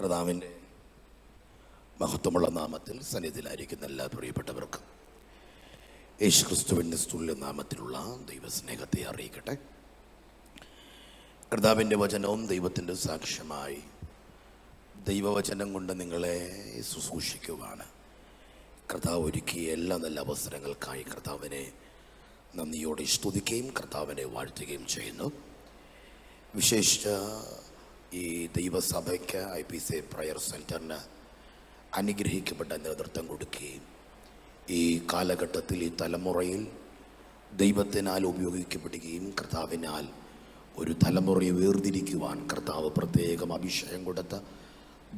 കർത്താവിൻ്റെ മഹത്വമുള്ള നാമത്തിൽ സന്നിധിയിലായിരിക്കുന്ന എല്ലാ പ്രിയപ്പെട്ടവർക്കും യേശുക്രിസ്തുവിൻ്റെ തുല്യ നാമത്തിലുള്ള ദൈവസ്നേഹത്തെ അറിയിക്കട്ടെ. കർത്താവിൻ്റെ വചനവും ദൈവത്തിൻ്റെ സാക്ഷ്യമായി ദൈവവചനം കൊണ്ട് നിങ്ങളെ ശുശ്രൂഷിക്കുവാണ് കർത്താവ് ഒരുക്കിയ എല്ലാ നല്ല അവസരങ്ങൾക്കായി കർത്താവിനെ നന്ദിയോടെ സ്തുതിക്കുകയും കർത്താവിനെ വാഴ്ത്തുകയും ചെയ്യുന്നു. വിശേഷിച്ച ഈ ദൈവസഭയ്ക്ക് IPC പ്രയർ സെൻറ്ററിന് അനുഗ്രഹിക്കപ്പെട്ട നേതൃത്വം കൊടുക്കുകയും ഈ കാലഘട്ടത്തിൽ ഈ തലമുറയിൽ ദൈവത്തിനാൽ ഉപയോഗിക്കപ്പെടുകയും കർത്താവിനാൽ ഒരു തലമുറയെ വേർതിരിക്കുവാൻ കർത്താവ് പ്രത്യേകം അഭിഷേകം കൊടുത്ത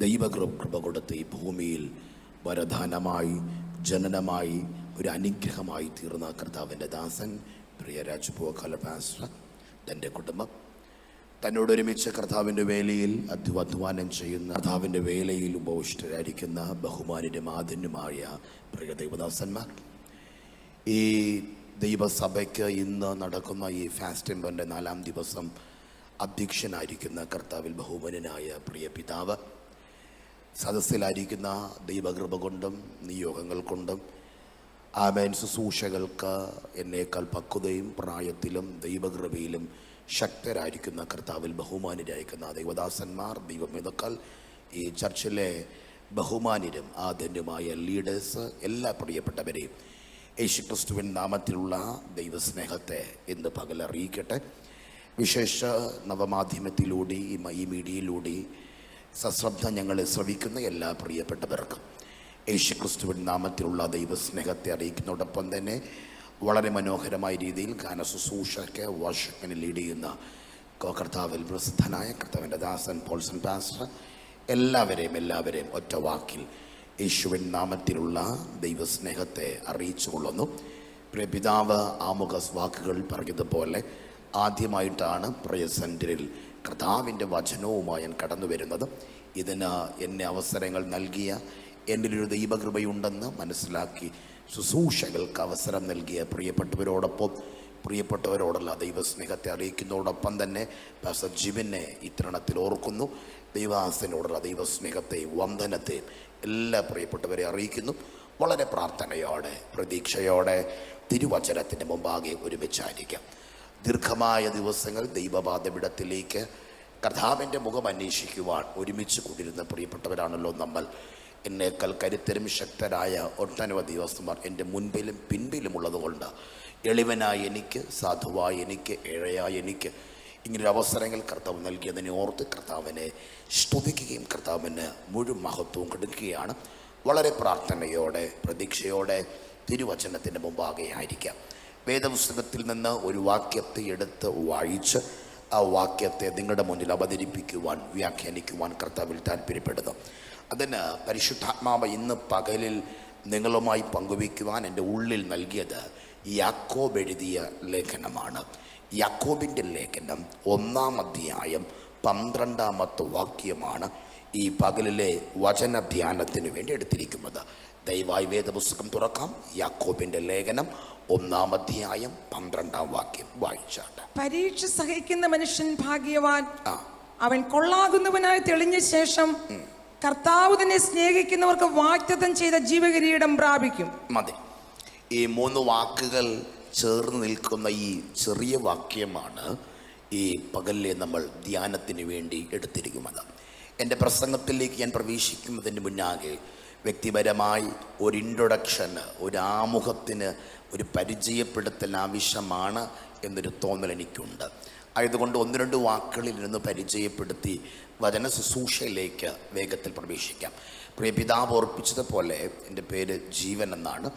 ദൈവകൃപ കൊടുത്ത ഈ ഭൂമിയിൽ വരദാനമായി ജനനമായി ഒരു അനുഗ്രഹമായി തീർന്ന കർത്താവിൻ്റെ ദാസൻ പ്രിയ രാജുപോക്കാല പാസ്റ്റർ, തൻ്റെ കുടുംബം, തന്നോടൊരുമിച്ച് കർത്താവിൻ്റെ വേലയിൽ അധ്വാനം ചെയ്യുന്ന കർത്താവിൻ്റെ വേലയിൽ ഉപവിഷ്ടരായിരിക്കുന്ന ബഹുമാന്യനും ആദന്യമായ പ്രിയ ദൈവദാസന്മാർ, ഈ ദൈവസഭയ്ക്ക് ഇന്ന് നടക്കുന്ന ഈ ഫാസ്റ്റിംബറിൻ്റെ 4-ാം ദിവസം അധ്യക്ഷനായിരിക്കുന്ന കർത്താവിൽ ബഹുമാന്യനായ പ്രിയ പിതാവ്, സദസ്സിലായിരിക്കുന്ന ദൈവകൃപ കൊണ്ടും നിയോഗങ്ങൾ കൊണ്ടും ആമേൻ ശുശ്രൂഷകൾക്ക് എന്നേക്കാൾ പക്വതയും പ്രായത്തിലും ദൈവകൃപയിലും ശക്തരായിരിക്കുന്ന കർത്താവിൽ ബഹുമാന്യരായിരിക്കുന്ന ദൈവദാസന്മാർ, ദൈവമിതക്കാൽ, ഈ ചർച്ചിലെ ബഹുമാന്യരും ആദന്യമായ ലീഡേഴ്സ്, എല്ലാ പ്രിയപ്പെട്ടവരെയും യേശുക്രിസ്തുവിൻ നാമത്തിലുള്ള ദൈവസ്നേഹത്തെ ഇന്ന് പകൽ അറിയിക്കട്ടെ. വിശേഷ നവമാധ്യമത്തിലൂടെ ഈ മീഡിയയിലൂടെ സശ്രദ്ധ ഞങ്ങളെ ശ്രവിക്കുന്ന എല്ലാ പ്രിയപ്പെട്ടവർക്കും യേശുക്രിസ്തുവിൻ നാമത്തിലുള്ള ദൈവസ്നേഹത്തെ അറിയിക്കുന്നതോടൊപ്പം തന്നെ വളരെ മനോഹരമായ രീതിയിൽ ഗാന ശുശ്രൂഷയ്ക്ക് വർഷിപ്പിന് ലീഡ് ചെയ്യുന്ന കർത്താവിൽ പ്രസിദ്ധനായ കർത്താവിൻ്റെ ദാസൻ പോൾസൺ പാസ്റ്റർ, എല്ലാവരെയും ഒറ്റ വാക്കിൽ യേശുവിൻ നാമത്തിലുള്ള ദൈവസ്നേഹത്തെ അറിയിച്ചു കൊള്ളുന്നു. പ്രിയ പിതാവ് ആമുഖ വാക്കുകൾ പറഞ്ഞതുപോലെ ആദ്യമായിട്ടാണ് പ്രയർ സെൻറ്ററിൽ കർത്താവിൻ്റെ വചനവുമായി ഞാൻ കടന്നു വരുന്നത്. ഇതിന് എന്നെ അവസരങ്ങൾ നൽകിയ എന്നിലൊരു ദൈവകൃപയുണ്ടെന്ന് മനസ്സിലാക്കി ശുശ്രൂഷകൾക്ക് അവസരം നൽകിയ പ്രിയപ്പെട്ടവരോടുള്ള ദൈവസ്നേഹത്തെ അറിയിക്കുന്നതോടൊപ്പം തന്നെ പാസ്റ്റർ ജിബിനെ ഇത്തരണത്തിൽ ഓർക്കുന്നു. ദൈവദാസനോടുള്ള ദൈവസ്നേഹത്തെയും വന്ദനത്തെയും എല്ലാ പ്രിയപ്പെട്ടവരെ അറിയിക്കുന്നു. വളരെ പ്രാർത്ഥനയോടെ പ്രതീക്ഷയോടെ തിരുവചനത്തിൻ്റെ മുമ്പാകെ ഒരുമിച്ചായിരിക്കാം. ദീർഘമായ ദിവസങ്ങൾ ദൈവപാദപിടത്തിലേക്ക് കർത്താവിൻ്റെ മുഖം അന്വേഷിക്കുവാൻ ഒരുമിച്ച് കൂടിയിരുന്ന പ്രിയപ്പെട്ടവരാണല്ലോ നമ്മൾ. എന്നേക്കാൾ കരുത്തരും ശക്തരായ ഒട്ടനവധി ദിവസമാർ എൻ്റെ മുൻപിലും പിൻപിലുമുള്ളത് കൊണ്ട് എളിവനായ എനിക്ക്, സാധുവായ എനിക്ക്, ഏഴയായ എനിക്ക് ഇങ്ങനൊരു അവസരങ്ങൾ കർത്താവ് നൽകിയതിനെ ഓർത്ത് കർത്താവിനെ സ്തുതിക്കുകയും കർത്താവിന് മുഴുവൻ മഹത്വവും കൊടുക്കുകയാണ്. വളരെ പ്രാർത്ഥനയോടെ പ്രതീക്ഷയോടെ തിരുവചനത്തിൻ്റെ മുമ്പാകെ ആയിരിക്കാം. വേദപുസ്തകത്തിൽ നിന്ന് ഒരു വാക്യത്തെ എടുത്ത് വായിച്ച് ആ വാക്യത്തെ നിങ്ങളുടെ മുന്നിൽ അവതരിപ്പിക്കുവാൻ, വ്യാഖ്യാനിക്കുവാൻ കർത്താവിൽ താല്പര്യപ്പെടുന്നു. അതിന് പരിശുദ്ധാത്മാവ് ഇന്ന് പകലിൽ നിങ്ങളുമായി പങ്കുവയ്ക്കുവാൻ എൻ്റെ ഉള്ളിൽ നൽകിയത് യാക്കോബ് എഴുതിയ ലേഖനമാണ്. യാക്കോബിൻ്റെ ലേഖനം 1-ാം അധ്യായം 12-ാമത്തെ വാക്യമാണ് ഈ പകലിലെ വചന ധ്യാനത്തിന് വേണ്ടി എടുത്തിരിക്കുന്നത്. ദയവായി വേദപുസ്തകം തുറക്കാം. യാക്കോബിൻ്റെ ലേഖനം 1-ാം അധ്യായം 12-ാം വാക്യം വായിച്ചാട്ടെ. പരീക്ഷ സഹിക്കുന്ന മനുഷ്യൻ ഭാഗ്യവാൻ, അവൻ കൊള്ളാകുന്നവനായി തെളിഞ്ഞ ശേഷം കർത്താവ് തന്നെ സ്നേഹിക്കുന്നവർക്ക് വാഗ്ദത്തം ചെയ്ത ജീവകിരീടം പ്രാപിക്കും. മതി. ഈ 3 വാക്കുകൾ ചേർന്ന് നിൽക്കുന്ന ഈ ചെറിയ വാക്യമാണ് ഈ പകലിലെ നമ്മൾ ധ്യാനത്തിന് വേണ്ടി എടുത്തിരിക്കുന്നത്. എൻ്റെ പ്രസംഗത്തിലേക്ക് ഞാൻ പ്രവേശിക്കുന്നതിന് മുന്നാകെ വ്യക്തിപരമായി ഒരു ഇൻട്രൊഡക്ഷന്, ഒരു ആമുഖത്തിന്, ഒരു പരിചയപ്പെടുത്തൽ ആവശ്യമാണ് എന്നൊരു തോന്നൽ എനിക്കുണ്ട്. ആയതുകൊണ്ട് 1-2 വാക്കുകളിൽ നിന്ന് പരിചയപ്പെടുത്തി വചന ശുശ്രൂഷയിലേക്ക് വേഗത്തിൽ പ്രവേശിക്കാം. പ്രിയ പിതാവ് ഓർപ്പിച്ചതുപോലെ എൻ്റെ പേര് ജീവൻ എന്നാണ്.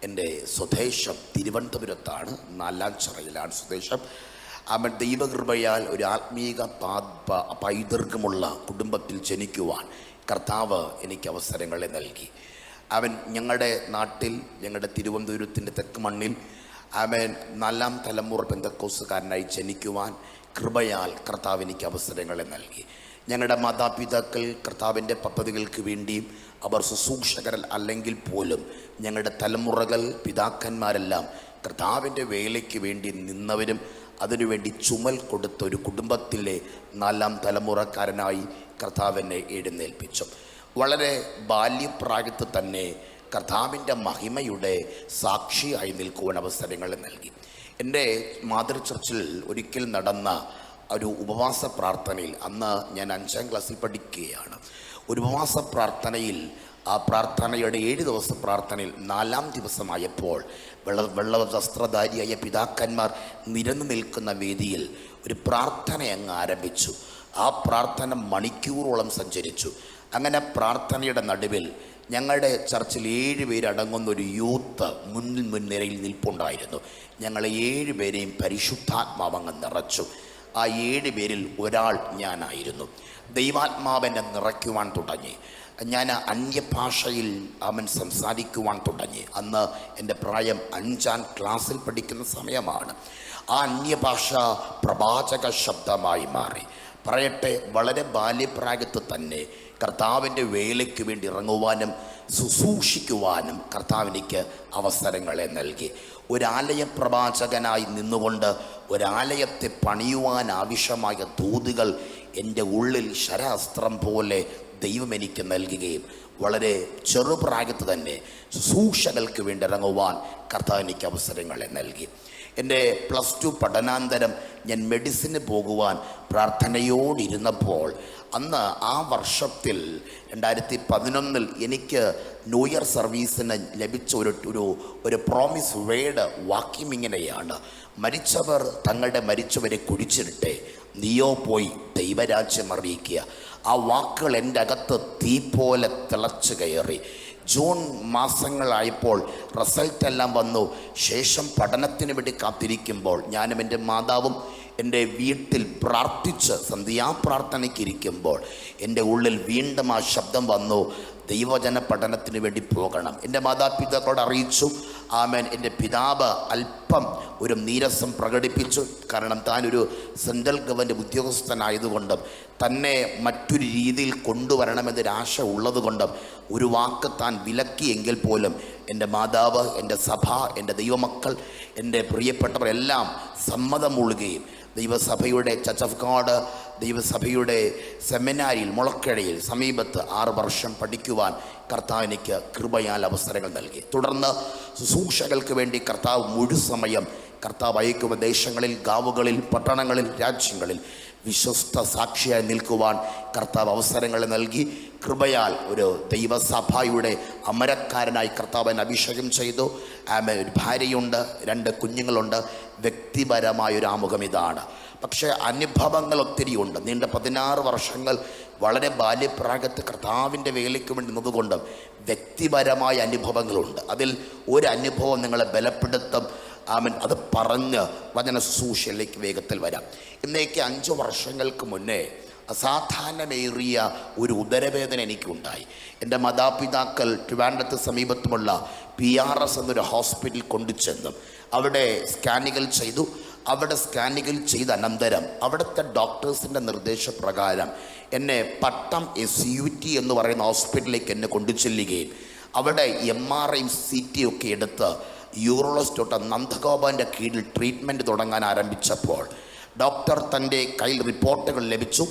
എൻ്റെ സ്വദേശം തിരുവനന്തപുരത്താണ്, നാലാഞ്ചിറയിലാണ് സ്വദേശം. അവൻ ദൈവകൃപയാൽ ഒരു ആത്മീക പൈതൃകമുള്ള കുടുംബത്തിൽ ജനിക്കുവാൻ കർത്താവ് എനിക്ക് അവസരങ്ങളെ നൽകി. അവൻ ഞങ്ങളുടെ നാട്ടിൽ, ഞങ്ങളുടെ തിരുവനന്തപുരത്തിൻ്റെ തെക്ക് മണ്ണിൽ അവൻ 4-ാം തലമുറ പെന്തക്കോസ്തുകാരനായി ജനിക്കുവാൻ കൃപയാൽ കർത്താവ് എനിക്ക് അവസരങ്ങളെ നൽകി. ഞങ്ങളുടെ മാതാപിതാക്കൾ കർത്താവിൻ്റെ പദ്ധതികൾക്ക് വേണ്ടിയും അവർ ശുശ്രൂഷകർ അല്ലെങ്കിൽ പോലും ഞങ്ങളുടെ തലമുറകൾ പിതാക്കന്മാരെല്ലാം കർത്താവിൻ്റെ വേലയ്ക്ക് വേണ്ടി നിന്നവരും അതിനുവേണ്ടി ചുമൽ കൊടുത്ത ഒരു കുടുംബത്തിലെ 4-ാം തലമുറക്കാരനായി കർത്താവിനെ എഴുന്നേൽപ്പിച്ചു. വളരെ ബാല്യപ്രായത്തിൽ തന്നെ കർത്താവിൻ്റെ മഹിമയുടെ സാക്ഷിയായി നിൽക്കുവാൻ അവസരങ്ങൾ നൽകി. എൻ്റെ മാതൃ ചർച്ചിൽ ഒരിക്കൽ നടന്ന ഒരു ഉപവാസ പ്രാർത്ഥനയിൽ, അന്ന് ഞാൻ 5ാം ക്ലാസ്സിൽ പഠിക്കുകയാണ്. ഒരു ഉപവാസ പ്രാർത്ഥനയിൽ, ആ പ്രാർത്ഥനയുടെ 7 ദിവസ പ്രാർത്ഥനയിൽ 4ാം ദിവസമായപ്പോൾ വെള്ള വസ്ത്രധാരിയായ പിതാക്കന്മാർ നിരന്നു നിൽക്കുന്ന വേദിയിൽ ഒരു പ്രാർത്ഥന അങ്ങ് ആരംഭിച്ചു. ആ പ്രാർത്ഥന മണിക്കൂറോളം സഞ്ചരിച്ചു. അങ്ങനെ പ്രാർത്ഥനയുടെ നടുവിൽ ഞങ്ങളുടെ ചർച്ചിൽ 7 പേരടങ്ങുന്ന ഒരു യൂത്ത് മുൻനിരയിൽ നിൽപ്പുണ്ടായിരുന്നു. ഞങ്ങൾ 7 പേരെയും പരിശുദ്ധാത്മാവങ്ങ് നിറച്ചു. ആ 7 പേരിൽ ഒരാൾ ഞാനായിരുന്നു. ദൈവാത്മാവെന്നെ നിറയ്ക്കുവാൻ തുടങ്ങി. ഞാൻ അന്യഭാഷയിൽ സംസാരിക്കുവാൻ തുടങ്ങി. അന്ന് എൻ്റെ പ്രായം 5ാം ക്ലാസ്സിൽ പഠിക്കുന്ന സമയമാണ്. ആ അന്യഭാഷ പ്രവാചക ശബ്ദമായി മാറി. പറയട്ടെ, വളരെ ബാല്യപ്രായത്തിൽ തന്നെ കർത്താവിൻ്റെ വേലയ്ക്ക് വേണ്ടി ഇറങ്ങുവാനും ശുശ്രൂഷിക്കുവാനും കർത്താവിനിക്ക് അവസരങ്ങളെ നൽകി. ഒരാലയ പ്രവാചകനായി നിന്നുകൊണ്ട് ഒരാലയത്തെ പണിയുവാൻ ആവശ്യമായ ദൂതുകൾ എൻ്റെ ഉള്ളിൽ ശരാസ്ത്രം പോലെ ദൈവം എനിക്ക് നൽകുകയും വളരെ ചെറുപ്രായത്തിൽ തന്നെ ശുശ്രൂഷകൾക്ക് വേണ്ടി ഇറങ്ങുവാൻ കർത്താവിനിക്ക് അവസരങ്ങളെ നൽകി. എൻ്റെ +2 പഠനാന്തരം ഞാൻ മെഡിസിന് പോകുവാൻ പ്രാർത്ഥനയോടിരുന്നപ്പോൾ അന്ന് ആ വർഷത്തിൽ 2011 എനിക്ക് ന്യൂ ഇയർ സർവീസിന് ലഭിച്ച ഒരു പ്രോമിസ് വേഡ് വാക്യം ഇങ്ങനെയാണ്: മരിച്ചവർ തങ്ങളുടെ മരിച്ചവരെ കുഴിച്ചിട്ടെ, നീയോ പോയി ദൈവരാജ്യം അറിയിക്കുക. ആ വാക്കുകൾ എൻ്റെ അകത്ത് തീ പോലെ തിളച്ചു കയറി. ജൂൺ മാസങ്ങളായപ്പോൾ റിസൾട്ടെല്ലാം വന്നു. ശേഷം പഠനത്തിന് വേണ്ടി കാത്തിരിക്കുമ്പോൾ ഞാനും എൻ്റെ മാതാവും എൻ്റെ വീട്ടിൽ പ്രാർത്ഥിച്ച് സന്ധ്യാപ്രാർത്ഥനയ്ക്ക് ഇരിക്കുമ്പോൾ എൻ്റെ ഉള്ളിൽ വീണ്ടും ആ ശബ്ദം വന്നു: ദൈവജന പഠനത്തിന് വേണ്ടി പോകണം. എൻ്റെ മാതാപിതാക്കളോട് അറിയിച്ചു. ആമേൻ. എൻ്റെ പിതാവ് അല്പം ഒരു നീരസം പ്രകടിപ്പിച്ചു. കാരണം താനൊരു സെൻട്രൽ ഗവൺമെൻറ് ഉദ്യോഗസ്ഥനായതുകൊണ്ടും തന്നെ മറ്റൊരു രീതിയിൽ കൊണ്ടുവരണമെന്നൊരാശ ഉള്ളതുകൊണ്ടും ഒരു വാക്ക് താൻ വിലക്കിയെങ്കിൽ പോലും എൻ്റെ മാതാവ്, എൻ്റെ സഭ, എൻ്റെ ദൈവമക്കൾ, എൻ്റെ പ്രിയപ്പെട്ടവരെല്ലാം സമ്മതമൂളുകയും ദൈവസഭയുടെ ചർച്ച് ഓഫ് ഗോഡ് ദൈവസഭയുടെ സെമിനാരിയിൽ മുളക്കഴയിൽ സമീപത്ത് 6 വർഷം പഠിക്കുവാൻ കർത്താവിനിക്ക് കൃപയാൽ അവസരങ്ങൾ നൽകി. തുടർന്ന് ശുശ്രൂഷകൾക്ക് വേണ്ടി കർത്താവ് മുഴുസമയം കർത്താവ് അയക്കുന്ന ദേശങ്ങളിൽ, ഗാവുകളിൽ, പട്ടണങ്ങളിൽ, രാജ്യങ്ങളിൽ വിശ്വസ്ത സാക്ഷിയായി നിൽക്കുവാൻ കർത്താവ് അവസരങ്ങൾ നൽകി. കൃപയാൽ ഒരു ദൈവസഭയുടെ അമരക്കാരനായി കർത്താവിനെ അഭിഷേകം ചെയ്തു. ഒരു ഭാര്യയുണ്ട്, 2 കുഞ്ഞുങ്ങളുണ്ട്. വ്യക്തിപരമായൊരു ആമുഖം ഇതാണ്. പക്ഷേ അനുഭവങ്ങൾ ഒത്തിരിയുണ്ട്. നീണ്ട 16 വർഷങ്ങൾ വളരെ ബാല്യപ്രായത്തിൽ കർത്താവിൻ്റെ വേലയ്ക്ക് വേണ്ടി നിന്നതുകൊണ്ടും വ്യക്തിപരമായ അനുഭവങ്ങളുണ്ട്. അതിൽ ഒരു അനുഭവം നിങ്ങളെ ബലപ്പെടുത്തും. അത് പറഞ്ഞ് വചന ശുശ്രൂഷയിലേക്ക് വേഗത്തിൽ വരാം. ഇന്നേക്ക് 5 വർഷങ്ങൾക്ക് മുന്നേ അസാധാരണമേറിയ ഒരു ഉദരവേദന എനിക്കുണ്ടായി. എൻ്റെ മാതാപിതാക്കൾ ട്രിവാൻഡ്രത്ത് സമീപത്തുമുള്ള PRS എന്നൊരു ഹോസ്പിറ്റലിൽ കൊണ്ടുചെന്നു. അവിടെ സ്കാനുകൾ ചെയ്തു. അവിടെ സ്കാനുകൾ ചെയ്ത അനന്തരം അവിടുത്തെ ഡോക്ടേഴ്സിൻ്റെ നിർദ്ദേശപ്രകാരം എന്നെ പട്ടം SUT എന്ന് പറയുന്ന ഹോസ്പിറ്റലിലേക്ക് എന്നെ കൊണ്ടുചെല്ലുകയും അവിടെ MRIയും CT ഒക്കെ എടുത്ത് യൂറോളജിസ്റ്റ് നന്ദഗോപാലിൻ്റെ കീഴിൽ ട്രീറ്റ്മെൻറ്റ് തുടങ്ങാൻ ആരംഭിച്ചപ്പോൾ ഡോക്ടർ തൻ്റെ കയ്യിൽ റിപ്പോർട്ടുകൾ ലഭിച്ചു.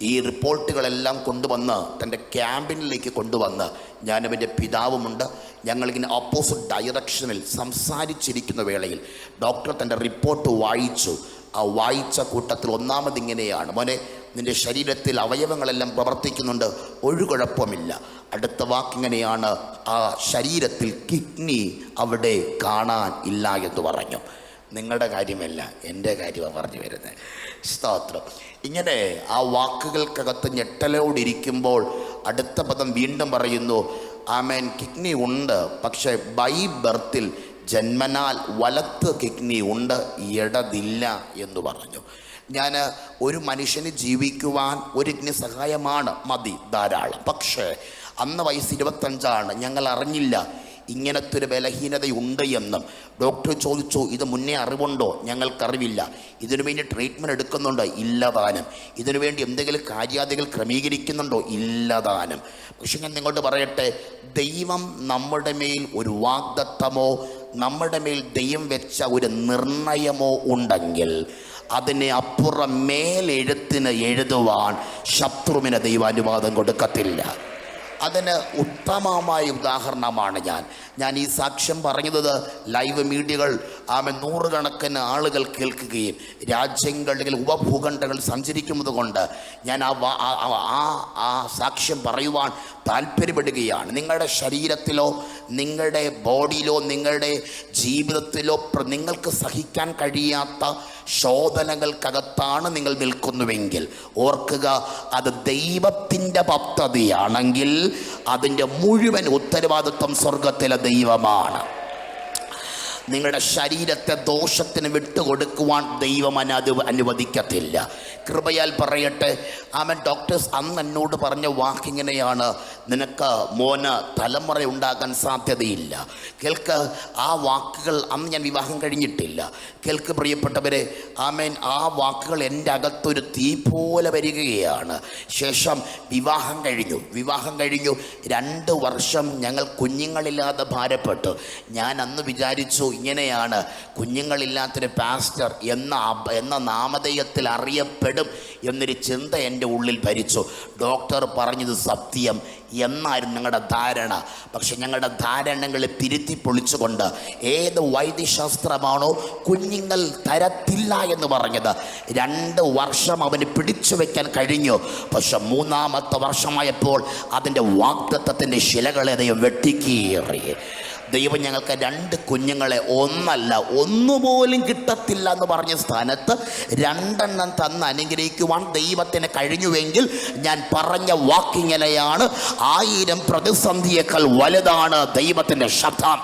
ഈ റിപ്പോർട്ടുകളെല്ലാം കൊണ്ടുവന്ന് തൻ്റെ ക്യാബിനിലേക്ക് കൊണ്ടുവന്ന് ഞാനും എൻ്റെ പിതാവുമുണ്ട്. ഞങ്ങളിങ്ങനെ ഓപ്പോസിറ്റ് ഡയറക്ഷനിൽ സംസാരിച്ചിരിക്കുന്ന വേളയിൽ ഡോക്ടർ തൻ്റെ റിപ്പോർട്ട് വായിച്ചു. ആ വായിച്ച കൂട്ടത്തിൽ ഒന്നാമതിങ്ങനെയാണ്: മോനെ, നിൻ്റെ ശരീരത്തിൽ അവയവങ്ങളെല്ലാം പ്രവർത്തിക്കുന്നുണ്ട്, ഒരു കുഴപ്പമില്ല. അടുത്ത വാക്കിങ്ങനെയാണ്: ആ ശരീരത്തിൽ കിഡ്നി അവിടെ കാണാൻ ഇല്ല എന്ന് പറഞ്ഞു. നിങ്ങളുടെ കാര്യമല്ല, എൻ്റെ കാര്യമാണ് പറഞ്ഞു വരുന്നത്. സ്തോത്രം. ഇങ്ങനെ ആ വാക്കുകൾക്കകത്ത് ഞെട്ടലോടിരിക്കുമ്പോൾ അടുത്ത പദം വീണ്ടും പറയുന്നു: ആമേൻ, കിഡ്നി ഉണ്ട്, പക്ഷേ ബൈ ബർത്തിൽ ജന്മനാൽ വലത്ത് കിഡ്നി ഉണ്ട്, ഇടതില്ല എന്ന് പറഞ്ഞു. ഞാൻ ഒരു മനുഷ്യന് ജീവിക്കുവാൻ ഒരു കിഡ്നി സഹായമാണ്, മതി, ധാരാളം. പക്ഷേ അന്ന് വയസ്സ് 25ആണ്. ഞങ്ങൾ അറിഞ്ഞില്ല ഇങ്ങനത്തെ ഒരു ബലഹീനതയുണ്ട് എന്നും. ഡോക്ടർ ചോദിച്ചു, ഇത് മുന്നേ അറിവുണ്ടോ? ഞങ്ങൾക്കറിവില്ല. ഇതിനു വേണ്ടി ട്രീറ്റ്മെൻറ്റ് എടുക്കുന്നുണ്ടോ? ഇല്ലതാനും. ഇതിനു വേണ്ടി എന്തെങ്കിലും കാര്യാദികൾ ക്രമീകരിക്കുന്നുണ്ടോ? ഇല്ലതാനും. പക്ഷെ ഞാൻ നിങ്ങളോട് പറയട്ടെ, ദൈവം നമ്മുടെ മേൽ ഒരു വാഗ്ദത്തമോ നമ്മുടെ മേൽ ദൈവം വെച്ച ഒരു നിർണയമോ ഉണ്ടെങ്കിൽ അതിനെ അപ്പുറം മേലെഴുത്തിന് എഴുതുവാൻ ശത്രുവിന് ദൈവാനുവാദം കൊടുക്കത്തില്ല. അതിന് ഉത്തമമായ ഉദാഹരണമാണ് ഞാൻ ഈ സാക്ഷ്യം പറഞ്ഞത്. ലൈവ് മീഡിയകൾ നൂറുകണക്കിന് ആളുകൾ കേൾക്കുകയും രാജ്യങ്ങളിൽ ഉപഭൂഖണ്ഡങ്ങൾ സഞ്ചരിക്കുന്നത് കൊണ്ട് ഞാൻ ആ സാക്ഷ്യം പറയുവാൻ താല്പര്യപ്പെടുകയാണ്. നിങ്ങളുടെ ശരീരത്തിലോ നിങ്ങളുടെ ബോഡിയിലോ നിങ്ങളുടെ ജീവിതത്തിലോ നിങ്ങൾക്ക് സഹിക്കാൻ കഴിയാത്ത ശോധനകൾക്കകത്താണ് നിങ്ങൾ നിൽക്കുന്നുവെങ്കിൽ ഓർക്കുക, അത് ദൈവത്തിൻ്റെ പദ്ധതിയാണെങ്കിൽ അതിൻ്റെ മുഴുവൻ ഉത്തരവാദിത്വം സ്വർഗത്തിലെ ദൈവമാണ്. നിങ്ങളുടെ ശരീരത്തെ ദോഷത്തിന് വിട്ടുകൊടുക്കുവാൻ ദൈവം അനുവദിക്കത്തില്ല. കൃപയാൽ പറയട്ടെ, ഡോക്ടേഴ്സ് അന്ന് എന്നോട് പറഞ്ഞ വാക്കിങ്ങനെയാണ്, നിനക്ക് മോന് തലമുറ ഉണ്ടാകാൻ സാധ്യതയില്ല. കേൾക്ക്, ആ വാക്കുകൾ അന്ന് ഞാൻ വിവാഹം കഴിഞ്ഞിട്ടില്ല. കേൾക്ക് പ്രിയപ്പെട്ടവരെ, ആ വാക്കുകൾ എൻ്റെ അകത്തൊരു തീ പോലെ വരികയാണ്. ശേഷം വിവാഹം കഴിഞ്ഞു 2 വർഷം ഞങ്ങൾ കുഞ്ഞുങ്ങളില്ലാതെ ഭാരപ്പെട്ടു. ഞാൻ അന്ന് വിചാരിച്ചു, ഇങ്ങനെയാണ് കുഞ്ഞുങ്ങളില്ലാത്തൊരു പാസ്റ്റർ എന്ന നാമധേയത്തിൽ അറിയപ്പെടും എന്നൊരു ചിന്ത എൻ്റെ ഉള്ളിൽ ഭരിച്ചു. ഡോക്ടർ പറഞ്ഞത് സത്യം എന്നായിരുന്നു ഞങ്ങളുടെ ധാരണ. പക്ഷെ ഞങ്ങളുടെ ധാരണകളെ തിരുത്തി പൊളിച്ചുകൊണ്ട് ഏത് വൈദ്യശാസ്ത്രമാണോ കുഞ്ഞുങ്ങൾ തരത്തില്ല എന്ന് പറഞ്ഞത്, 2 വർഷം അവന് പിടിച്ചു വയ്ക്കാൻ കഴിഞ്ഞു. പക്ഷെ 3-ാമത്തെ വർഷമായപ്പോൾ അതിൻ്റെ വാഗ്ദത്തത്തിൻ്റെ ശിലകളെ ദൈവം വെട്ടിക്കീറി. ദൈവം ഞങ്ങൾക്ക് 2 കുഞ്ഞുങ്ങളെ, ഒന്നുപോലും കിട്ടത്തില്ല എന്ന് പറഞ്ഞ സ്ഥാനത്ത് 2 തന്ന് അനുഗ്രഹിക്കുവാൻ ദൈവത്തിന് കഴിഞ്ഞുവെങ്കിൽ ഞാൻ പറഞ്ഞ വാക്കിങ്ങനെയാണ്, 1000 പ്രതിസന്ധിയേക്കാൾ വലുതാണ് ദൈവത്തിൻ്റെ ശബ്ദം.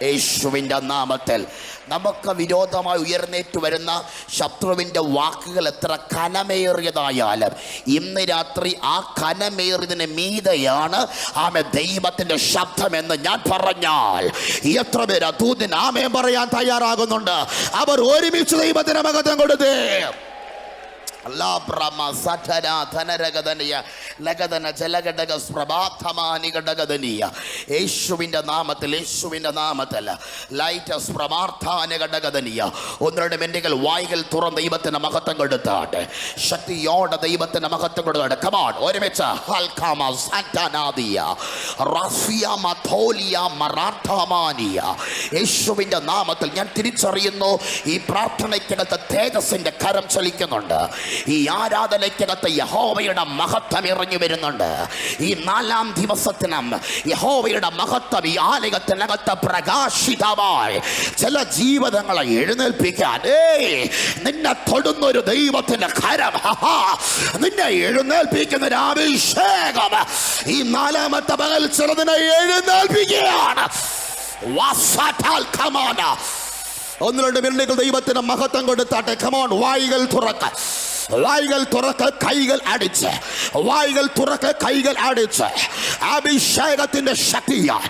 യേശുവിൻ്റെ നാമത്തിൽ നമുക്ക് വിരോധമായി ഉയർന്നേറ്റ് വരുന്ന ശത്രുവിൻ്റെ വാക്കുകൾ എത്ര കനമേറിയതായാലും ഇന്ന് രാത്രി ആ കനമേറിയതിന് മീതെയാണ് ദൈവത്തിൻ്റെ ശബ്ദമെന്ന് ഞാൻ പറഞ്ഞാൽ എത്ര പേര് ദൂതൻ ആമേൻ പറയാൻ തയ്യാറാകുന്നുണ്ട്? അവർ ഒരുമിച്ച് ദൈവത്തിന് മഹത്വം കൊടുത്തേ. യേശുവിൻ്റെ നാമത്തിൽ ഒന്നരുടെ മെന്റുകൾ വായികൾ തുറന്ന് ദൈവത്തിന് മഹത്വം കൊടുത്താട്ടെ. ശക്തിയോടെ ദൈവത്തിന് മഹത്വം കൊടുത്താട്ടെ. കമാൺ, ഒരുമിച്ച് യേശുവിൻ്റെ നാമത്തിൽ ഞാൻ തിരിച്ചറിയുന്നു, ഈ പ്രാർത്ഥനയ്ക്കകത്ത് തേജസ്സിൻ്റെ കരം ചലിക്കുന്നുണ്ട്. ഈ ആരാധനയ്ക്കകത്ത് യഹോവയുടെ മഹത്വം ഇറങ്ങി വരുന്നുണ്ട്. ഈ 4-ാം ദിവസത്തിനും യഹോവയുടെ മഹത്വം ഈ ആലയത്തിനകത്ത് പ്രകാശിതമായി ചില ജീവിതങ്ങളെ എഴുന്നേൽപ്പിക്കാൻ നിന്നെ തൊടുന്നൊരു ദൈവത്തിന്റെ കരം, നിന്നെ എഴുന്നേൽപ്പിക്കുന്ന ഒരു അഭിഷേകം ഈ 4-ാമത്തെ പകൽ ചിലതിനെ എഴുന്നേൽപ്പിക്കുകയാണ്. ഒന്ന് 2 മിനിറ്റുകൾ ദൈവത്തിന് മഹത്വം കൊടുത്താട്ടെ. കമോൺ, വായികൾ തുറക്ക, കൈകൾ അടിച്ച്, അഭിഷേകത്തിന്റെ ശക്തിയാൽ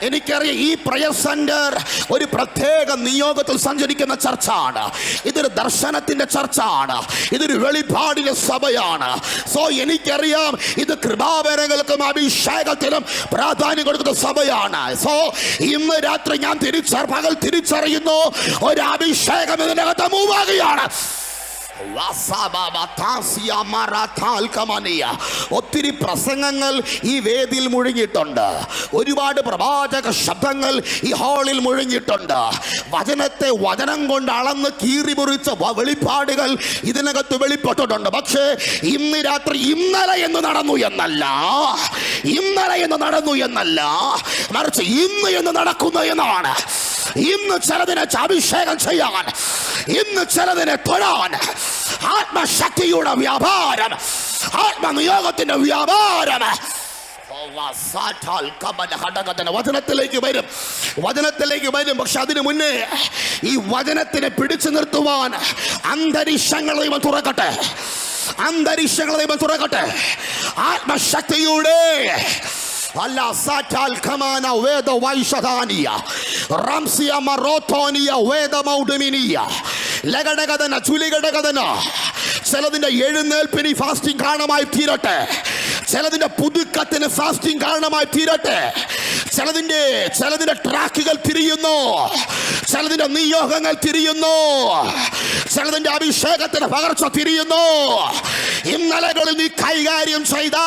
എനിക്കറിയാം ഈ പ്രയർ സെന്റർ ഒരു പ്രത്യേക നിയോഗത്തിൽ സഞ്ചരിക്കുന്ന ചർച്ചാണ്. ഇതൊരു ദർശനത്തിന്റെ ചർച്ചാണ്, ഇതൊരു വെളിപാടിന്റെ സഭയാണ്. സോ എനിക്കറിയാം ഇത് കൃപാവരങ്ങൾക്കും അഭിഷേകത്തിനും പ്രാധാന്യം കൊടുക്കുന്ന സഭയാണ്. സോ ഇന്ന് രാത്രി ഞാൻ പകൽ തിരിച്ചറിയുന്നു, ഒരു അഭിഷേകം ഇതിനകത്ത് മൂവാകുകയാണ്. ഒത്തിരി പ്രസംഗങ്ങൾ ഈ വേദിയിൽ മുഴങ്ങിയിട്ടുണ്ട്. ഒരുപാട് പ്രവാചക ശബ്ദങ്ങൾ ഈ ഹാളിൽ മുഴങ്ങിയിട്ടുണ്ട്. വചനത്തെ വചനം കൊണ്ട് അളന്ന് കീറി മുറിച്ച വെളിപ്പാടുകൾ ഇതിനകത്ത് വെളിപ്പെട്ടിട്ടുണ്ട്. പക്ഷേ ഇന്ന് രാത്രി ഇന്നലെ എന്ന് നടന്നു എന്നല്ല, മറിച്ച് ഇന്ന് എന്ന് നടക്കുന്നു എന്നാണ്. ഇന്ന് ചിലതിനെ അഭിഷേകം ചെയ്യാൻ, ഇന്ന് ചിലതിനെ തൊഴാൻ ആത്മശക്തിയുടെ വ്യാപാരം, ആത്മനിയോഗത്തിന്റെ വ്യാപാരം വചനത്തിലേക്ക് വരും. പക്ഷെ അതിനു മുന്നേ ഈ വചനത്തിനെ പിടിച്ചു നിർത്തുവാൻ അന്തരീക്ഷങ്ങൾ ദൈവം തുറക്കട്ടെ. ആത്മശക്തിയുടെ ചിലതിന്റെ എഴുന്നേൽപ്പിന് ഫാസ്റ്റിംഗ് കാരണമായി തീരട്ടെ, ചിലതിന്റെ പുതുക്കത്തിന് ഫാസ്റ്റിംഗ് കാരണമായി തീരട്ടെ, ചിലതിന്റെ ട്രാക്കുകൾ തിരിയുന്നു, ചിലതിന്റെ നിയോഗങ്ങൾ തിരിയുന്നു, ചിലതിന്റെ അഭിഷേകത്തിന്റെ പകർച്ച തിരിയുന്നു. ഇന്നലകളിൽ നീ കൈകാര്യം ചെയ്ത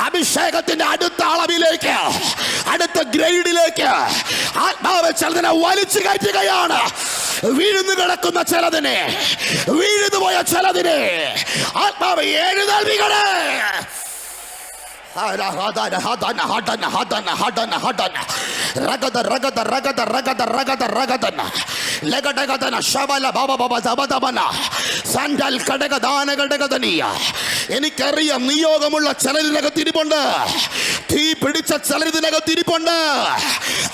അഭിഷേകത്തിന്റെ അടുത്ത അളവിലേക്ക്, അടുത്ത ഗ്രേഡിലേക്ക് ആത്മാവ് ചിലതിനെ വലിച്ചു കയറ്റുകയാണ്. വീഴുന്നു കിടക്കുന്ന ചിലതിനെ, വീഴുന്നു പോയ ചിലതിനെ ആത്മാവ് എഴുന്നേൽപ്പിക്കണേ. എനിക്കറിയാം നിയോഗമുള്ള ചിലതിനകത്തിരിപ്പുണ്ട്, തീ പിടിച്ച ചിലതിനകത്തിരിപ്പുണ്ട്,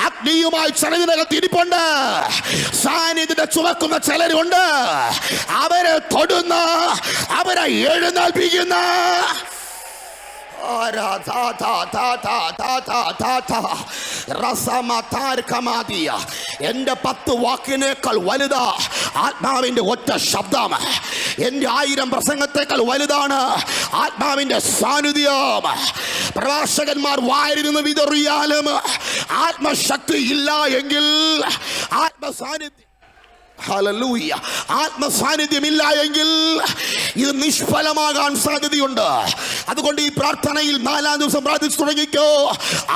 അഗ്നിയുമായി ചിലതിനകത്തിരിപ്പുണ്ട്, സാന്നിധ്യത്തെ ചുമക്കുന്ന ചിലരുണ്ട്. അവരെ തൊടുന്ന, അവരെ എഴുന്നേൽപ്പിക്കുന്ന എന്റെ 10 വാക്കിനേക്കാൾ വലുതാ ആത്മാവിന്റെ ഒറ്റ ശബ്ദം. എന്റെ 1000 പ്രസംഗത്തെക്കാൾ വലുതാണ് ആത്മാവിന്റെ സാന്നിധ്യം. പ്രവാചകന്മാർ വായിൽ നിന്ന് വിതറിയാലും ആത്മശക്തി ഇല്ല എങ്കിൽ, ആത്മസാന്നിധ്യം, ഹല്ലേലൂയ, ആത്മസാന്നിധ്യമില്ല എങ്കിൽ ഇത് നിഷ്ഫലമാകാൻ സാധ്യതയുണ്ട്. അതുകൊണ്ട് ഈ പ്രാർത്ഥനയിൽ 4-ാം ദിവസം പ്രാർത്ഥിച്ചു തുടങ്ങിക്കോ,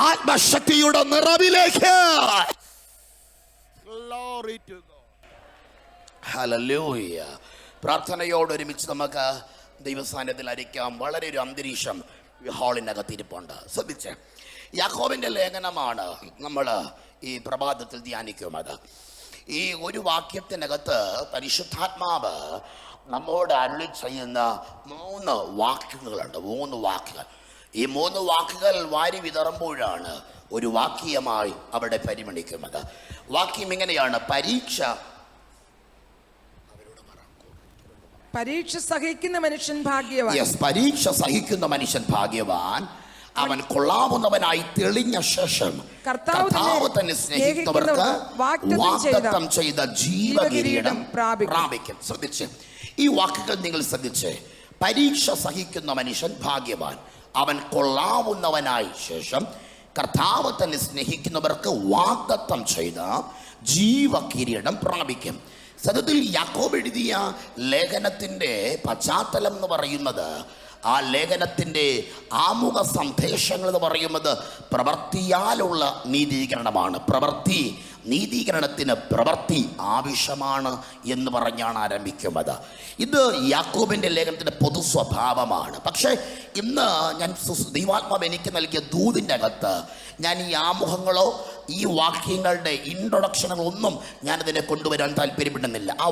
ആത്മശക്തിയുടെ നിറവിലേക്ക്. ഹല്ലേലൂയ. പ്രാർത്ഥനയോടൊരുമിച്ച് നമുക്ക് ദൈവസാന്നിധ്യത്തിൽ അരിക്കാം. വളരെ ഒരു അന്തരീക്ഷം ഹാളിനകത്തിരിപ്പുണ്ട്. ശ്രദ്ധിച്ചേ, യാക്കോബിന്റെ ലേഖനമാണ് നമ്മൾ ഈ പ്രഭാതത്തിൽ ധ്യാനിക്കുന്നത്. ഈ ഒരു വാക്യത്തിനകത്ത് പരിശുദ്ധാത്മാവ് നമ്മോട് അരുളി ചെയ്യുന്ന 3 വാക്യങ്ങളുണ്ട്. 3 വാക്കുകൾ. ഈ 3 വാക്കുകൾ വാരി വിതറുമ്പോഴാണ് ഒരു വാക്യമായി അവിടെ പരിഗണിക്കുന്നത്. വാക്യം ഇങ്ങനെയാണ്: പരീക്ഷ സഹിക്കുന്ന മനുഷ്യൻ ഭാഗ്യവാൻ. പരീക്ഷ സഹിക്കുന്ന മനുഷ്യൻ ഭാഗ്യവാൻ, അവൻ കൊള്ളാവുന്നവനായി തെളിഞ്ഞ ശേഷം കർത്താവ് തന്നെ സ്നേഹിക്കുന്നവർക്ക് വാഗ്ദത്തം ചെയ്ത ജീവകിരീടം പ്രാപിക്കും. ശ്രദ്ധിച്ച് ഈ വാക്കുകൾ നിങ്ങൾ ശ്രദ്ധിച്ച്. പരീക്ഷ സഹിക്കുന്ന മനുഷ്യൻ ഭാഗ്യവാൻ, അവൻ കൊള്ളാവുന്നവനായി ശേഷം കർത്താവ് തന്നെ സ്നേഹിക്കുന്നവർക്ക് വാഗ്ദത്തം ചെയ്ത ജീവകിരീടം പ്രാപിക്കും. സത്യത്തിൽ യാക്കോബ് എഴുതിയ ലേഖനത്തിൻ്റെ പശ്ചാത്തലം എന്ന് പറയുന്നത്, ആ ലേഖനത്തിൻ്റെ ആമുഖ സന്ദേശങ്ങൾ എന്ന് പറയുന്നത് പ്രവൃത്തിയാലുള്ള നീതീകരണമാണ്. നീതീകരണത്തിന് പ്രവൃത്തി ആവശ്യമാണ് എന്ന് പറഞ്ഞാണ് ആരംഭിക്കുന്നത്. ഇത് യാക്കോബിൻ്റെ ലേഖനത്തിൻ്റെ പൊതു സ്വഭാവമാണ്. പക്ഷേ ഇന്ന് ഞാൻ ദൈവാത്മാവ് എനിക്ക് നൽകിയ ദൂതിൻ്റെ അകത്ത് ഞാൻ ഈ ആമുഖങ്ങളോ ഈ വാക്യങ്ങളുടെ ഇൻട്രൊഡക്ഷനുകളൊന്നും ഞാനതിനെ കൊണ്ടുവരാൻ താല്പര്യപ്പെടുന്നില്ല. ആ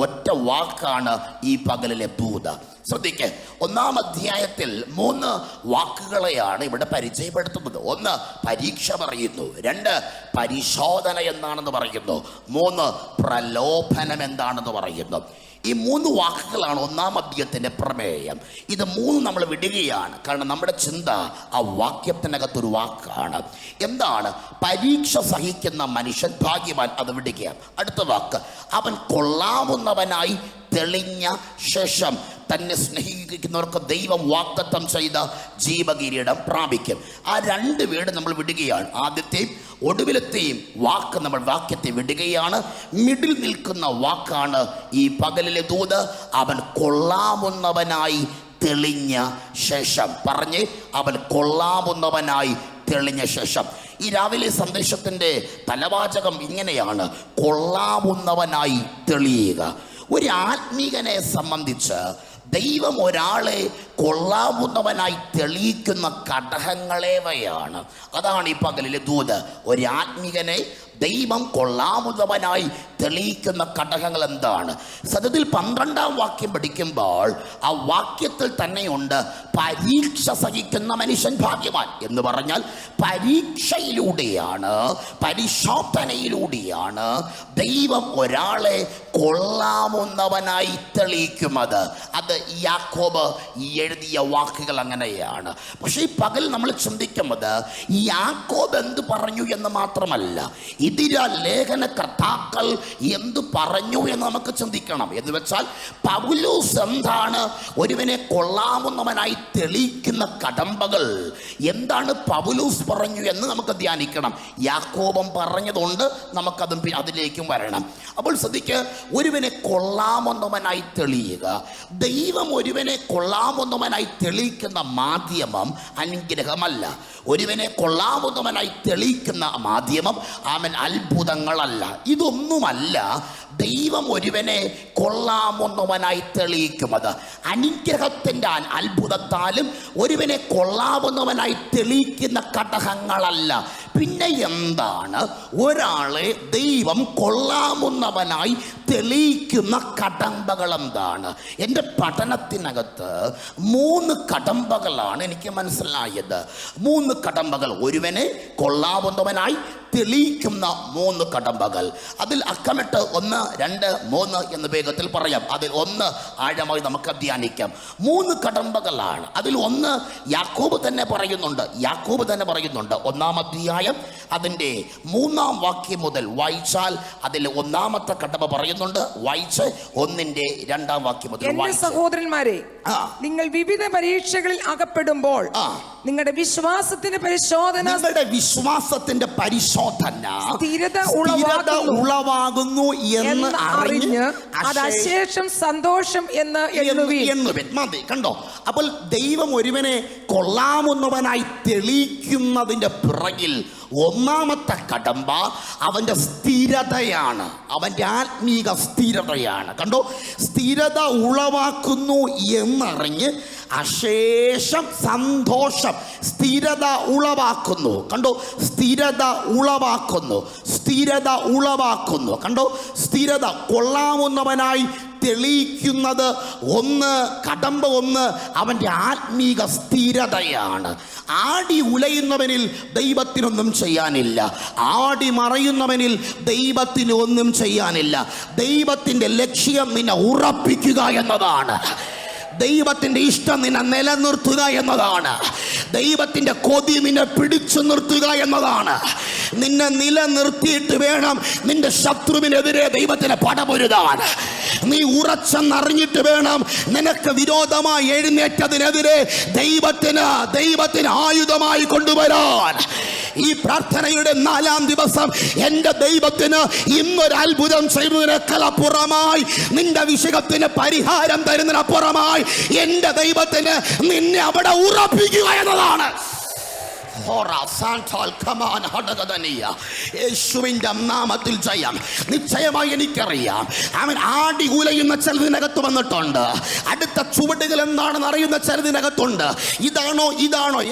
ഒറ്റ വാക്കാണ് ഈ പകലിലെ ദൂത്. ശ്രദ്ധിക്ക്, 1-ാം അധ്യായത്തിൽ 3 വാക്കുകളെയാണ് ഇവിടെ പരിചയപ്പെടുത്തുന്നത്. 1 പരീക്ഷ പറയുന്നു, 2 പരിശോധന എന്താണെന്ന് പറയുന്നു, 3 പ്രലോഭനം എന്താണെന്ന് പറയുന്നു. ഈ 3 വാക്കുകളാണ് 1-ാം അധ്യായത്തിൻ്റെ പ്രമേയം. ഇത് 3 നമ്മൾ വിടുകയാണ്, കാരണം നമ്മുടെ ചിന്ത ആ വാക്യത്തിനകത്തൊരു വാക്കാണ്. എന്താണ് പരീക്ഷ സഹിക്കുന്ന മനുഷ്യൻ ഭാഗ്യവാൻ? അത് വിടുകയാണ്. അടുത്ത വാക്ക്, അവൻ കൊള്ളാവുന്നവനായി തെളിഞ്ഞ ശേഷം തന്നെ സ്നേഹിക്കുന്നവർക്ക് ദൈവം വാഗ്ദത്തം ചെയ്ത ജീവകിരീടം പ്രാപിക്കും. ആ 2 വേർഡ് നമ്മൾ വിടുകയാണ്. ആദ്യത്തെയും ഒടുവിലത്തെയും വാക്ക് നമ്മൾ വാക്യത്തെ വിടുകയാണ്. മിഡിൽ നിൽക്കുന്ന വാക്കാണ് ഈ പകലിലെ ദൂത്. അവൻ കൊള്ളാവുന്നവനായി തെളിഞ്ഞ ശേഷം. പറഞ്ഞ്, അവൻ കൊള്ളാവുന്നവനായി തെളിഞ്ഞ ശേഷം. ഈ രാവിലെ സന്ദേശത്തിൻ്റെ തലവാചകം ഇങ്ങനെയാണ്: കൊള്ളാവുന്നവനായി തെളിയുക. ഒരു ആത്മീകനെ സംബന്ധിച്ച് ദൈവം ഒരാളെ കൊള്ളാവുന്നവനായി തെളിയിക്കുന്ന ഘടകങ്ങളേവയാണ്. അതാണ് ഈ പകലിലെ ദൂത്. ഒരു ആത്മീകനെ ദൈവം കൊള്ളാവുന്നവനായി തെളിയിക്കുന്ന ഘടകങ്ങൾ എന്താണ്? സത്യത്തിൽ 12-ാം വാക്യം പഠിക്കുമ്പോൾ ആ വാക്യത്തിൽ തന്നെയുണ്ട് പരീക്ഷ സഹിക്കുന്ന മനുഷ്യൻ ഭാഗ്യവാൻ എന്ന് പറഞ്ഞാൽ പരിശോധനയിലൂടെയാണ് ദൈവം ഒരാളെ കൊള്ളാവുന്നവനായി തെളിയിക്കുന്നത്. അത് യാക്കോബ് എഴുതിയ വാക്കുകൾ അങ്ങനെയാണ്. പക്ഷേ ഈ പകൽ നമ്മൾ ചിന്തിക്കുന്നത് യാക്കോബ് എന്ത് പറഞ്ഞു എന്ന് മാത്രമല്ല, ഇതിര ലേഖനകർത്താക്കൾ എന്ത് പറഞ്ഞു എന്ന് നമുക്ക് ചിന്തിക്കണം. എന്ന് വെച്ചാൽ പൗലോസ് എന്താണ് ഒരുവനെ കൊള്ളാവുന്നവനായി തെളിയിക്കുന്ന കടമ്പകൾ എന്താണ് പൗലോസ് പറഞ്ഞു എന്ന് നമുക്ക് ധ്യാനിക്കണം. യാക്കോബം പറഞ്ഞതുകൊണ്ട് നമുക്കതും അതിലേക്കും വരണം. അപ്പോൾ ശ്രദ്ധിക്ക്, ഒരുവനെ കൊള്ളാവുന്നവനായി തെളിയുക. ദൈവം ഒരുവനെ കൊള്ളാവുന്നവനായി തെളിയിക്കുന്ന മാധ്യമം അനുഗ്രഹമല്ല. ഒരുവനെ കൊള്ളാവുന്നവനായി തെളിയിക്കുന്ന മാധ്യമം അവൻ അത്ഭുതങ്ങളല്ല. ഇതൊന്നുമല്ല ദൈവം ഒരുവനെ കൊള്ളാവുന്നവനായി തെളിയിക്കുന്നത്. അനുഗ്രഹത്തിൻ്റെ അത്ഭുതത്താലും ഒരുവനെ കൊള്ളാവുന്നവനായി തെളിയിക്കുന്ന ഘടകങ്ങളല്ല. പിന്നെ എന്താണ് ഒരാളെ ദൈവം കൊള്ളാവുന്നവനായി തെളിയിക്കുന്ന കടമ്പകൾ എന്താണ്? എൻ്റെ പഠനത്തിനകത്ത് 3 കടമ്പകളാണ് എനിക്ക് മനസ്സിലായത്. 3 കടമ്പകൾ, ഒരുവനെ കൊള്ളാവുന്നവനായി തെളിയിക്കുന്ന 3 കടമ്പകൾ. അതിൽ അക്കമിട്ട് 1, 2, 3 എന്ന് വേഗത്തിൽ പറയാം. അതിൽ 1 ആഴമായി നമുക്ക് ധ്യാനിക്കാം. 3 കടമ്പകളാണ്. അതിൽ 1 യാക്കോബ് തന്നെ പറയുന്നുണ്ട്. 1-ാം അധ്യായം അതിൻ്റെ 3-ാം വാക്യം മുതൽ വായിച്ചാൽ അതിൽ 1-ാമത്തെ കടമ്പ പറയുന്നുണ്ട്. വായിച്ച് 1-ന്റെ 2-ാം വാക്യം മുതൽ. എന്റെ സഹോദരന്മാരെ, നിങ്ങൾ വിവിധ പരീക്ഷകളിൽ അകപ്പെടുമ്പോൾ നിങ്ങളുടെ വിശ്വാസത്തിന്റെ പരിശോധന സ്ഥിരത ഉളവാകുന്നു എന്ന് അറിഞ്ഞ് അത് അശേഷം സന്തോഷം എന്ന് മതി. കണ്ടോ? അപ്പോൾ ദൈവം ഒരുവനെ കൊള്ളാവുന്നവനായി തെളിയിക്കുന്നതിന്റെ പിറകിൽ 1-ാമത്തെ കടമ്പ അവന്റെ സ്ഥിരതയാണ്, അവന്റെ ആത്മീക സ്ഥിരതയാണ്. കണ്ടോ? സ്ഥിരത ഉളവാക്കുന്നു എന്നറിഞ്ഞ് അശേഷം സന്തോഷം. സ്ഥിരത ഉളവാക്കുന്നു. കണ്ടോ? സ്ഥിരത ഉളവാക്കുന്നു. കണ്ടോ? സ്ഥിരത കൊള്ളാവുന്നവനായി തെളിയിക്കുന്നത് 1, കടമ്പ 1 അവൻ്റെ ആത്മീക സ്ഥിരതയാണ്. ആടി ഉലയുന്നവനിൽ ദൈവത്തിനൊന്നും ചെയ്യാനില്ല. ആടി മറയുന്നവനിൽ ദൈവത്തിന് ഒന്നും ചെയ്യാനില്ല. ദൈവത്തിൻ്റെ ലക്ഷ്യം നിന്നെ ഉറപ്പിക്കുക എന്നതാണ്. ദൈവത്തിൻ്റെ ഇഷ്ടം നിന്നെ നിലനിർത്തുക എന്നതാണ്. ദൈവത്തിൻ്റെ കൊതി നിന്നെ പിടിച്ചു നിർത്തുക എന്നതാണ്. നിന്നെ നിലനിർത്തിയിട്ട് വേണം നിന്റെ ശത്രുവിനെതിരെ ദൈവത്തിന് പടപൊരുതാൻ. നീ ഉറച്ചെന്നറിഞ്ഞിട്ട് വേണം നിനക്ക് വിരോധമായി എഴുന്നേറ്റതിനെതിരെ ദൈവത്തിന് ആയുധമായി കൊണ്ടുവരാൻ. ഈ പ്രാർത്ഥനയുടെ 4-ാം ദിവസം എൻ്റെ ദൈവത്തിന് ഇന്നൊരു അത്ഭുതം ചെയ്യുന്നതിനേക്കാളപ്പുറമായി, നിന്റെ വിഷയത്തിന് പരിഹാരം തരുന്നതിനപ്പുറമായി എൻ്റെ ദൈവത്തിന് നിന്നെ അവിടെ ഉറപ്പിക്കുക എന്നതാണ്. യേശുവിന്റെ നാമത്തിൽ ജയം. നിശ്ചയമായി എനിക്കറിയാം അവൻ ആടി ഉലയുന്ന ചിലതിനകത്ത് വന്നിട്ടുണ്ട്. അടുത്ത ചുവടുകൾ എന്താണെന്ന് അറിയുന്ന ചിലതിനകത്തുണ്ട്. ഇതാണോ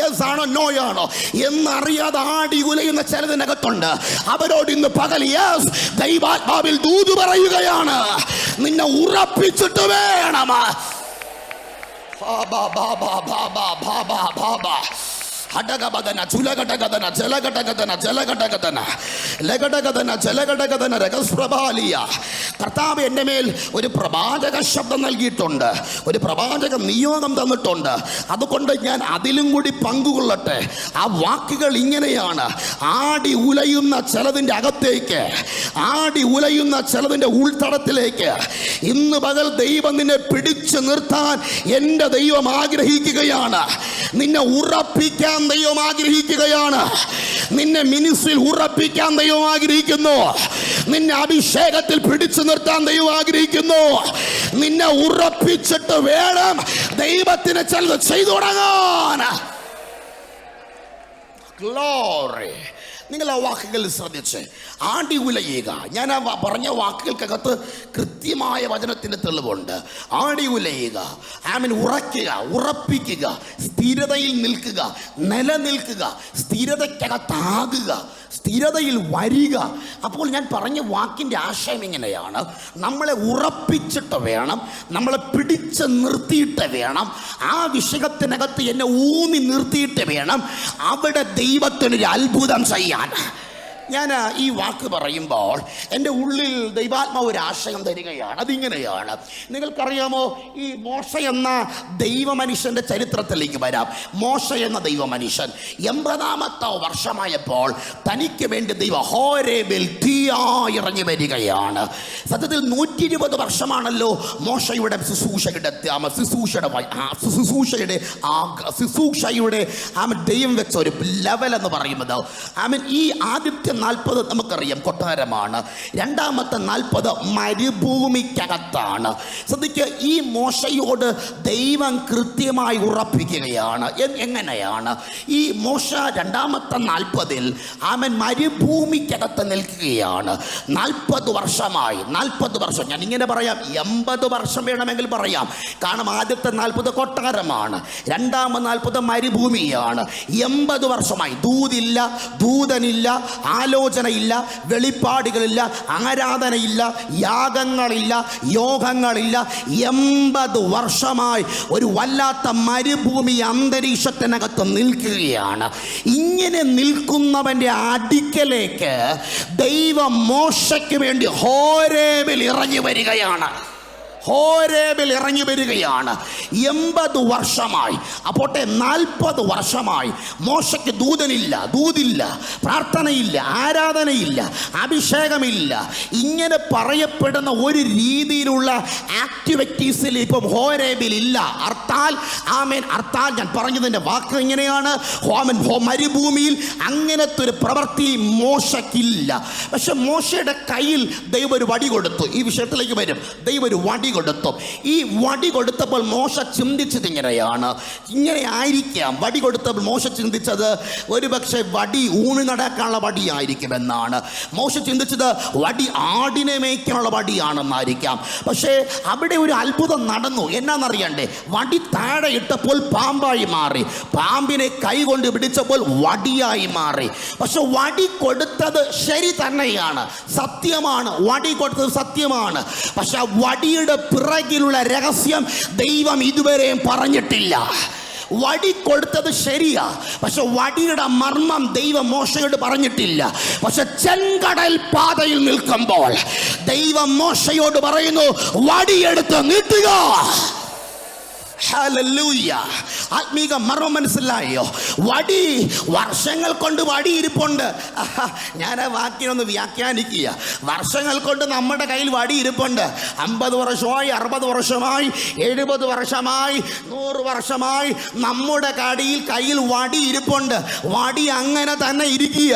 യെസ് ആണോ നോ ആണോ എന്നറിയാതെ ആടി ഉലയുന്ന ചിലതിനകത്തുണ്ട്. അവരോട് ഇന്ന് പകൽ യെസ് ദൈവാത്മാവിൽ ദൂത് പറയുകയാണ്. നിന്നെ ഉറപ്പിച്ചിട്ട് വേണം. ഹടകബദന ചുലഘടകദന ജലഘടകദന ജലഘടകദന ലഘടകദന ജലഘടകദന രഹസ്പ്രഭാലിയ. കർത്താവ് എൻ്റെ മേൽ ഒരു പ്രവാചക ശബ്ദം നൽകിയിട്ടുണ്ട്, ഒരു പ്രവാചക നിയോഗം തന്നിട്ടുണ്ട്. അതുകൊണ്ട് ഞാൻ അതിലും കൂടി പങ്കുകൊള്ളട്ടെ. ആ വാക്കുകൾ ഇങ്ങനെയാണ്: ആടി ഉലയുന്ന ചിലതിൻ്റെ അകത്തേക്ക്, ആടി ഉലയുന്ന ചിലതിൻ്റെ ഉൾത്തടത്തിലേക്ക് ഇന്ന് പകൽ ദൈവം നിന്നെ പിടിച്ചു നിർത്താൻ എൻ്റെ ദൈവം ആഗ്രഹിക്കുകയാണ്. നിന്നെ ഉറപ്പിക്കാൻ ദൈവം ആഗ്രഹിക്കുകയാണ്. നിന്നെ മിനിസ്ട്രിയിൽ ഉറപ്പിക്കാൻ ദൈവം ആഗ്രഹിക്കുന്നു. നിന്നെ അഭിഷേകത്തിൽ പിടിച്ചു നിർത്താൻ ദൈവം ആഗ്രഹിക്കുന്നു. നിന്നെ ഉറപ്പിച്ചിട്ട് വേണം ദൈവത്തിന് ചിലത് ചെയ്തു തുടങ്ങാൻ. ഗ്ലോറി. നിങ്ങൾ ആ വാക്കുകൾ ശ്രദ്ധിച്ച് ആടി ഉലയുക. ഞാൻ ആ പറഞ്ഞ വാക്കുകൾക്കകത്ത് കൃത്യമായ വചനത്തിൻ്റെ തെളിവുണ്ട്. ആടി ഉലയുക, ഉറയ്ക്കുക, ഉറപ്പിക്കുക, സ്ഥിരതയിൽ നിൽക്കുക, നിലനിൽക്കുക, സ്ഥിരതയ്ക്കകത്താകുക, സ്ഥിരതയിൽ വരിക. അപ്പോൾ ഞാൻ പറഞ്ഞ വാക്കിൻ്റെ ആശയം ഇങ്ങനെയാണ്: നമ്മളെ ഉറപ്പിച്ചിട്ട് വേണം, നമ്മളെ പിടിച്ച് നിർത്തിയിട്ട് വേണം, ആ വിഷയത്തിനകത്ത് എന്നെ ഊന്നി നിർത്തിയിട്ട് വേണം അവിടെ ദൈവത്തിനൊരു അത്ഭുതം ചെയ്യാൻ. ഞാൻ ഈ വാക്ക് പറയുമ്പോൾ എൻ്റെ ഉള്ളിൽ ദൈവാത്മാവ് ഒരു ആശയം തരികയാണ്. അതിങ്ങനെയാണ്, നിങ്ങൾക്കറിയാമോ, ഈ മോശ എന്ന ദൈവമനുഷ്യൻ്റെ ചരിത്രത്തിലേക്ക് വരാം. മോശ എന്ന ദൈവമനുഷ്യൻ 80-ാമത്തെ വർഷമായപ്പോൾ തനിക്ക് വേണ്ടി ദൈവം ഹോരേബിൽ തീയായി ഇറങ്ങി വരികയാണ്. സത്യത്തിൽ 120 വർഷമാണല്ലോ മോശയുടെ ശുശ്രൂഷയുടെ ദൈവം വെച്ച ഒരു ലെവൽ എന്ന് പറയുന്നത്. ഈ ആദ്യത്തെ 40 നമുക്കറിയാം കൊട്ടാരമാണ്, രണ്ടാമത്തെ 40 മരുഭൂമിക്കകത്താണ്. ശ്രദ്ധിക്കുക, ഈ മോശയോട് ദൈവം കൃത്യമായി ഉറപ്പിക്കുകയാണ്. എങ്ങനെയാണ്? ഈ മോശ രണ്ടാമത്തെ 40-ൽ മരുഭൂമിക്കകത്ത് നിൽക്കുകയാണ്. 40 വർഷമായി. 40 വർഷം, ഞാൻ ഇങ്ങനെ പറയാം, 80 വർഷം വേണമെങ്കിൽ പറയാം. കാരണം ആദ്യത്തെ 40 കൊട്ടാരമാണ്, രണ്ടാമത് 40 മരുഭൂമിയാണ്. 80 വർഷമായി ദൂതില്ല, ദൂതനില്ല, ആലോചനയില്ല, വെളിപ്പാടുകളില്ല, ആരാധനയില്ല, യാഗങ്ങളില്ല, യോഗങ്ങളില്ല. 80 വർഷമായി ഒരു വല്ലാത്ത മരുഭൂമി അന്തരീക്ഷത്തിനകത്ത് നിൽക്കുകയാണ്. ഇങ്ങനെ നിൽക്കുന്നവന്റെ അടുക്കലേക്ക് ദൈവം മോശയ്ക്ക് വേണ്ടി ഹോരേബിൽ ഇറങ്ങി വരികയാണ്. 80 വർഷമായി. അപ്പോട്ടെ 40 വർഷമായി മോശയ്ക്ക് ദൂതില്ല, പ്രാർത്ഥനയില്ല, ആരാധനയില്ല, അഭിഷേകമില്ല. ഇങ്ങനെ പറയപ്പെടുന്ന ഒരു രീതിയിലുള്ള ആക്ടിവിറ്റീസിൽ ഇപ്പം ഹോരേബിൽ ഇല്ല. അർത്ഥാൽ ഞാൻ പറഞ്ഞതിൻ്റെ വാക്ക് ഇങ്ങനെയാണ്, മരുഭൂമിയിൽ അങ്ങനത്തെ ഒരു പ്രവൃത്തി മോശയ്ക്കില്ല. പക്ഷെ മോശയുടെ കയ്യിൽ ദൈവം ഒരു വടി കൊടുത്തു. ഈ വിഷയത്തിലേക്ക് വരും. ദൈവം ഒരു വടി കൊടുത്തു. ഈ വടി കൊടുത്തപ്പോൾ മോശ ചിന്തിച്ചത് ഇങ്ങനെ ആയിരിക്കാം. വടി കൊടുത്തപ്പോൾ മോശ ചിന്തിച്ചത് ഒരുപക്ഷെ വടി ഊണ് നടക്കാനുള്ള വടിയായിരിക്കുമെന്നാണ്. മോശ ചിന്തിച്ചത് വടി ആടിനെ മേയ്ക്കാനുള്ള വടിയാണെന്നായിരിക്കാം. പക്ഷേ അവിടെ ഒരു അത്ഭുതം നടന്നു. എന്നാന്നറിയണ്ടേ? വടി താഴെ ഇട്ടപ്പോൾ പാമ്പായി മാറി, പാമ്പിനെ കൈ കൊണ്ട് പിടിച്ചപ്പോൾ വടിയായി മാറി. പക്ഷെ വടി കൊടുത്തത് ശരി തന്നെയാണ്, സത്യമാണ്. വടി കൊടുത്തത് സത്യമാണ്. പക്ഷെ ആ വടിയുടെ പിറകിലുള്ള രഹസ്യം ദൈവം ഇതുവരെയും പറഞ്ഞിട്ടില്ല. വടി കൊടുത്തത് ശരിയാ, പക്ഷെ വടിയുടെ മർമ്മം ദൈവം മോശയോട് പറഞ്ഞിട്ടില്ല. പക്ഷെ ചെങ്കടൽ പാതയിൽ നിൽക്കുമ്പോൾ ദൈവം മോശയോട് പറയുന്നു, വടിയെടുത്ത് നീട്ടുക. ഹല്ലേലൂയ. ആത്മീക മർമ്മം മനസ്സിലായോ? വടി, വർഷങ്ങൾ കൊണ്ട് വടി ഇരിപ്പുണ്ട്. ഞാൻ ആ വാക്കിനൊന്ന് വ്യാഖ്യാനിക്കുക. വർഷങ്ങൾ കൊണ്ട് നമ്മുടെ കയ്യിൽ വടി ഇരിപ്പുണ്ട്. 50 വർഷമായി, 60 വർഷമായി, 70 വർഷമായി, 100 വർഷമായി നമ്മുടെ കയ്യിൽ വടി ഇരിപ്പുണ്ട്. വടി അങ്ങനെ തന്നെ ഇരിക്കുക.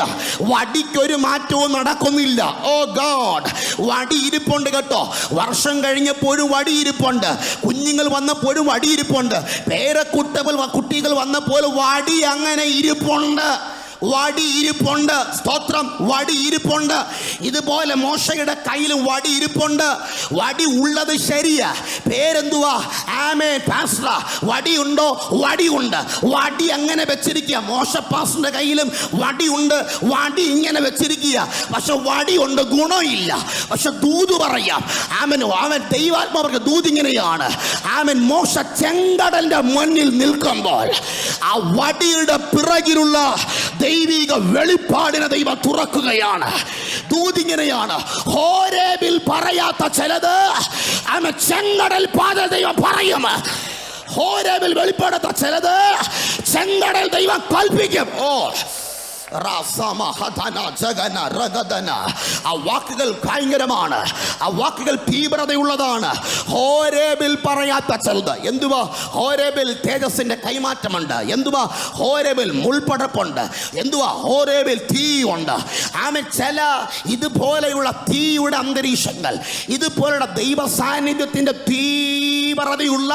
വടിക്കൊരു മാറ്റവും നടക്കുന്നില്ല. ഓ ഗോഡ്, വടി ഇരിപ്പുണ്ട് കേട്ടോ. വർഷം കഴിഞ്ഞപ്പോഴും വടി ഇരിപ്പുണ്ട്, കുഞ്ഞുങ്ങൾ വന്നപ്പോഴും വടി ഇരിപ്പുണ്ട്, കുട്ടികൾ വന്നപ്പോൾ വടി അങ്ങനെ ഇരിപ്പുണ്ട്. സ്തോത്രം, വടി ഇരിപ്പുണ്ട്. ഇതുപോലെ മോശയുടെ കയ്യിലും വടി ഇരിപ്പുണ്ട്. വടി ഉള്ളത് ശരിയാ. പേരെന്തുവാ? പാസ്റ്റർ. വടി ഉണ്ടോ? വടി ഉണ്ട്. വടി അങ്ങനെ വെച്ചിരിക്കുക. മോശ പാസ്റ്ററിന്റെ കയ്യിലും വടി ഉണ്ട്. വടി ഇങ്ങനെ വെച്ചിരിക്കുക. പക്ഷെ വടി ഉണ്ട്, ഗുണമില്ല. പക്ഷെ ദൂത് പറയാം. അവൻ ദൈവാത്മാവർക്ക് ദൂത് ഇങ്ങനെയാണ്. മോശ ചെങ്കടലിന്റെ മുന്നിൽ നിൽക്കുമ്പോൾ ആ വടിയുടെ പിറകിലുള്ള ദൈവിക വെളിപ്പാടിനെ ദൈവം തുറക്കുകയാണ്. ദൂതിങ്ങനെയാണ്, ഹോരേബിൽ പറയാത്ത ചിലത് ചെങ്കടൽ പാത ദൈവം പറയും. ഹോരേബിൽ വെളിപ്പെടാത്ത ചിലത് ചെങ്കടൽ ദൈവം കൽപ്പിക്കും. ആ വാക്കുകൾ ഭയങ്കരമാണ്. ആ വാക്കുകൾ തീവ്രതയുള്ളതാണ്. ഹോരേബിൽ പറയാത്ത ചിലത്. എന്തുവാ? ഹോരേബിൽ തേജസ്സിന്റെ കൈമാറ്റമുണ്ട്. എന്തുവാ? ഹോരേബിൽ മുൾപ്പടപ്പുണ്ട്. എന്തുവാ? ഹോരേബിൽ തീയുണ്ട്. ചില ഇതുപോലെയുള്ള തീയുടെ അന്തരീക്ഷങ്ങൾ, ഇതുപോലുള്ള ദൈവ സാന്നിധ്യത്തിന്റെ തീവ്രതയുള്ള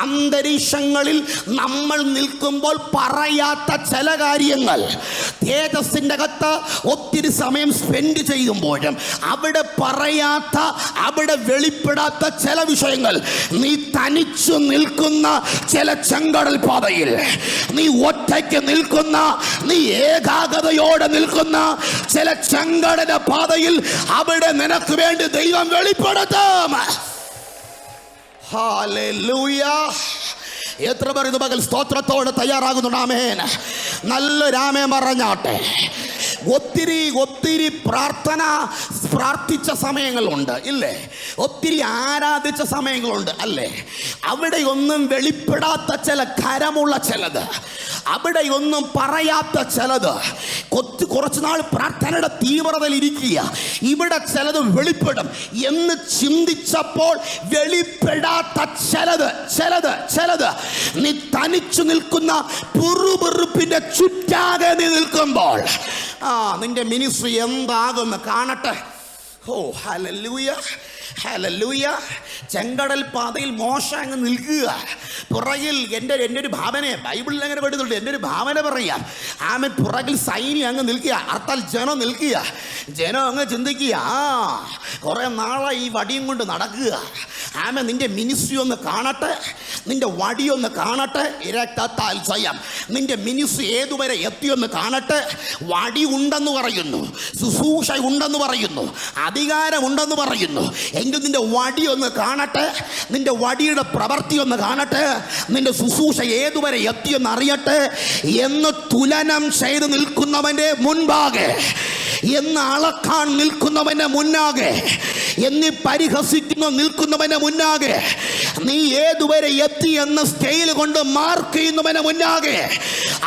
അന്തരീക്ഷങ്ങളിൽ നമ്മൾ നിൽക്കുമ്പോൾ പറയാത്ത ചില കാര്യങ്ങൾ, തേജസ്സിൻ്റെ അകത്ത് ഒത്തിരി സമയം സ്പെൻഡ് ചെയ്യുമ്പോഴും അവിടെ പറയാത്ത, അവിടെ വെളിപ്പെടാത്ത ചില വിഷയങ്ങൾ, നീ തനിച്ചു നിൽക്കുന്ന ചില ചെങ്കടൽ പാതയിൽ, നീ ഒറ്റയ്ക്ക് നിൽക്കുന്ന, നീ ഏകാഗ്രതയോടെ നിൽക്കുന്ന ചില ചെങ്കടൽ പാതയിൽ അവിടെ നിനക്ക് വേണ്ടി ദൈവം വെളിപ്പെടുത്തും. ഹല്ലേലൂയ. എത്ര പേർ ഇത് പകൽ സ്തോത്രത്തോടെ തയ്യാറാകുന്നുണ്ട്? ആമേൻ. നല്ലൊരു ആമേൻ പറഞ്ഞാട്ടെ. ഒത്തിരി ഒത്തിരി പ്രാർത്ഥിച്ച സമയങ്ങളുണ്ട് ഇല്ലേ? ഒത്തിരി ആരാധിച്ച സമയങ്ങളുണ്ട് അല്ലേ? അവിടെയൊന്നും വെളിപ്പെടാത്ത ചില കരമുള്ള ചിലത്, അവിടെയൊന്നും പറയാത്ത ചിലത്, കുറച്ചു നാൾ പ്രാർത്ഥനയുടെ തീവ്രതയിൽ ഇരിക്കുക, ഇവിടെ ചിലത് വെളിപ്പെടും എന്ന് ചിന്തിച്ചപ്പോൾ വെളിപ്പെടാത്ത ചിലത് നീ തനിച്ചു നിൽക്കുന്ന പുറുപുറുപ്പിന്റെ ചുറ്റാകെ നീ നിൽക്കുമ്പോൾ നിന്റെ മിനിസ്ട്രി എന്താകുമെന്ന് കാണട്ടെ. ഓ ഹല്ലേലൂയ, ഹല്ലേലൂയ. ചെങ്കടൽ പാതയിൽ മോശ അങ്ങ് നിൽക്കുക, പുറകിൽ എൻ്റെ ഒരു ഭാവനെ ബൈബിളിൽ അങ്ങനെ പെടുന്നുണ്ട്. എൻ്റെ ഒരു ഭാവന പറയാം, ആമൻ പുറകിൽ സൈന്യം അങ്ങ് നിൽക്കുക, അർത്താൽ ജനം നിൽക്കുക. ജനം അങ്ങ് ചിന്തിക്കുക, കുറേ നാളായി ഈ വടിയും കൊണ്ട് നടക്കുക. ആമൻ നിന്റെ മിനിസ്ട്രി ഒന്ന് കാണട്ടെ, നിന്റെ വടിയൊന്ന് കാണട്ടെ. ഇരട്ടാൽ സ്വയം നിന്റെ മിനിസ്ട്രി ഏതുവരെ എത്തിയൊന്ന് കാണട്ടെ. വടി ഉണ്ടെന്ന് പറയുന്നു, ശുശ്രൂഷ ഉണ്ടെന്ന് പറയുന്നു, അധികാരമുണ്ടെന്ന് പറയുന്നു. എങ്കിൽ നിന്റെ വടി ഒന്ന് കാണട്ടെ, നിന്റെ വടിയുടെ പ്രവൃത്തി ഒന്ന് കാണട്ടെ, നിന്റെ ശുശ്രൂഷ ഏതുവരെ എത്തിയെന്ന് അറിയട്ടെ എന്ന് തുലനം ചെയ്ത് നിൽക്കുന്നവന്റെ മുൻപാകെ, എന്ന് അളക്കാൻ നിൽക്കുന്നവന്റെ മുന്നാകെ, എന്നീ പരിഹസിക്കുന്ന നിൽക്കുന്നവന്റെ മുന്നാകെ, നീ ഏതുവരെ എത്തി എന്ന് സ്കെയിൽ കൊണ്ട് മാർക്ക് ചെയ്യുന്നവന്റെ മുന്നാകെ,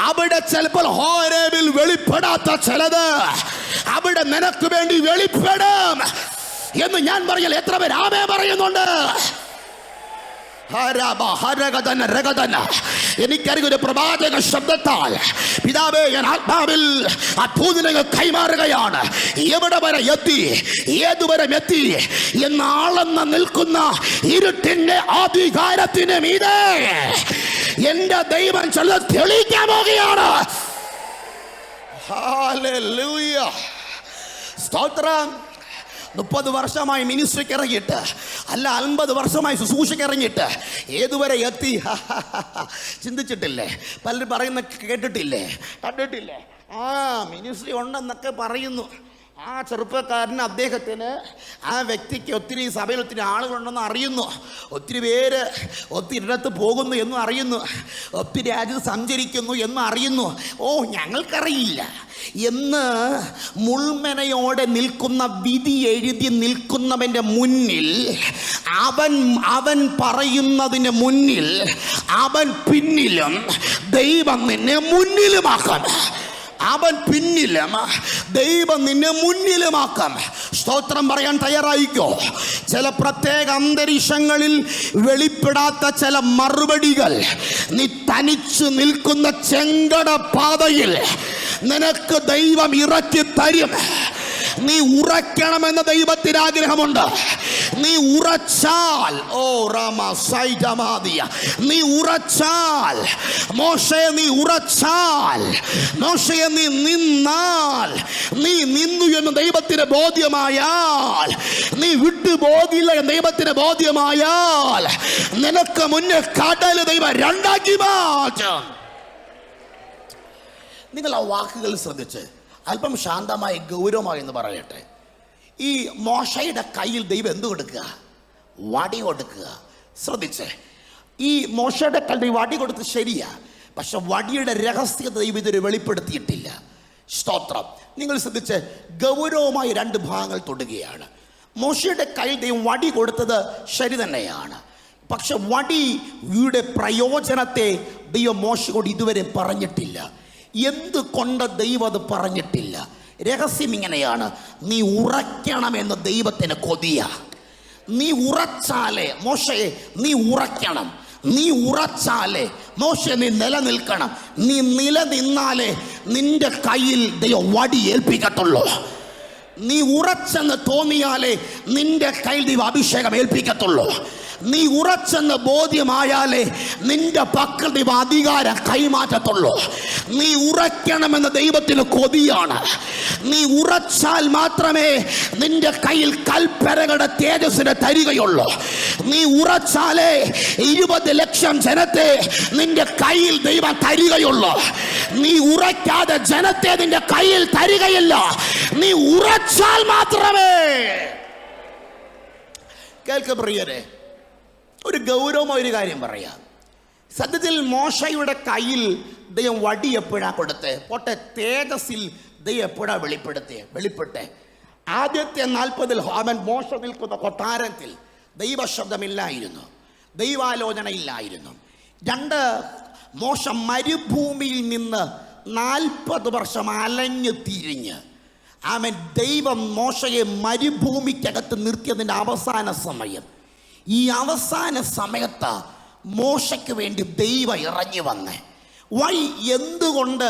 അവിടെ ചിലപ്പോൾ ഹോരേബിൽ വെളിപ്പെടാത്ത ചിലത് അവിടെ നിനക്ക് വേണ്ടി വെളിപ്പെടും എന്ന് ഞാൻ പറഞ്ഞാൽ എത്ര പേര് ആമേൻ പറയുന്നുണ്ട്? എനിക്കറിയൊരു പ്രവാചക ശബ്ദത്താൽ പിതാവേ ഞാൻ ആത്മാവിൽ അത്ഭുതങ്ങൾ കൈമാറുകയാണ്. എവിടെ വരെ എത്തി, ഏതുവരെ എത്തി എന്നാളെന്ന് നിൽക്കുന്ന ഇരുട്ടിന്റെ അധികാരത്തിന് മീതെ എന്റെ ദൈവം ചിലത് തെളിയിക്കാൻ പോകുകയാണ്. ഹല്ലേലൂയ, സ്തോത്രം. 30 വർഷമായി മിനിസ്ട്രിക്ക് ഇറങ്ങിയിട്ട്, അല്ല 50 വർഷമായി ശുശ്രൂഷയ്ക്ക് ഇറങ്ങിയിട്ട് ഏതുവരെ എത്തി ചിന്തിച്ചിട്ടില്ലേ? പലരും പറയുന്ന കേട്ടിട്ടില്ലേ, കണ്ടിട്ടില്ലേ? മിനിസ്ട്രി ഉണ്ടെന്നൊക്കെ പറയുന്നു. ആ ചെറുപ്പക്കാരന്, അദ്ദേഹത്തിന്, ആ വ്യക്തിക്ക് ഒത്തിരി സഭയിൽ ഒത്തിരി ആളുകളുണ്ടെന്ന് അറിയുന്നു, ഒത്തിരി പേര് ഒത്തിരി ഇടത്ത് പോകുന്നു എന്നും അറിയുന്നു, ഒത്തിരി രാജ്യത്ത് സഞ്ചരിക്കുന്നു എന്നും അറിയുന്നു. ഓ ഞങ്ങൾക്കറിയില്ല എന്ന് മുൾമനയോടെ നിൽക്കുന്ന, വിധി എഴുതി നിൽക്കുന്നവൻ്റെ മുന്നിൽ, അവൻ പറയുന്നതിന് മുന്നിൽ അവൻ പിന്നിലും ദൈവം നിന്നെ മുന്നിലുമാക്കാം. അവൻ പിന്നിലും ദൈവം നിന്നെ മുന്നിലുമാക്കാം. സ്തോത്രം പറയാൻ തയ്യാറായിക്കോ? ചില പ്രത്യേക അന്തരീക്ഷങ്ങളിൽ വെളിപ്പെടാത്ത ചില മറുപടികൾ നീ തനിച്ചു നിൽക്കുന്ന ചെങ്കട പാതയിൽ നിനക്ക് ദൈവം ഇറക്കി തരും. നീ ഉറയ്ക്കണമെന്ന ദൈവത്തിന് ആഗ്രഹമുണ്ട്. നീ ഉറച്ചാൽ, ഓ രാമ സൈജമാദിയ, നീ ഉറച്ചാൽ, മോശയെ നീ ഉറച്ചാൽ, മോശയെ നീ നിന്നാൽ, നീ നിന്നു എന്ന് ദൈവത്തിന് ബോധ്യമായാൽ, നീ വിട്ടുപോകില്ല എന്ന് ദൈവത്തിന് ബോധ്യമായാൽ, നിനക്ക് മുന്നേ കടൽ ദൈവം രണ്ടാക്കി മാറ്റും. നിങ്ങൾ ആ വാക്കുകൾ ശ്രദ്ധിച്ച് അല്പം ശാന്തമായി ഗൗരവമായി എന്ന് പറയട്ടെ. ഈ മോശയുടെ കയ്യിൽ ദൈവം എന്ത് കൊടുക്കുക? വടി കൊടുക്കുക. ശ്രദ്ധിച്ചേ, ഈ മോശയുടെ കയ്യിൽ വടി കൊടുത്ത് ശരിയാ, പക്ഷെ വടിയുടെ രഹസ്യത ദൈവം ഇതുവരെ വെളിപ്പെടുത്തിയിട്ടില്ല. സ്തോത്രം. നിങ്ങൾ ശ്രദ്ധിച്ച് ഗൗരവമായി 2 ഭാഗങ്ങൾ തൊടുകയാണ്. മോശയുടെ കയ്യിൽ ദൈവം വടി കൊടുത്തത് ശരി തന്നെയാണ്, പക്ഷെ വടിയുടെ പ്രയോജനത്തെ ദൈവം മോശയോട് ഇതുവരെ പറഞ്ഞിട്ടില്ല. എന്തുകൊണ്ട് ദൈവം അത് പറഞ്ഞിട്ടില്ല? രഹസ്യം ഇങ്ങനെയാണ്: നീ ഉറയ്ക്കണമെന്ന് ദൈവത്തിന് കൊതിയ. നീ ഉറച്ചാലേ മോശയെ, നീ ഉറയ്ക്കണം. നീ ഉറച്ചാലേ മോശെ, നീ നിലനിൽക്കണം. നീ നിലനിന്നാലേ നിന്റെ കയ്യിൽ ദൈവം വടി ഏൽപ്പിക്കത്തുള്ളൂ. നീ ഉറച്ചെന്ന് തോന്നിയാലേ നിന്റെ കയ്യിൽ ദൈവം അഭിഷേകം ഏൽപ്പിക്കത്തുള്ളൂ. നീ ഉറച്ചെന്ന് ബോധ്യമായാലേ നിന്റെ പക്കൽ ദൈവം അധികാരം കൈമാറ്റത്തുള്ളൂ. നീ ഉറയ്ക്കണമെന്ന് ദൈവത്തിന് കൊതിയാണ്. നീ ഉറച്ചാൽ മാത്രമേ നിന്റെ കയ്യിൽ കൽപ്പനകളുടെ തേജസ്സിനെ തരികയുള്ളൂ. നീ ഉറച്ചാലേ 20 ലക്ഷം ജനത്തെ നിന്റെ കയ്യിൽ ദൈവം തരികയുള്ളൂ. നീ ഉറയ്ക്കാതെ ജനത്തെ നിന്റെ കയ്യിൽ തരികയില്ല. നീ ഉറച്ചാൽ മാത്രമേ. കേൾക്ക പ്രിയരെ, ഒരു ഗൗരവമായ ഒരു കാര്യം പറയാം. സത്യത്തിൽ മോശയുടെ കയ്യിൽ ദൈവം വടി എപ്പോഴാ കൊടുത്തേ? പോട്ടെ, തേജസ്സിൽ ദൈവം എപ്പോഴാ വെളിപ്പെട്ടെ ആദ്യത്തെ 40 അവൻ മോശ നിൽക്കുന്ന കൊട്ടാരത്തിൽ ദൈവശബ്ദമില്ലായിരുന്നു, ദൈവാലോചന ഇല്ലായിരുന്നു. 2, മോശ മരുഭൂമിയിൽ നിന്ന് 40 വർഷം അലഞ്ഞു തിരിഞ്ഞ് അവൻ ദൈവം മോശയെ മരുഭൂമിക്കകത്ത് നിർത്തിയതിൻ്റെ അവസാന സമയം. ഈ അവസാന സമയത്ത് മോശയ്ക്ക് വേണ്ടി ദൈവം ഇറങ്ങി വന്നേ. എന്തുകൊണ്ട്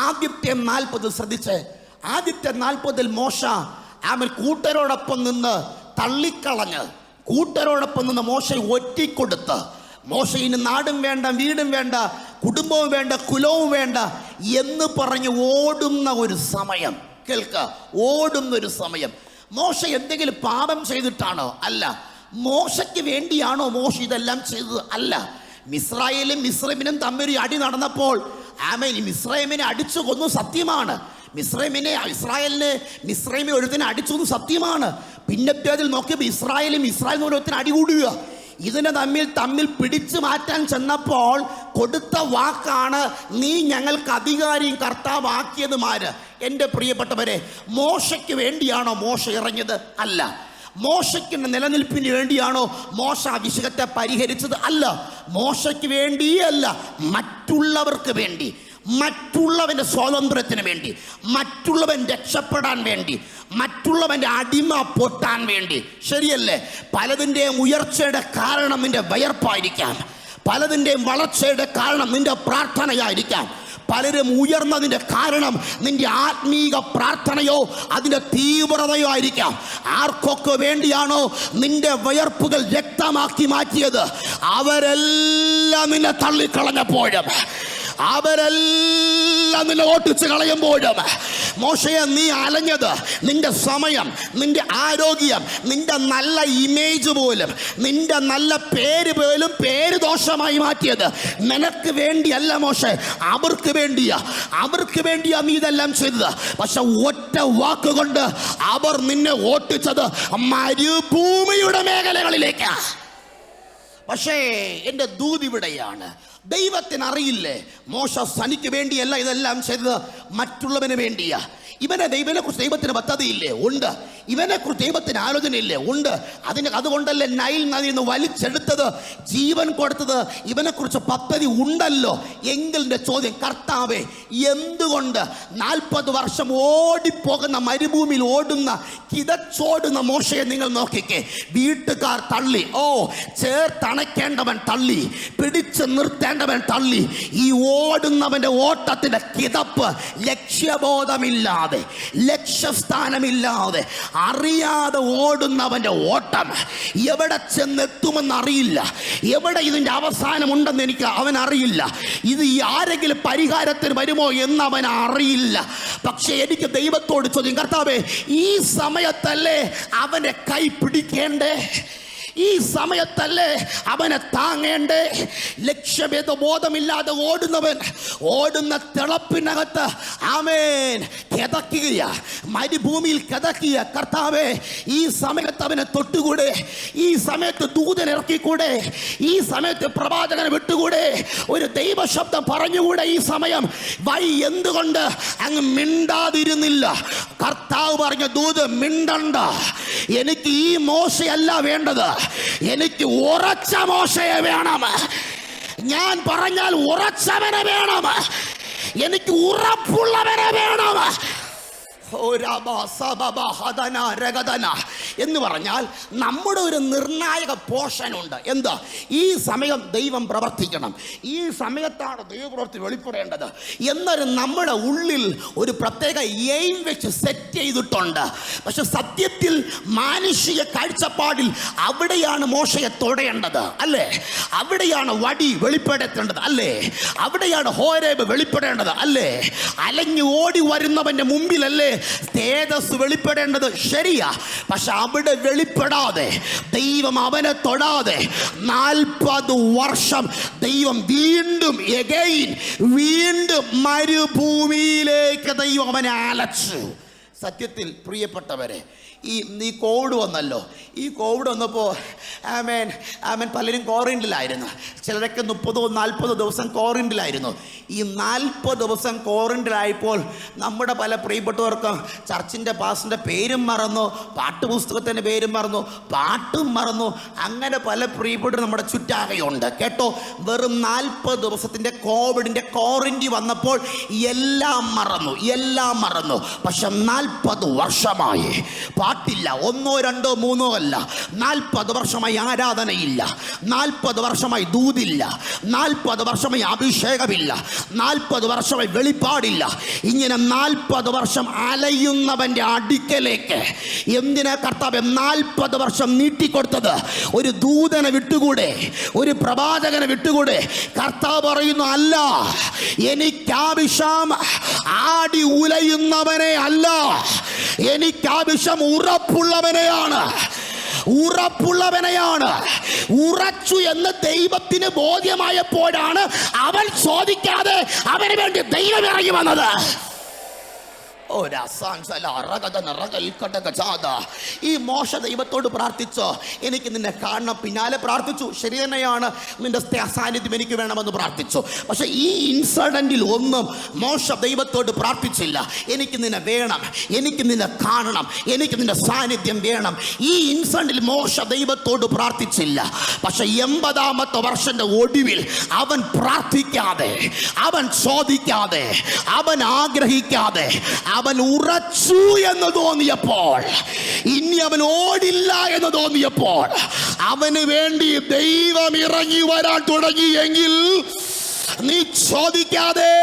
ആദ്യത്തെ 40 ശ്രദ്ധിച്ച്, ആദ്യത്തെ 40 മോശ അവൻ കൂട്ടരോടൊപ്പം നിന്ന് തള്ളിക്കളഞ്ഞ്, കൂട്ടരോടൊപ്പം നിന്ന് മോശയെ ഒറ്റിക്കൊടുത്ത്, മോശയിന് നാടും വേണ്ട, വീടും വേണ്ട, കുടുംബവും വേണ്ട, കുലവും വേണ്ട എന്ന് പറഞ്ഞ് ഓടുന്ന ഒരു സമയം. കേൾക്ക, ഓടുന്നൊരു സമയം. മോശ എന്തെങ്കിലും പാപം ചെയ്തിട്ടാണോ? അല്ല. മോശയ്ക്ക് വേണ്ടിയാണോ മോശ ഇതെല്ലാം ചെയ്തത്? അല്ല. മിസ്രൈമിനും തമ്മിൽ അടി നടന്നപ്പോൾ മിസ്രൈമിനെ അടിച്ചു കൊന്നു, സത്യമാണ്. മിസ്രൈമിനെ ഒരുത്തിനെ അടിച്ചു സത്യമാണ്. പിന്നത്തേതിൽ നോക്കിയപ്പോൾ ഇസ്രായേലിന് ഒരുത്തിന് അടി കൂടുക. ഇതിനെ തമ്മിൽ പിടിച്ചു മാറ്റാൻ ചെന്നപ്പോൾ കൊടുത്ത വാക്കാണ്, നീ ഞങ്ങൾക്ക് അധികാരിയും കർത്താവാക്കിയതുമാര്. എൻ്റെ പ്രിയപ്പെട്ടവരെ, മോശയ്ക്ക് വേണ്ടിയാണോ മോശ ഇറങ്ങിയത്? അല്ല. മോശയ്ക്ക് നിലനിൽപ്പിന് വേണ്ടിയാണോ മോശ അഭിഷേകത്തെ പരിഹരിച്ചത്? അല്ല. മോശയ്ക്ക് വേണ്ടിയല്ല, മറ്റുള്ളവർക്ക് വേണ്ടി, മറ്റുള്ളവൻ്റെ സ്വാതന്ത്ര്യത്തിന് വേണ്ടി, മറ്റുള്ളവൻ രക്ഷപ്പെടാൻ വേണ്ടി, മറ്റുള്ളവൻ്റെ അടിമ പൊട്ടാൻ വേണ്ടി. ശരിയല്ലേ? പലതിൻ്റെയും ഉയർച്ചയുടെ കാരണം നിന്റെ വയർപ്പായിരിക്കാം, പലതിൻ്റെയും വളർച്ചയുടെ കാരണം നിന്റെ പ്രാർത്ഥനയായിരിക്കാം, പലരും ഉയർന്നതിൻ്റെ കാരണം നിന്റെ ആത്മീക പ്രാർത്ഥനയോ അതിൻ്റെ തീവ്രതയോ ആയിരിക്കാം. ആർക്കൊക്കെ വേണ്ടിയാണോ നിന്റെ വയർപ്പുകൾ രക്തമാക്കി മാറ്റിയത്, അവരെല്ലാം നിന്നെ തള്ളിക്കളഞ്ഞപ്പോഴും, അവരെല്ലാം നിന്നെ ഓട്ടിച്ച് കളയുമ്പോഴും, മോശയെ നീ അലഞ്ഞത് നിന്റെ സമയം, നിന്റെ ആരോഗ്യം, നിന്റെ നല്ല ഇമേജ് പോലും, നിന്റെ നല്ല പേര് പോലും പേര് ദോഷമായി മാറ്റിയത് നിനക്ക് വേണ്ടിയല്ല മോശെ, അവർക്ക് വേണ്ടിയാ നീ ഇതെല്ലാം ചെയ്തത്. പക്ഷെ ഒറ്റ വാക്കുകൊണ്ട് അവർ നിന്നെ ഓട്ടിച്ചത് മരുഭൂമിയുടെ മേഖലകളിലേക്ക്. പക്ഷേ എൻ്റെ ദൂത് ഇവിടെയാണ്. ദൈവത്തിന് അറിയില്ലേ മോശ തനിക്ക് വേണ്ടിയല്ല ഇതെല്ലാം ചെയ്തത്, മറ്റുള്ളവന് വേണ്ടിയാ. ഇവനെക്കുറിച്ച് ദൈവത്തിന് പദ്ധതിയില്ലേ? ഉണ്ട്. ഇവനെക്കുറിച്ച് ദൈവത്തിന് ആലോചനയില്ലേ? ഉണ്ട്. അതുകൊണ്ടല്ലേ നൈൽ നദിയിൽ നിന്ന് വലിച്ചെടുത്തത്, ജീവൻ കൊടുത്തത്. ഇവനെക്കുറിച്ച് പദ്ധതി ഉണ്ടല്ലോ. എങ്കിലിൻ്റെ ചോദ്യം, കർത്താവേ, എന്തുകൊണ്ട് 40 വർഷം ഓടിപ്പോകുന്ന മരുഭൂമിയിൽ ഓടുന്ന കിതച്ചോടുന്ന മോശയെ നിങ്ങൾ നോക്കിക്കേ. വീട്ടുകാർ തള്ളി, ചേർത്തണയ്ക്കേണ്ടവൻ തള്ളി, പിടിച്ച് നിർത്തേണ്ടവൻ തള്ളി. ഈ ഓടുന്നവൻ്റെ ഓട്ടത്തിൻ്റെ കിതപ്പ്, ലക്ഷ്യബോധമില്ലാതെ, ലക്ഷ്യസ്ഥാനമില്ലാതെ, അറിയാതെ ഓടുന്നവൻ്റെ ഓട്ടം എവിടെ ചെന്നെത്തുമെന്നറിയില്ല, എവിടെ ഇതിൻ്റെ അവസാനമുണ്ടെന്ന് അവൻ അറിയില്ല, ഇത് ആരെങ്കിലും പരിഹാരത്തിന് വരുമോ എന്ന് അവൻ അറിയില്ല. പക്ഷെ എനിക്ക് ദൈവത്തോട് ചോദ്യം, കർത്താവേ, ഈ സമയത്തല്ലേ അവനെ കൈ പിടിക്കേണ്ടേ? ഈ സമയത്തല്ലേ അവനെ താങ്ങേണ്ടേ? ലക്ഷ്യഭേദബോധമില്ലാതെ ഓടുന്ന തിളപ്പിനകത്ത് കിതക്കുക, മരുഭൂമിയിൽ കിതക്കുക. കർത്താവേ, ഈ സമയത്ത് അവനെ തൊട്ടുകൂടെ? ഈ സമയത്ത് ദൂതൻ ഇറക്കിക്കൂടെ? ഈ സമയത്ത് പ്രവാചകനെ വിട്ടുകൂടെ? ഒരു ദൈവശബ്ദം പറഞ്ഞുകൂടെ? ഈ സമയം എന്തുകൊണ്ട് അങ്ങ് മിണ്ടാതിരുന്നില്ല? കർത്താവ് പറഞ്ഞ ദൂത്, മിണ്ടണ്ട, എനിക്ക് ഈ മോശയല്ല വേണ്ടത്, എനിക്ക് ഉറച്ച മോശയെ വേണം. ഞാൻ പറഞ്ഞാൽ ഉറച്ചവനെ വേണം, എനിക്ക് ഉറപ്പുള്ളവനെ വേണം. എന്ന് പറഞ്ഞാൽ നമ്മുടെ ഒരു നിർണായക പോർഷനുണ്ട്. എന്താ? ഈ സമയം ദൈവം പ്രവർത്തിക്കണം, ഈ സമയത്താണ് ദൈവപ്രവൃത്തി വെളിപ്പെടേണ്ടത് എന്നൊരു നമ്മുടെ ഉള്ളിൽ ഒരു പ്രത്യേക എയിം വെച്ച് സെറ്റ് ചെയ്തിട്ടുണ്ട്. പക്ഷെ സത്യത്തിൽ മാനുഷിക കാഴ്ചപ്പാടിൽ അവിടെയാണ് മോശയെ തൊടേണ്ടത്, അല്ലേ? അവിടെയാണ് വടി വെളിപ്പെടുത്തേണ്ടത്, അല്ലേ? അവിടെയാണ് ഹോരേബ് വെളിപ്പെടേണ്ടത്, അല്ലേ? അലഞ്ഞു ഓടി വരുന്നവന്റെ മുമ്പിലല്ലേ തേജസ് വെളിപ്പെടേണ്ടത്? ശരിയാ. പക്ഷെ അവിടെ വെളിപ്പെടാതെ, ദൈവം അവനെ തൊടാതെ 40 വർഷം ദൈവം വീണ്ടും മരുഭൂമിയിലേക്ക് ദൈവം അവനെ അലച്ചു. സത്യത്തിൽ പ്രിയപ്പെട്ടവരെ, ഈ കോവിഡ് വന്നല്ലോ. ഈ കോവിഡ് വന്നപ്പോൾ ആമേൻ പലരും ക്വാറന്റൈനിലായിരുന്നു. ചിലരൊക്കെ 30-40 ദിവസം ക്വാറന്റൈനിലായിരുന്നു. ഈ 40 ദിവസം ക്വാറന്റൈനിലായപ്പോൾ നമ്മുടെ പല പ്രിയപ്പെട്ടവർക്കും ചർച്ചിൻ്റെ പാസ്റ്ററിൻ്റെ പേരും മറന്നു, പാട്ടുപുസ്തകത്തിൻ്റെ പേരും മറന്നു, പാട്ടും മറന്നു. അങ്ങനെ പല പ്രിയപ്പെട്ടവർ നമ്മുടെ ചുറ്റാകെയുണ്ട് കേട്ടോ. വെറും 40 ദിവസത്തിൻ്റെ കോവിഡിൻ്റെ ക്വാറന്റൈൻ വന്നപ്പോൾ എല്ലാം മറന്നു. പക്ഷെ 40 വർഷമായി പാട്ടില്ല, 1, 2, 3 അല്ല, 40 വർഷമായി ആരാധനയില്ല, 40 വർഷമായി ദൂതില്ല, 40 വർഷമായി അഭിഷേകമില്ല, 40 വർഷമായി വെളിപ്പാടില്ല. ഇങ്ങനെ 40 വർഷം അലയുന്നവന്റെ അടുക്കലേക്ക് എന്തിനാ കർത്താവ് 40 വർഷം നീട്ടിക്കൊടുത്തത്? ഒരു ദൂതനെ വിട്ടുകൂടെ, ഒരു പ്രവാചകനെ വിട്ടുകൂടെ? കർത്താവ് പറയുന്നു, അല്ല, എനിക്കാവശ്യം ആടി ഉലയുന്നവനെ അല്ല, എനിക്കാവശ്യം ഉറപ്പുള്ളവനെയാണ്. ഉറച്ചു എന്ന് ദൈവത്തിന് ബോധ്യമായപ്പോഴാണ് അവൻ ചോദിക്കാതെ അവന് വേണ്ടി ദൈവം ഇറങ്ങി വന്നത്. ഈ മോശ ദൈവത്തോട് പ്രാർത്ഥിച്ചോ, എനിക്ക് നിന്നെ കാണണം. പിന്നാലെ പ്രാർത്ഥിച്ചു, ശരി തന്നെയാണ്, നിന്റെ സാന്നിധ്യം എനിക്ക് വേണമെന്ന് പ്രാർത്ഥിച്ചു. പക്ഷെ ഈ ഇൻസിഡന്റിൽ ഒന്നും മോശ ദൈവത്തോട് പ്രാർത്ഥിച്ചില്ല, എനിക്ക് നിന്നെ വേണം, എനിക്ക് നിന്നെ കാണണം, എനിക്ക് നിന്റെ സാന്നിധ്യം വേണം. ഈ ഇൻസിഡന്റിൽ മോശ ദൈവത്തോട് പ്രാർത്ഥിച്ചില്ല. പക്ഷെ 80ാമത്തെ വർഷന്റെ ഒടുവിൽ അവൻ പ്രാർത്ഥിക്കാതെ, അവൻ ചോദിക്കാതെ, അവൻ ആഗ്രഹിക്കാതെ, അവൻ ഉറച്ചു എന്ന് തോന്നിയപ്പോൾ, ഇനി അവൻ ഓടില്ല എന്ന് തോന്നിയപ്പോൾ, അവന് വേണ്ടി ദൈവം ഇറങ്ങി വരാൻ തുടങ്ങിയെങ്കിൽ നീ ചോദിക്കാതെ,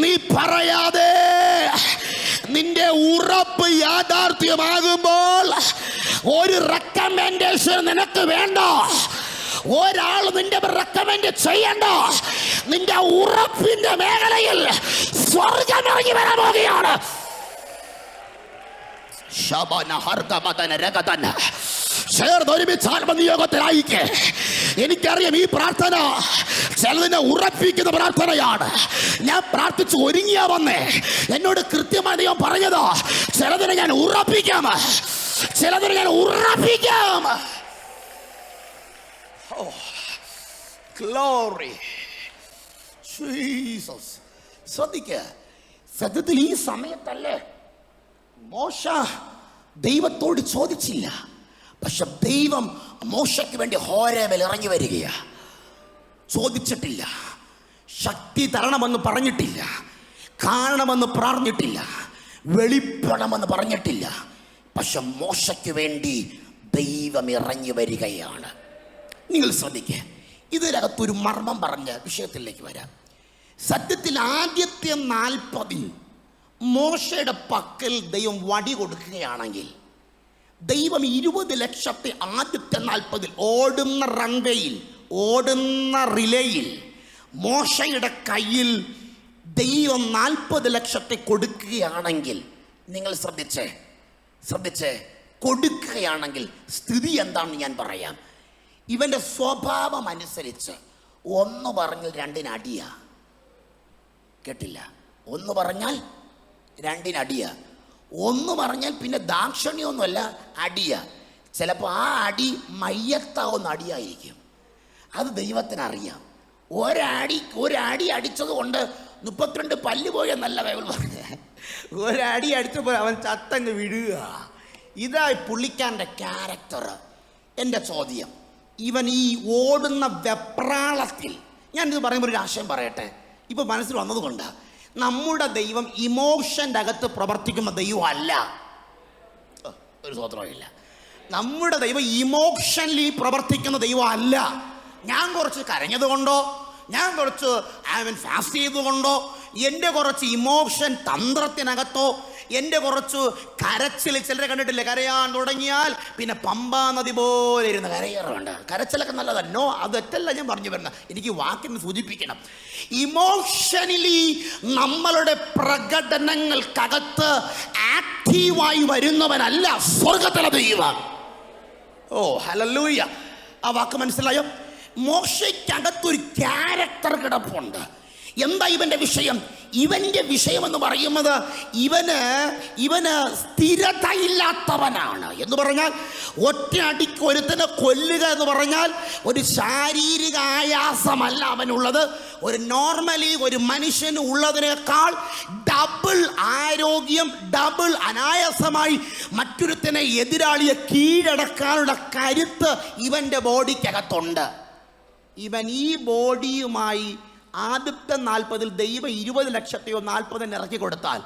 നീ പറയാതെ, നിന്റെ ഉറപ്പ് യാഥാർത്ഥ്യമാകുമ്പോൾ ഒരു റെക്കമെൻഡേഷൻ നിനക്ക് വേണ്ട, ഒരാൾ നിന്റെ റെക്കമെൻഡ് ചെയ്യണ്ട. നിന്റെ ഉറപ്പിന്റെ മേഖലയിൽ സ്വർഗം ഇറങ്ങി വരാൻ പോകുകയാണ്. ചേർന്നൊരുമിച്ച് ആത്മനിയോഗത്തിലായിക്കേ. എനിക്കറിയാം ഈ പ്രാർത്ഥന ചിലതിനെ ഉറപ്പിക്കുന്ന പ്രാർത്ഥനയാണ്. ഞാൻ പ്രാർത്ഥിച്ച് ഒരുങ്ങിയാ വന്നേ. എന്നോട് കൃത്യമായി ദൈവം പറഞ്ഞതാ, ചിലതിനെ ഞാൻ ഉറപ്പിക്കാം, ചിലതിനെ ഞാൻ ഉറപ്പിക്കാം. Glory Jesus. ശ്രദ്ധിക്കുക, സത്യത്തിൽ ഈ സമയത്തല്ലേ മോശ ദൈവത്തോട് ചോദിച്ചില്ല. പക്ഷെ ദൈവം മോശയ്ക്ക് വേണ്ടി ഹോരേബിൽ ഇറങ്ങി വരികയാ. ചോദിച്ചിട്ടില്ല, ശക്തി തരണമെന്ന് പറഞ്ഞിട്ടില്ല, കാണണമെന്ന് പറഞ്ഞിട്ടില്ല, വെളിപ്പെടണമെന്ന് പറഞ്ഞിട്ടില്ല. പക്ഷെ മോശയ്ക്ക് വേണ്ടി ദൈവം ഇറങ്ങി വരികയാണ്. നിങ്ങൾ ശ്രദ്ധിക്കുക, ഇതിനകത്തൊരു മർമ്മം പറഞ്ഞ വിഷയത്തിലേക്ക് വരാം. സത്യത്തിൽ ആദ്യത്തെ 40 മോശയുടെ പക്കൽ ദൈവം വടി കൊടുക്കുകയാണെങ്കിൽ, ദൈവം 20 ലക്ഷത്തെ ആദ്യത്തെ 40 ഓടുന്ന റൺവേയിൽ, ഓടുന്ന റിലേയിൽ മോശയുടെ കയ്യിൽ ദൈവം 40 ലക്ഷത്തെ കൊടുക്കുകയാണെങ്കിൽ, നിങ്ങൾ ശ്രദ്ധിച്ചേ കൊടുക്കുകയാണെങ്കിൽ സ്ഥിതി എന്താണെന്ന് ഞാൻ പറയാം. ഇവന്റെ സ്വഭാവം അനുസരിച്ച് 1 പറഞ്ഞാൽ 2 അടിയാ. കേട്ടില്ല? 1 പറഞ്ഞാൽ 2 അടിയാ. 1 പറഞ്ഞാൽ പിന്നെ ദാക്ഷിണ്യമൊന്നുമല്ല, അടിയാ. ചിലപ്പോൾ ആ അടി മയ്യത്താവുന്ന അടിയായിരിക്കും. അത് ദൈവത്തിനറിയാം. ഒരടി അടിച്ചത് കൊണ്ട് 32 പല്ല് പോയെന്നല്ല ബൈബിൾ പറഞ്ഞത്. ഒരടി അടിച്ചപ്പോൾ അവൻ ചത്തങ്ങ് വിടുക. ഇതായി പുള്ളിക്കാരൻ്റെ ക്യാരക്ടർ. എൻ്റെ ചോദ്യം, ഇവൻ ഈ ഓടുന്ന വെപ്രാളത്തിൽ, ഞാനിത് പറയുമ്പോൾ ഒരു ആശയം പറയട്ടെ, ഇപ്പൊ മനസ്സിൽ വന്നതുകൊണ്ട്, നമ്മുടെ ദൈവം ഇമോഷൻ്റെ അകത്ത് പ്രവർത്തിക്കുന്ന ദൈവം അല്ല. ഒരു സ്വത്രമില്ല. നമ്മുടെ ദൈവം ഇമോഷനിൽ പ്രവർത്തിക്കുന്ന ദൈവം അല്ല. ഞാൻ കുറച്ച് കരഞ്ഞത് കൊണ്ടോ, ഞാൻ കുറച്ച് ഫാസ്റ്റ് ചെയ്തുകൊണ്ടോ, എൻ്റെ കുറച്ച് ഇമോഷൻ തന്ത്രത്തിനകത്തോ, എൻ്റെ കുറച്ച് കരച്ചിൽ, ചിലരെ കണ്ടിട്ടില്ലേ, കരയാൻ തുടങ്ങിയാൽ പിന്നെ പമ്പാ നദി പോലെ ഇരുന്ന് കരയാറുണ്ട്. കരച്ചിലൊക്കെ നല്ലതല്ലോ, അത് തെറ്റല്ല ഞാൻ പറഞ്ഞു വരുന്നത്, എനിക്ക് വാക്കിന് സൂചിപ്പിക്കണം. ഇമോഷണലി നമ്മളുടെ പ്രകടനങ്ങൾക്കകത്ത് ആക്റ്റീവായി വരുന്നവനല്ല സ്വർഗത്തിലെ ദൈവം. ഓ ഹല്ലേലൂയ. ആ വാക്ക് മനസ്സിലായോ? മോശയ്ക്കകത്തൊരു ക്യാരക്ടർ കിടപ്പുണ്ട്. എന്താ ഇവന്റെ വിഷയം? ഇവന്റെ വിഷയം എന്ന് പറയുന്നത് ഇവന് സ്ഥിരതയില്ലാത്തവനാണ്. എന്ന് പറഞ്ഞാൽ ഒറ്റയടിക്ക് ഒരുത്തനെ കൊല്ലുക എന്ന് പറഞ്ഞാൽ ഒരു ശാരീരിക ആയാസമല്ല അവനുള്ളത്. ഒരു നോർമലി ഒരു മനുഷ്യന് ഉള്ളതിനേക്കാൾ ഡബിൾ ആരോഗ്യം, ഡബിൾ അനായാസമായി മറ്റൊരുത്തനെ എതിരാളിയെ കീഴടക്കാനുള്ള കരുത്ത് ഇവന്റെ ബോഡിക്കകത്തുണ്ട്. ഇവൻ ഈ ബോഡിയുമായി ആദ്യത്തെ 40 ദൈവം 20 ലക്ഷത്തെയോ 40 ഇറക്കി കൊടുത്താൽ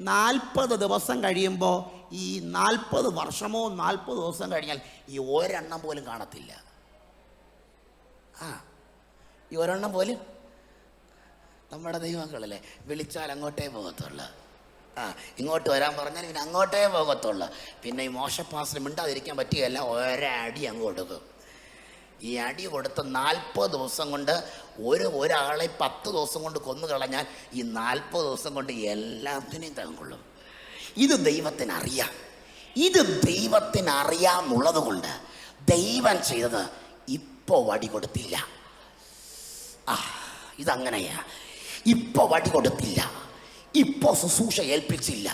40 ദിവസം കഴിയുമ്പോൾ ഈ 40 വർഷമോ 40 ദിവസം കഴിഞ്ഞാൽ ഈ ഒരെണ്ണം പോലും കാണത്തില്ല. ഈ ഒരെണ്ണം പോലും നമ്മുടെ ദൈവങ്ങളല്ലേ വിളിച്ചാൽ അങ്ങോട്ടേ പോകത്തുള്ളൂ. ഇങ്ങോട്ട് വരാൻ പറഞ്ഞാൽ പിന്നെ അങ്ങോട്ടേ പോകത്തുള്ളൂ. പിന്നെ ഈ മോശപ്പാസിന് മിണ്ടാതിരിക്കാൻ പറ്റുകയല്ല, ഒരടി അങ്ങ് കൊടുക്കും. ഈ അടി കൊടുത്ത് 40 ദിവസം കൊണ്ട് ഒരാളെ 10 ദിവസം കൊണ്ട് കൊന്നു കളഞ്ഞാൽ ഈ 40 ദിവസം കൊണ്ട് എല്ലാത്തിനെയും തകൊള്ളും. ഇത് ദൈവത്തിനറിയാം. ഇത് ദൈവത്തിനറിയാമുള്ളത് കൊണ്ട് ദൈവം ചെയ്തത് ഇപ്പോൾ വടി കൊടുത്തില്ല. ഇതങ്ങനെയാ. ഇപ്പോൾ വടി കൊടുത്തില്ല, ഇപ്പോൾ ശുശ്രൂഷ ഏൽപ്പിച്ചില്ല,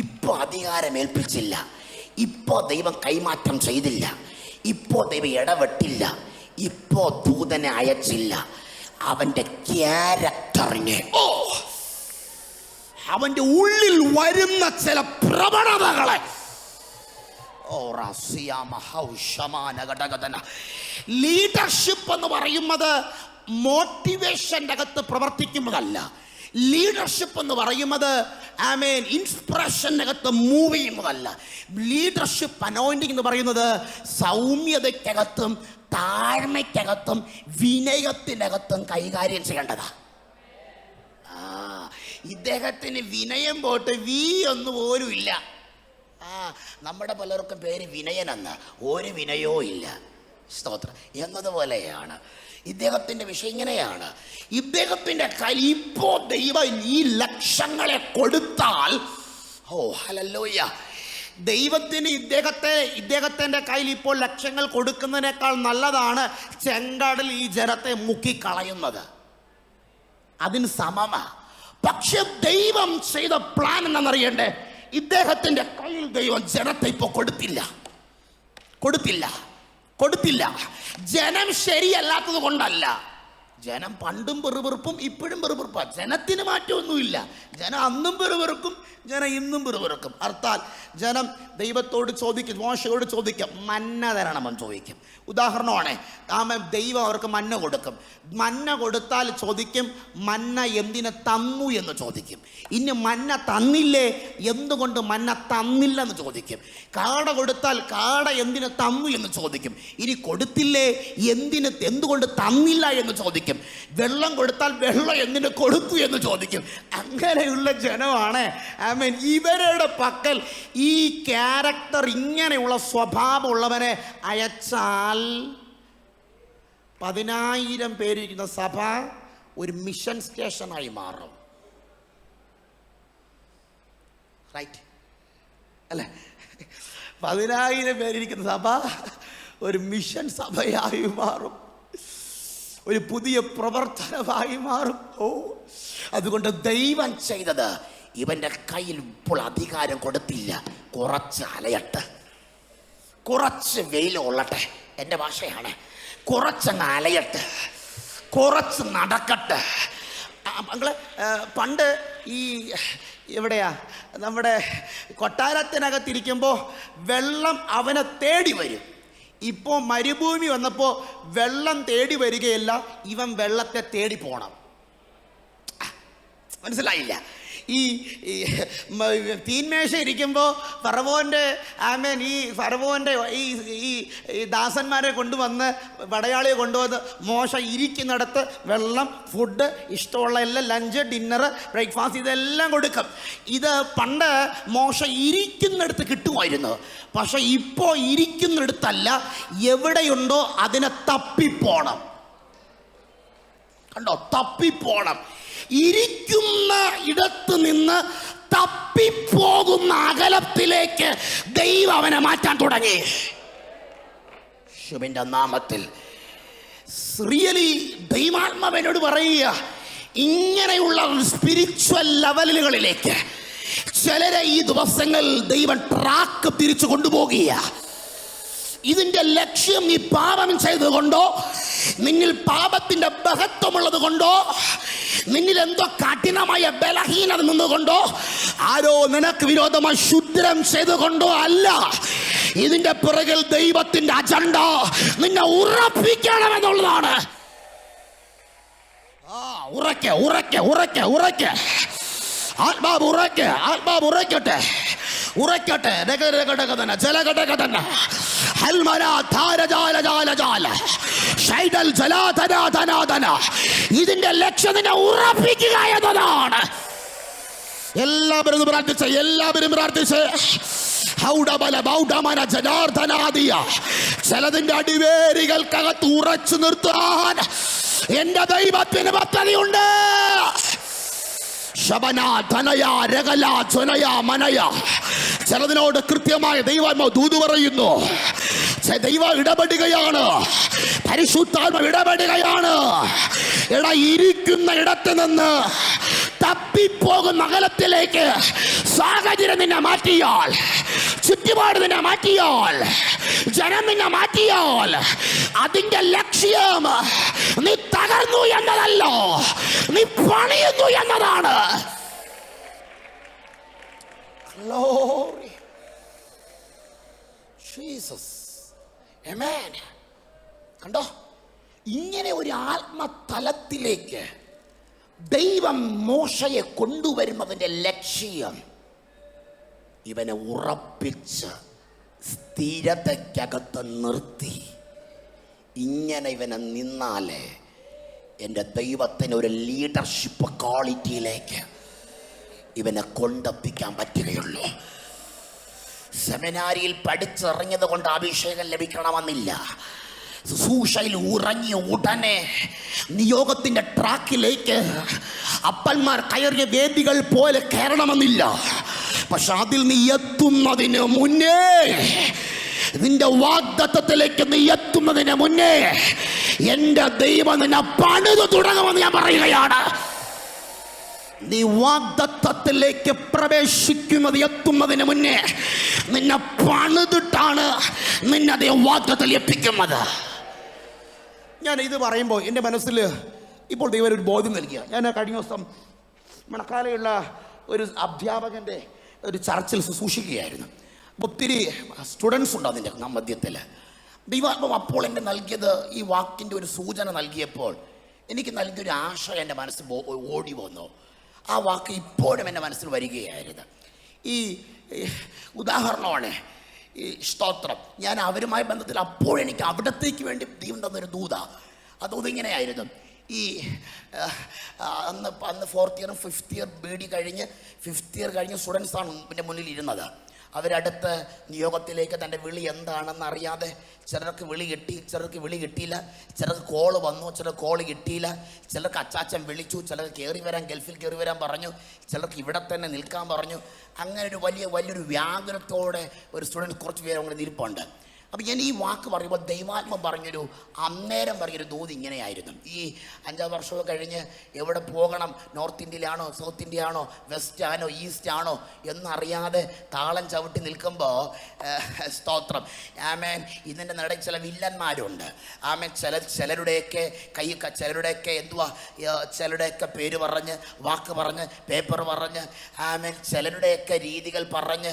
ഇപ്പോൾ അധികാരം ഏൽപ്പിച്ചില്ല, ഇപ്പോൾ ദൈവം കൈമാറ്റം ചെയ്തില്ല, ഇപ്പോൾ ദൈവം ഇടപെട്ടില്ല, ഇപ്പോൾ ദൂതനെ അയച്ചില്ല. അവൻ്റെ ക്യാരക്ടറിനെ, അവൻ്റെ ഉള്ളിൽ വരുന്ന ചില പ്രവണതകളെ ലീഡർഷിപ്പ് എന്ന് പറയുന്നത് മോട്ടിവേഷൻ്റെ അകത്ത് പ്രവർത്തിക്കുന്നതല്ല. ലീഡർഷിപ്പ് എന്ന് പറയുന്നത് ഇൻസ്പിറേഷൻ്റെ അകത്ത് മൂവ് ചെയ്യുന്നതല്ല. ലീഡർഷിപ്പ് അനോയിന്റിംഗ് എന്ന് പറയുന്നത് സൗമ്യതയ്ക്കകത്തും താഴ്മയ്ക്കകത്തും വിനയത്തിനകത്തും കൈകാര്യം ചെയ്യേണ്ടതാ. ഇദ്ദേഹത്തിന് വിനയം പോട്ട് ഒന്നും പോലും ഇല്ല. നമ്മുടെ പലർക്കും പേര് വിനയനെന്ന്, ഒരു വിനയവും ഇല്ല. സ്തോത്രം. എന്നതുപോലെയാണ് ഇദ്ദേഹത്തിൻ്റെ വിഷയം. ഇങ്ങനെയാണ്, ഇദ്ദേഹത്തിൻ്റെ കയ്യിൽ ഇപ്പോൾ ദൈവം ഈ ലക്ഷങ്ങളെ കൊടുത്താൽ, ഹല്ലേലൂയ, ദൈവത്തിന് ഇദ്ദേഹത്തിൻ്റെ കയ്യിൽ ഇപ്പോൾ ലക്ഷങ്ങൾ കൊടുക്കുന്നതിനേക്കാൾ നല്ലതാണ് ചെങ്കടൽ ഈ ജനത്തെ മുക്കിക്കളയുന്നത്. അതിന് സമമാ. പക്ഷെ ദൈവം ചെയ്ത പ്ലാൻ എന്നറിയണ്ടേ? ഇദ്ദേഹത്തിൻ്റെ കയ്യിൽ ദൈവം ജനത്തെ ഇപ്പോൾ കൊടുത്തില്ല. ജനം ശരിയല്ലാത്തത് കൊണ്ടല്ല. ജനം പണ്ടും പെറുപെറുപ്പും ഇപ്പോഴും പെറുപെറുപ്പാ. ജനത്തിന് മാറ്റമൊന്നുമില്ല. ജനം അന്നും പെറുപെറുക്കും, ജനം ഇന്നും പെറുപെറുക്കും. അർത്ഥാൽ ജനം ദൈവത്തോട് ചോദിക്കും, മോശയോട് ചോദിക്കും, മന്ന തരണമെന്ന് ചോദിക്കും. ഉദാഹരണമാണ്, ദൈവം അവർക്ക് മന്ന കൊടുക്കും. മന്ന കൊടുത്താൽ ചോദിക്കും, മന്ന എന്തിനെ തന്നു എന്ന് ചോദിക്കും. ഇനി മന്ന തന്നില്ലേ, എന്തുകൊണ്ട് മന്ന തന്നില്ലെന്ന് ചോദിക്കും. കാട കൊടുത്താൽ കാട എന്തിനെ തന്നു എന്ന് ചോദിക്കും. ഇനി കൊടുത്തില്ലേ, എന്തുകൊണ്ട് തന്നില്ല എന്ന് ചോദിക്കും. വെള്ളം കൊടുത്താൽ വെള്ളം എന്തിനു കൊടുത്തു എന്ന് ചോദിക്കും. അങ്ങനെയുള്ള ജനമാണ് ഇവരുടെ പക്കൽ ഈ ക്യാരക്ടർ, ഇങ്ങനെയുള്ള സ്വഭാവമുള്ളവനെ അയച്ചാൽ 10,000 പേരിരിക്കുന്ന സഭ ഒരു മിഷൻ സ്റ്റേഷനായി മാറും. റൈറ്റ് അല്ലേ? 10,000 പേരിരിക്കുന്ന സഭ ഒരു മിഷൻ സഭയായി മാറും, ഒരു പുതിയ പ്രവർത്തനമായി മാറും. അതുകൊണ്ട് ദൈവം ചെയ്തത്, ഇവന്റെ കയ്യിൽ ഇപ്പോൾ അധികാരം കൊടുത്തില്ല, കുറച്ച് അലയട്ടെ, കുറച്ച് വെയിൽ കൊള്ളട്ടെ. എൻ്റെ ഭാഷയാണ്, കുറച്ചങ്ങ് അലയട്ടെ, കുറച്ച് നടക്കട്ടെ. മക്കളെ, പണ്ട് ഈ എവിടെയാ നമ്മുടെ കൊട്ടാരത്തിനകത്തിരിക്കുമ്പോൾ വെള്ളം അവനെ തേടി വരും. ഇപ്പോൾ മരുഭൂമി വന്നപ്പോൾ വെള്ളം തേടി വരികയല്ല, ഇവൻ വെള്ളത്തെ തേടി പോണം. മനസ്സിലായില്ല? ഈ തീന്മേശ ഇരിക്കുമ്പോൾ ഫറവോൻ്റെ ഈ ദാസന്മാരെ കൊണ്ടുവന്ന്, പടയാളിയെ കൊണ്ടുവന്ന് മോശ ഇരിക്കുന്നിടത്ത് വെള്ളം, ഫുഡ്, ഇഷ്ടമുള്ള എല്ലാം, ലഞ്ച്, ഡിന്നർ, ബ്രേക്ക്ഫാസ്റ്റ് ഇതെല്ലാം കൊടുക്കും. ഇത് പണ്ട് മോശ ഇരിക്കുന്നിടത്ത് കിട്ടുമായിരുന്നു. പക്ഷെ ഇപ്പോൾ ഇരിക്കുന്നിടത്തല്ല, എവിടെയുണ്ടോ അതിനെ തപ്പിപ്പോണം. കണ്ടോ? തപ്പിപ്പോണം. ഇരിക്കുന്ന ഇടത്ത് നിന്ന് തപ്പിപ്പോകുന്ന അകലത്തിലേക്ക് ദൈവം അവനെ മാറ്റാൻ തുടങ്ങി. യേശുവിന്റെ നാമത്തിൽ റിയലി ദൈവാത്മാവനോട് പറയുക, ഇങ്ങനെയുള്ള സ്പിരിച്വൽ ലെവലുകളിലേക്ക് ചിലരെ ഈ ദിവസങ്ങൾ ദൈവം ട്രാക്ക് തിരിച്ചു കൊണ്ടുപോകുക. ഇതിന്റെ ലക്ഷ്യം നീ പാപം ചെയ്തതുകൊണ്ടോ, നിന്നിൽ പാപത്തിന്റെ ബഹത്വമുള്ളത് കൊണ്ടോ, നിന്നിൽ എന്തോ കഠിനമായ ബലഹീനത നിന്നുകൊണ്ടോ, ആരോ നിനക്ക് വിരോധമായി ശുദ്രം ചെയ്തുകൊണ്ടോ അല്ല. ഇതിന്റെ പിറകിൽ ദൈവത്തിന്റെ അജണ്ട നിന്നെ ഉറപ്പിക്കണമെന്നുള്ളതാണ്. ഉറക്കെ ഉറക്കെ ഉറക്കെ ഉറക്കെ ആത്മാവ് ഉറക്കെ, ആത്മാവ് ഉറക്കട്ടെ, ഉറക്കട്ടെ. ഇതിന്റെ ലക്ഷ്യം നിന്നെ ഉറപ്പിക്കുക എന്നതാണ്. എല്ലാവരും പ്രാർത്ഥിച്ച്, എല്ലാവരും പ്രാർത്ഥിച്ച്. ചിലതിന്റെ അടിവേരുകൾക്കകത്ത് ഉറച്ചു നിർത്താൻ എന്റെ ദൈവത്തിന് പദ്ധതിയുണ്ട്. ചിലതിനോട് കൃത്യമായ ദൈവാത്മാവ് ദൂത് പറയുന്നു. ദൈവം ഇടപെടുകയാണ്, പരിശുദ്ധാത്മാവ് ഇടപെടുകയാണ്. ഇരിക്കുന്ന ഇടത്ത് നിന്ന് തപ്പിപ്പോകുന്ന അകലത്തിലേക്ക് സാഹചര്യം നിന്നെ മാറ്റിയാൽ, ചുറ്റുപാട് നിന്നെ മാറ്റിയാൽ, ജനം നിന്നെ മാറ്റിയാൽ, അതിന്റെ ലക്ഷ്യം നീ തകർന്നു എന്നതല്ല, നീ പണിയുന്നു എന്നതാണ്. Glory. Jesus. Amen. കണ്ടോ, ഇങ്ങനെ ഒരു ആത്മതലത്തിലേക്ക് ദൈവം മോശയെ കൊണ്ടുവരുന്നതിന്റെ ലക്ഷ്യം ഇവനെ ഉറപ്പിച്ച് സ്ഥിരതയ്ക്കകത്ത് നിർത്തി. ഇങ്ങനെ ഇവനെ നിന്നാലേ എൻ്റെ ദൈവത്തിന് ഒരു ലീഡർഷിപ്പ് ക്വാളിറ്റിയിലേക്ക് ഇവനെ കൊണ്ടെത്തിക്കാൻ പറ്റുകയുള്ളൂ. സെമിനാരിയിൽ പഠിച്ചിറങ്ങിയത് കൊണ്ട് അഭിഷേകം ലഭിക്കണമെന്നില്ല. ശുശ്രൂഷയിൽ ഉറങ്ങിയ ഉടനെ നിയോഗത്തിന്റെ ട്രാക്കിലേക്ക് അപ്പന്മാർ കയറിയ വേദികൾ പോലെ കയറണമെന്നില്ല. പക്ഷെ അതിൽ നീ എത്തുന്നതിന് മുന്നേ, നിന്റെ വാഗ്ദത്തത്തിലേക്ക് നീ എത്തുന്നതിന് മുന്നേ എന്റെ ദൈവം നിന്നെ പണിതു തുടങ്ങുമെന്ന് ഞാൻ പറയുകയാണ്. നീ വാഗ്ദത്തത്തിലേക്ക് പ്രവേശിക്കുന്നത് എത്തുന്നതിന് മുന്നേ നിന്നെ പണിതിട്ടാണ് നിന്നെ അതേ വാഗ്ദത്തത്തിൽ എത്തിക്കുന്നത്. ഞാൻ ഇത് പറയുമ്പോൾ എൻ്റെ മനസ്സിൽ ഇപ്പോൾ ദൈവം ഒരു ബോധ്യം നൽകിയ. ഞാൻ കഴിഞ്ഞ ദിവസം മണക്കാലയുള്ള ഒരു അധ്യാപകൻ്റെ ഒരു ചർച്ചിൽ ശുശ്രൂഷിക്കുകയായിരുന്നു. ഒത്തിരി സ്റ്റുഡൻസ് ഉണ്ട് അതിൻ്റെ മധ്യത്തിൽ. ദൈവാത്മാവ് അപ്പോൾ എന്നെ നൽകിയത്, ഈ വാക്കിൻ്റെ ഒരു സൂചന നൽകിയപ്പോൾ എനിക്ക് നൽകിയൊരു ആശയം എൻ്റെ മനസ്സിൽ ഓടി വന്നു. ആ വാക്ക് ഇപ്പോഴും എൻ്റെ മനസ്സിൽ വരികയായിരുന്നു. ഈ ഉദാഹരണമാണ് ഈ സ്തോത്രം. ഞാൻ അവരുമായി ബന്ധത്തിൽ അപ്പോഴെനിക്ക് അവിടത്തേക്ക് വേണ്ടി ദൈവം തന്നൊരു ദൂത. ആ ദൂത ഇങ്ങനെയായിരുന്നു. ഈ അന്ന് 4th ഇയറും 5th ഇയർ BD കഴിഞ്ഞ് 5th ഇയർ കഴിഞ്ഞ് സ്റ്റുഡൻസാണ് എൻ്റെ മുന്നിൽ ഇരുന്നത്. അവരടുത്ത് നിയോഗത്തിലേക്ക് തൻ്റെ വിളി എന്താണെന്ന് അറിയാതെ, ചിലർക്ക് വിളി കിട്ടി, ചിലർക്ക് വിളി കിട്ടിയില്ല, ചിലർക്ക് കോള് വന്നു, ചിലർക്ക് കോള് കിട്ടിയില്ല, ചിലർക്ക് അച്ചാച്ചൻ വിളിച്ചു, ചിലർക്ക് കയറി വരാൻ, ഗൾഫിൽ കയറി വരാൻ പറഞ്ഞു, ചിലർക്ക് ഇവിടെ തന്നെ നിൽക്കാൻ പറഞ്ഞു. അങ്ങനെ ഒരു വലിയൊരു വ്യാകുലത്തോടെ ഒരു സ്റ്റുഡൻറ്റ് കുറച്ച് പേര് അങ്ങനെ ഇരിപ്പുണ്ട്. അപ്പം ഞാൻ ഈ വാക്ക് പറയുമ്പോൾ ദൈവാത്മ അന്നേരം പറഞ്ഞൊരു ദൂത് ഇങ്ങനെയായിരുന്നു. ഈ 5 വർഷമൊക്കെ കഴിഞ്ഞ് എവിടെ പോകണം, നോർത്ത് ഇന്ത്യയിലാണോ, സൗത്ത് ഇന്ത്യ ആണോ, വെസ്റ്റ് ആണോ, ഈസ്റ്റ് ആണോ എന്നറിയാതെ താളം ചവിട്ടി നിൽക്കുമ്പോൾ, സ്തോത്രം, ആമേൻ, ഇതിൻ്റെ നടയിൽ ചില വില്ലന്മാരുണ്ട്. ആമേൻ, ചിലരുടെയൊക്കെ ചിലരുടെയൊക്കെ പേര് പറഞ്ഞ്, വാക്ക് പറഞ്ഞ്, പേപ്പർ പറഞ്ഞ്, ആമേൻ, ചിലരുടെയൊക്കെ രീതികൾ പറഞ്ഞ്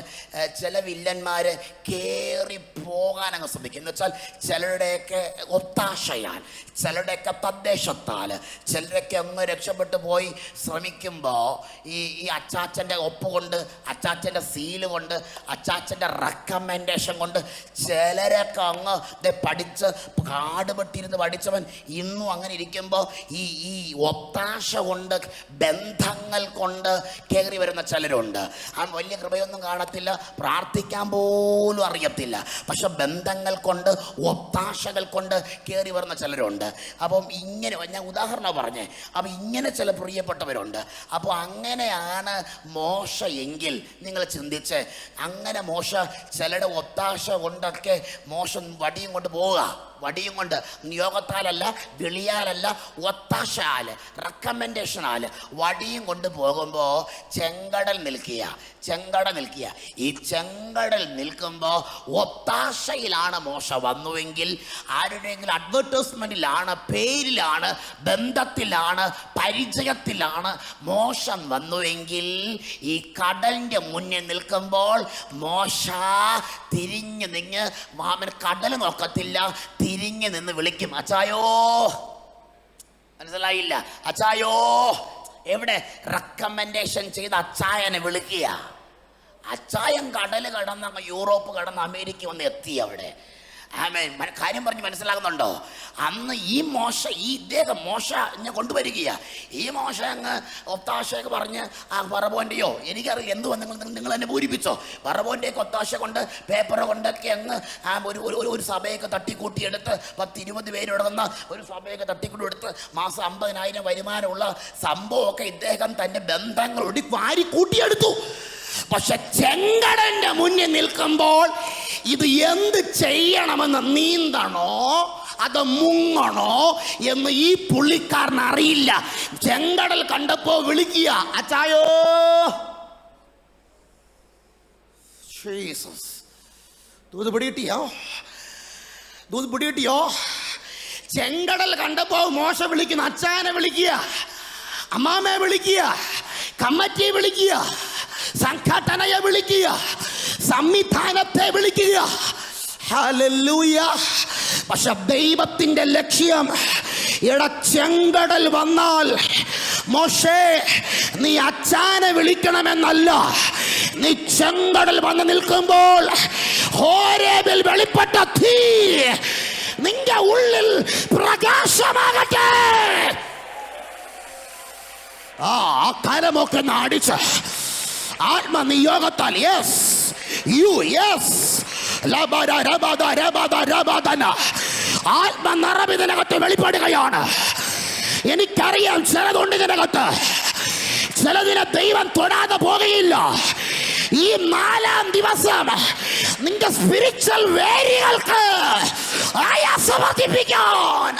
ചില വില്ലന്മാർ കയറി പോകാൻ അങ്ങ് ശ്രമിക്കും. എന്ന് വെച്ചാൽ ചിലരുടെയൊക്കെ ഒത്താശയാൽ, ചിലരുടെയൊക്കെ തദ്ദേശത്താൽ, ചിലരൊക്കെ അങ്ങ് രക്ഷപ്പെട്ടു പോയി ശ്രമിക്കുമ്പോൾ ഈ അച്ചാച്ചൻ്റെ ഒപ്പ് കൊണ്ട്, അച്ചാച്ചൻ്റെ സീല് കൊണ്ട്, അച്ചാച്ചൻ്റെ റെക്കമെൻഡേഷൻ കൊണ്ട് ചിലരൊക്കെ അങ്ങ് പഠിച്ച് കാടുപെട്ടിരുന്ന് പഠിച്ചവൻ ഇന്നും അങ്ങനെ ഇരിക്കുമ്പോൾ ഈ ഒത്താശ കൊണ്ട്, ബന്ധങ്ങൾ കൊണ്ട് കയറി വരുന്ന ചിലരുണ്ട്. ആ വലിയ കൃപയൊന്നും കാണത്തില്ല, പ്രാർത്ഥിക്കാൻ പോലും അറിയത്തില്ല, പക്ഷെ ബന്ധങ്ങൾ കൊണ്ട്, ഒത്താശകൾ കൊണ്ട് കയറി വരുന്ന ചിലരുണ്ട്. അപ്പം ഇങ്ങനെ ഞാൻ ഉദാഹരണം പറഞ്ഞേ. അപ്പം ഇങ്ങനെ ചില പ്രിയപ്പെട്ടവരുണ്ട്. അപ്പോൾ അങ്ങനെയാണ് മോശ എങ്കിൽ നിങ്ങൾ ചിന്തിച്ച്, അങ്ങനെ മോശ ചിലരുടെ ഒത്താശ കൊണ്ടൊക്കെ മോശ വടിയും കൊണ്ട് പോവുക. വടിയും കൊണ്ട്, നിയോഗത്താലല്ല, വിളിയാലല്ല, ഒത്താശാല്, റെക്കമെൻഡേഷനാല് വടിയും കൊണ്ട് പോകുമ്പോൾ ചെങ്കടൽ നിൽക്കുക. ഈ ചെങ്കടൽ നിൽക്കുമ്പോൾ ഒത്താശയിലാണ് മോശ വന്നുവെങ്കിൽ, ആരുടെയെങ്കിലും അഡ്വർടൈസ്മെന്റിലാണ്, പേരിലാണ്, ബന്ധത്തിലാണ്, പരിചയത്തിലാണ് മോശം വന്നുവെങ്കിൽ, ഈ കടലിന്റെ മുന്നിൽ നിൽക്കുമ്പോൾ മോശ തിരിഞ്ഞു നിന്ന്, മാമൻ കടൽ നോക്കത്തില്ല, തിരിഞ്ഞു നിന്ന് വിളിക്കും, അച്ചായോ. മനസ്സിലായില്ല? അച്ചായോ. എവിടെ? റെക്കമെൻഡേഷൻ ചെയ്ത് അച്ചായനെ വിളിക്കുക. അച്ചായൻ കടൽ കടന്ന് യൂറോപ്പ് കടന്ന് അമേരിക്ക വന്ന് എത്തി അവിടെ. കാര്യം പറഞ്ഞ് മനസ്സിലാകുന്നുണ്ടോ? അന്ന് ഈ മോശ, ഇദ്ദേഹം മോശ എന്നെ കൊണ്ടുവരികയാ. ഈ മോശ അങ്ങ് ഒത്താശയൊക്കെ പറഞ്ഞ് ആ പറവോൻ്റെയോ, എനിക്കറിയാം എന്ത് നിങ്ങൾ എന്നെ പൂരിപ്പിച്ചോ, പറവോൻ്റെയൊക്കെ ഒത്താശ കൊണ്ട്, പേപ്പർ കൊണ്ടൊക്കെ അങ്ങ് ഒരു സഭയൊക്കെ തട്ടിക്കൂട്ടിയെടുത്ത് 10-20 പേരടങ്ങുന്ന ഒരു സഭയൊക്കെ തട്ടിക്കൂട്ടിയെടുത്ത് മാസം 50,000 വരുമാനമുള്ള സംഭവമൊക്കെ ഇദ്ദേഹം തൻ്റെ ബന്ധങ്ങളോട് വാരി കൂട്ടിയെടുത്തു. പക്ഷെ ചെങ്കടലിന്റെ മുന്നിൽ നിൽക്കുമ്പോൾ ഇത് എന്ത് ചെയ്യണമെന്ന്, നീന്തണോ അത് മുങ്ങണോ എന്ന് ഈ പുള്ളിക്കാരൻ അറിയില്ല. ചെങ്കടൽ കണ്ടപ്പോ വിളിക്കുക, അച്ചായോ. ദൂത് പിടികിട്ടിയോ? ചെങ്കടൽ കണ്ടപ്പോ മോശ വിളിക്കുന്നു, അച്ചായനെ വിളിക്കുക, അമ്മാമ്മയെ വിളിക്കുക, കമ്മിറ്റിയെ വിളിക്കുക, സംഘടനയെ വിളിക്കുക, സംവിധാനത്തെ വിളിക്കുക. ഹല്ലേലൂയ. പക്ഷെ ദൈവത്തിന്റെ ലക്ഷ്യം, ചെങ്കടൽ വന്നാൽ മോശേ നീ അച്ചാനെ വിളിക്കണമെന്നല്ല, നീ ചെങ്കടൽ വന്ന് നിൽക്കുമ്പോൾ ഹോരേബിൽ വെളിപ്പെട്ട തീ നിന്റെ ഉള്ളിൽ പ്രകാശമാകട്ടെ. ആ കരമൊക്കെ നാടിച്ച് ആത്മനിയോഗത്താൽ ആത്മനിറവ് ഇതിനകത്ത് വെളിപ്പെടുകയാണ്. എനിക്കറിയാം ചിലതുണ്ട് ഇതിനകത്ത്, ചിലതിനെ ദൈവം തൊടാതെ പോകുകയില്ല. ഈ 4-ാം ദിവസം നിന്റെ സ്പിരിച്വൽ വേരികൾക്ക് ആയാസം വർദ്ധിപ്പിക്കാൻ.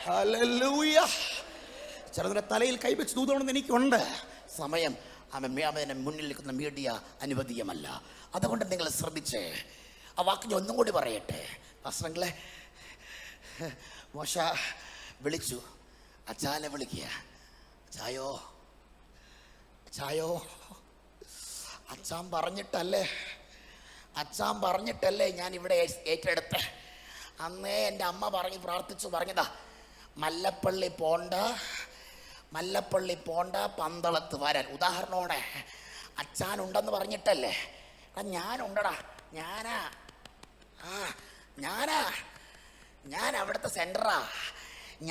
ഹല്ലേലൂയ. ചിലതിന്റെ തലയിൽ കൈവച്ച് തൂതണമെന്ന് എനിക്കുണ്ട്. സമയം അവനെ മുന്നിൽ നിൽക്കുന്ന മീഡിയ അനുവദീയമല്ല. അതുകൊണ്ട് നിങ്ങൾ ശ്രദ്ധിച്ചേ. ആ വാക്ക് ഞാൻ ഒന്നും കൂടി പറയട്ടെ. വസ്ത്രങ്ങളെ മോശ വിളിച്ചു, അച്ചാനെ വിളിക്കുക, ചായോ ചായോ. അച്ചാൻ പറഞ്ഞിട്ടല്ലേ ഞാൻ ഇവിടെ ഏറ്റെടുത്ത്. അന്നേ എൻ്റെ അമ്മ പറഞ്ഞതാ, മല്ലപ്പള്ളി പോണ്ട പന്തളത്ത് വരാൻ. ഉദാഹരണോടെ അച്ചാനുണ്ടെന്ന് പറഞ്ഞിട്ടല്ലേ. ഞാനുണ്ടടാ, ഞാൻ അവിടുത്തെ സെൻറ്ററാ,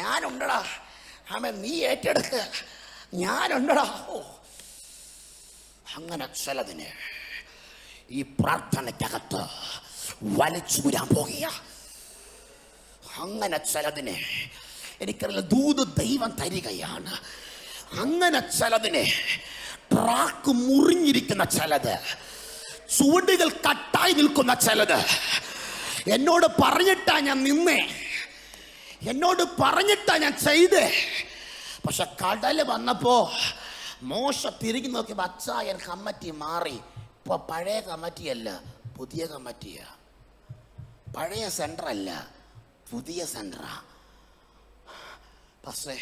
ഞാനുണ്ടടാ. നീ ഏറ്റെടുക്ക്, ഞാനുണ്ടടാ. ഓ, അങ്ങനെ ചിലതിന് ഈ പ്രാർത്ഥനയ്ക്കകത്ത് വലിച്ചൂരാൻ പോകുക. അങ്ങനെ ചിലതിന് എനിക്കറിയില്ല, ദൂത് ദൈവം തരികയാണ്. അങ്ങനെ ചിലതിന് ട്രാക്ക് മുറിഞ്ഞിരിക്കുന്ന ചിലത്, ചുവടുകൾ കട്ടായി നിൽക്കുന്ന ചിലത് എന്നോട് പറഞ്ഞിട്ടാ ഞാൻ നിന്നേ, എന്നോട് പറഞ്ഞിട്ടാ ഞാൻ ചെയ്തേ. പക്ഷെ കടല് വന്നപ്പോ മോശ തിരിഞ്ഞു നോക്കിയപ്പോൾ അച്ചായൻ കമ്മിറ്റി മാറി. ഇപ്പൊ പഴയ കമ്മിറ്റിയല്ല, പുതിയ കമ്മിറ്റിയാ. പഴയ സെന്റർ അല്ല, പുതിയ സെന്ററാ. പക്ഷേ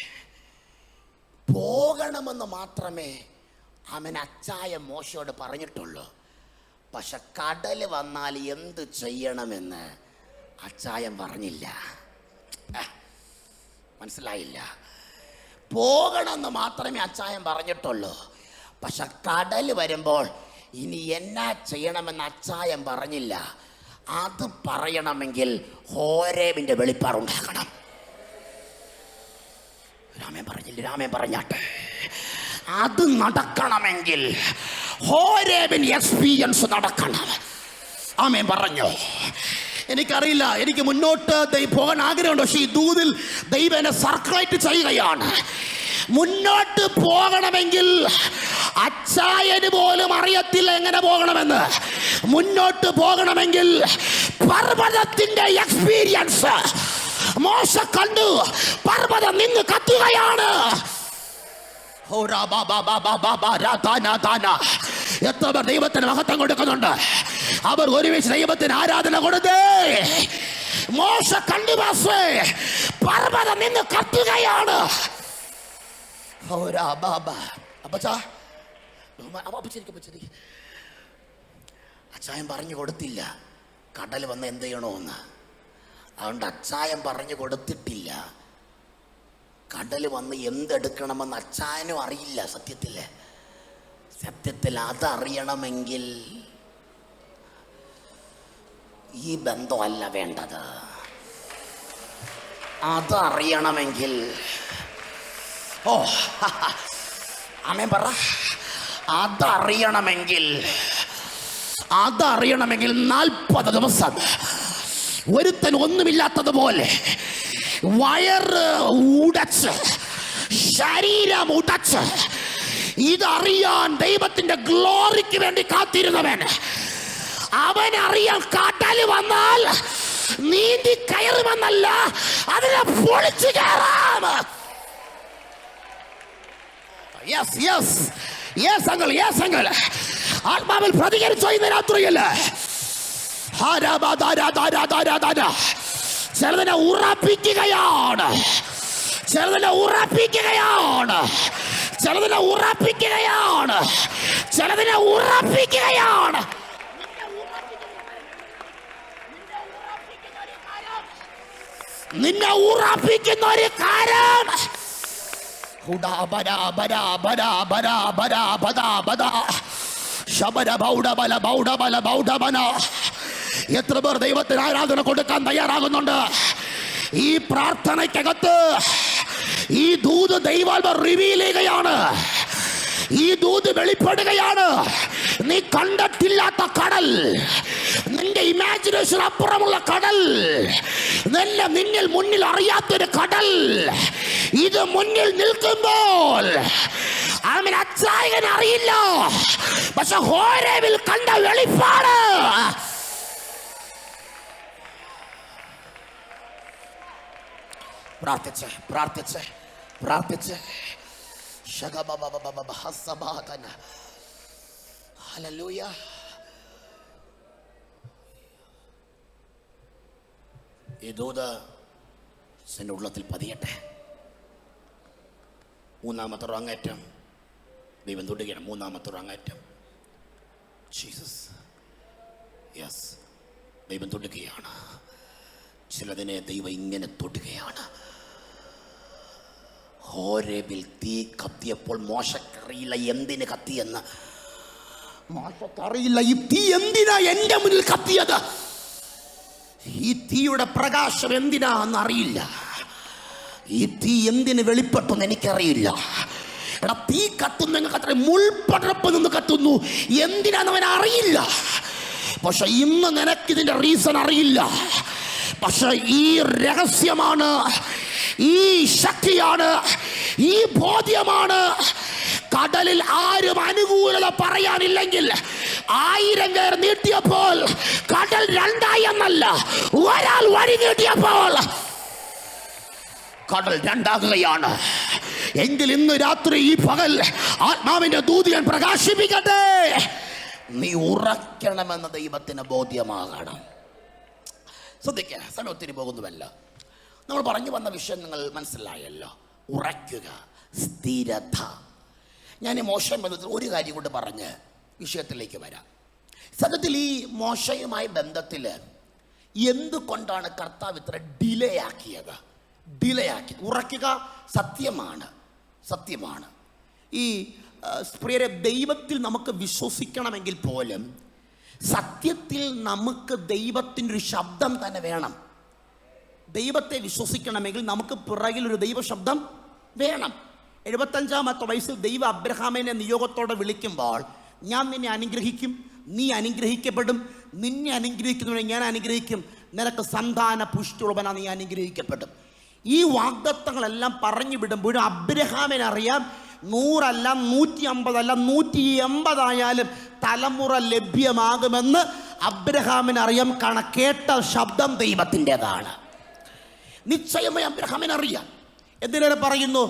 പോകണമെന്ന് മാത്രമേ അവൻ അച്ചായ മോശയോട് പറഞ്ഞിട്ടുള്ളൂ. പക്ഷെ കടല് വന്നാൽ എന്ത് ചെയ്യണമെന്ന് അച്ചായൻ പറഞ്ഞില്ല. മനസ്സിലായില്ല? പോകണമെന്ന് മാത്രമേ അച്ചായൻ പറഞ്ഞിട്ടുള്ളൂ. പക്ഷെ കടല് വരുമ്പോൾ ഇനി എന്നാ ചെയ്യണമെന്ന് അച്ചായൻ പറഞ്ഞില്ല. അത് പറയണമെങ്കിൽ ഹോരേബിന്റെ വെളിപ്പാടുണ്ടാകണം. രാമൻ പറഞ്ഞാട്ടെ. അത് നടക്കണമെങ്കിൽ ഹോരേബിൻ എക്സ്പീരിയൻസ് നടക്കണം. ആമേൻ പറഞ്ഞു. എനിക്കറിയില്ല, എനിക്ക് മുന്നോട്ട് പോകാൻ ആഗ്രഹമുണ്ട്. പക്ഷേ ഈ ദൂതിൽ ദൈവം എന്നെ സർക്കുലേറ്റ് ചെയ്യുകയാണ്. മുന്നോട്ട് പോകണമെങ്കിൽ അച്ചായന് പോലും അറിയത്തില്ല എങ്ങനെ പോകണമെന്ന്. മുന്നോട്ട് പോകണമെങ്കിൽ പർവ്വതത്തിന്റെ എക്സ്പീരിയൻസ് മോശ കണ്ടു. പർവ്വതം നിന്ന് കത്തുകയാണ്. എത്ര പേർ ദൈവത്തിന് മഹത്വം കൊടുക്കുന്നുണ്ട്? അവർ ഒരുമിച്ച് ദൈവത്തിന് ആരാധന കൊടുത്തേ. മോശ കണ്ടു പാസ്റ്റേ, പർവ്വതം നിന്ന് കത്തുകയാണ്. അച്ചായൻ പറഞ്ഞു കൊടുത്തില്ല കടൽ വന്ന് എന്ത് ചെയ്യണമെന്ന്. അതുകൊണ്ട് അച്ചായൻ പറഞ്ഞു കൊടുത്തിട്ടില്ല കടൽ വന്ന് എന്തെടുക്കണമെന്ന് അച്ചായനും അറിയില്ല. സത്യത്തിൽ അതറിയണമെങ്കിൽ ഈ ബന്ധമല്ല വേണ്ടത്. അതറിയണമെങ്കിൽ ആമേൻ പറ. അതറിയണമെങ്കിൽ 40 ദിവസം ഒരുത്തൻ ഒന്നുമില്ലാത്തതുപോലെ വയറ് ഉടച്ച് ശരീരം ഉടച്ച് ഇതറിയാൻ ദൈവത്തിന്റെ ഗ്ലോറിക്ക് വേണ്ടി കാത്തിരുന്നവൻ, അവനറിയാൻ കടൽ വന്നാൽ നീന്തി കയറുമെന്നല്ല, അതിനെ പൊളിച്ചു കയറാം. ആത്മാവിൽ പ്രതികരിച്ചോ ഇന്ന് രാത്രിയിൽ? ചിലതിനെ ഉറപ്പിക്കുകയാണ്, ചിലതിനെ ഉറപ്പിക്കുകയാണ്, ചിലതിനെ ഉറപ്പിക്കുകയാണ്, ചിലതിനെ ഉറപ്പിക്കുകയാണ്. നിന്നെ ഉറപ്പിക്കുന്ന ഒരു കാര്യം എത്ര പേർ ദൈവത്തിന് ആരാധന കൊടുക്കാൻ തയ്യാറാകുന്നുണ്ട്? ഈ പ്രാർത്ഥനയ്ക്കകത്ത് ഈ ദൂത് ദൈവാത്മ റിവീൽ ചെയ്യുകയാണ്. ഈ ദൂത് വെളിപ്പെടുകയാണ്. നീ കണ്ടിട്ടില്ലാത്ത കടൽ, നിന്റെ ഇമാജിനേഷൻ അപ്പുറമുള്ള കടൽ, നിന്നിൽ മുന്നിൽ അറിയാത്തൊരു കടൽ ഇത് മുന്നിൽ നിൽക്കുമ്പോൾ അവൻ അച്ചായൻ അറിയില്ല, പക്ഷെ ഹോരേബിൽ കണ്ട വെളിപ്പാട്. പ്രാർത്ഥിച്ച് പ്രാർത്ഥിച്ച് പ്രാർത്ഥിച്ച് ഹല്ലേലൂയ. ഈ ദൂത് എൻ്റെ ഉള്ളത്തിൽ പതിയട്ടെ. മൂന്നാമത്തെ റങ്ങേറ്റം ദൈവം തൊടുകയാണ്. മൂന്നാമത്തെ റങ്ങേറ്റം ജീസസ്. യെസ്, ദൈവം തൊടുകയാണ്. ചിലതിനെ ദൈവം ഇങ്ങനെ തൊടുകയാണ്. ഹോരേബിൽ തീ കത്തിയപ്പോൾ മോശക്കറിയില്ല എന്തിന് കത്തിയെന്ന്. മോശക്കറിയില്ല ഈ തീ എന്തിനാ എൻ്റെ മുന്നിൽ കത്തിയത്. ഈ തീയുടെ പ്രകാശം എന്തിനാന്ന് അറിയില്ല. ഈ തീ എന്തിന് വെളിപ്പെട്ടെന്ന് എനിക്കറിയില്ല. എടാ, തീ കത്തുന്നെങ്കിൽ കത്ത, മുൾപടർപ്പ് നിന്ന് കത്തുന്നു, എന്തിനാന്ന് അവൻ അറിയില്ല. പക്ഷെ ഇന്ന് നിനക്കിതിന്റെ റീസൺ അറിയില്ല. പക്ഷെ ഈ രഹസ്യമാണ്, ഈ ശക്തിയാണ്, ഈ ബോധ്യമാണ്. കടലിൽ ആരും അനുകൂലത പറയാനില്ലെങ്കിൽ 1000 പേർ നീട്ടിയപ്പോൾ കടൽ 2 എന്നല്ല, ഒരാൾ വഴി നീട്ടിയപ്പോൾ കടൽ 2 എങ്കിൽ ഇന്ന് രാത്രി ഈ പകൽ ആത്മാവിന്റെ ദൂത് ഞാൻ പ്രകാശിപ്പിക്കട്ടെ. നീ ഉറക്കണമെന്ന ദൈവത്തിന് ബോധ്യമാകണം. ശ്രദ്ധിക്കുക, സമയം ഒത്തിരി പോകുന്നുവല്ല. നമ്മൾ പറഞ്ഞു വന്ന വിഷയം നിങ്ങൾ മനസ്സിലായല്ലോ. ഉറയ്ക്കുക, സ്ഥിരത. ഞാൻ ഈ മോശം ബന്ധത്തിൽ ഒരു കാര്യം കൊണ്ട് പറഞ്ഞ് വിഷയത്തിലേക്ക് വരാം. സത്യത്തിൽ ഈ മോശയുമായി ബന്ധത്തിൽ എന്തുകൊണ്ടാണ് കർത്താവ് ഇത്ര ഡിലേ ആക്കിയത്? ഉറയ്ക്കുക സത്യമാണ്. ഈ പ്രിയരെ, ദൈവത്തിൽ നമുക്ക് വിശ്വസിക്കണമെങ്കിൽ പോലും സത്യത്തിൽ നമുക്ക് ദൈവത്തിൻ്റെ ഒരു ശബ്ദം തന്നെ വേണം. ദൈവത്തെ വിശ്വസിക്കണമെങ്കിൽ നമുക്ക് പിറകിലൊരു ദൈവശബ്ദം വേണം. 75-ാമത്തെ വയസ്സിൽ ദൈവം അബ്രഹാമിനെ നിയോഗത്തോടെ വിളിക്കുമ്പോൾ, ഞാൻ നിന്നെ അനുഗ്രഹിക്കും, നീ അനുഗ്രഹിക്കപ്പെടും, നിന്നെ അനുഗ്രഹിക്കുന്നവനെ ഞാൻ അനുഗ്രഹിക്കും, നിനക്ക് സന്താന പുഷ്ടിയുള്ളവനാ, നീ അനുഗ്രഹിക്കപ്പെടും. ഈ വാഗ്ദത്തങ്ങളെല്ലാം പറഞ്ഞു വിടുമ്പോഴും അബ്രഹാമിനറിയാം 100 അല്ല 150 അല്ല 180 ആയാലും തലമുറ ലഭ്യമാകുമെന്ന് അബ്രഹാമിന് അറിയാം, കാരണം കേട്ട ശബ്ദം ദൈവത്തിൻ്റെതാണ്. നിശ്ചയമായി അബ്രഹാമിന് അറിയാം. എന്തിനേറെ പറയുന്നു,